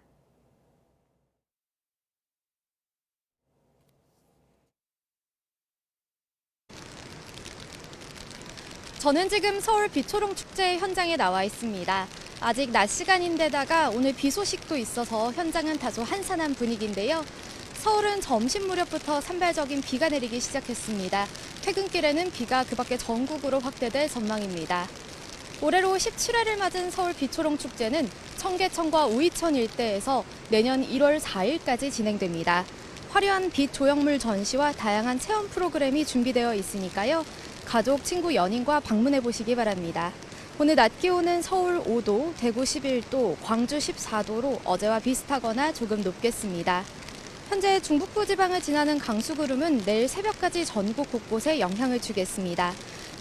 저는 지금 서울 비초롱 축제 현장에 나와 있습니다. 아직 낮 시간인데다가 오늘 비 소식도 있어서 현장은 다소 한산한 분위기인데요. 서울은 점심 무렵부터 산발적인 비가 내리기 시작했습니다. 퇴근길에는 비가 그 밖에 전국으로 확대될 전망입니다. 올해로 17회를 맞은 서울 비초롱 축제는 청계천과 우이천 일대에서 내년 1월 4일까지 진행됩니다. 화려한 빛 조형물 전시와 다양한 체험 프로그램이 준비되어 있으니까요. 가족, 친구, 연인과 방문해 보시기 바랍니다. 오늘 낮 기온은 서울 5도, 대구 11도, 광주 14도로 어제와 비슷하거나 조금 높겠습니다. 현재 중북부 지방을 지나는 강수구름은 내일 새벽까지 전국 곳곳에 영향을 주겠습니다.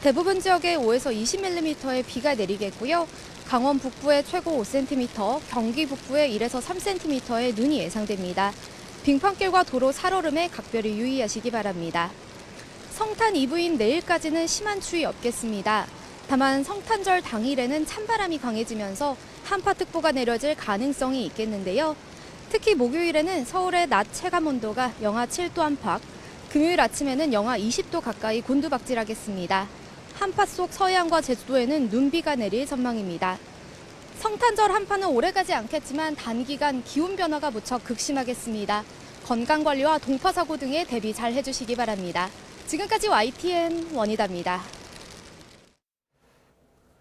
대부분 지역에 5에서 20mm의 비가 내리겠고요. 강원 북부에 최고 5cm, 경기 북부에 1에서 3cm의 눈이 예상됩니다. 빙판길과 도로 살얼음에 각별히 유의하시기 바랍니다. 성탄 이브인 내일까지는 심한 추위 없겠습니다. 다만 성탄절 당일에는 찬바람이 강해지면서 한파특보가 내려질 가능성이 있겠는데요. 특히 목요일에는 서울의 낮 체감온도가 영하 7도 안팎, 금요일 아침에는 영하 20도 가까이 곤두박질하겠습니다. 한파 속 서해안과 제주도에는 눈비가 내릴 전망입니다. 성탄절 한파는 오래가지 않겠지만 단기간 기온 변화가 무척 극심하겠습니다. 건강관리와 동파사고 등에 대비 잘 해주시기 바랍니다. 지금까지 YTN 원희다입니다.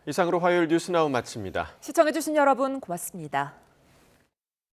이상으로 화요일 뉴스나우 마칩니다. 시청해주신 여러분 고맙습니다.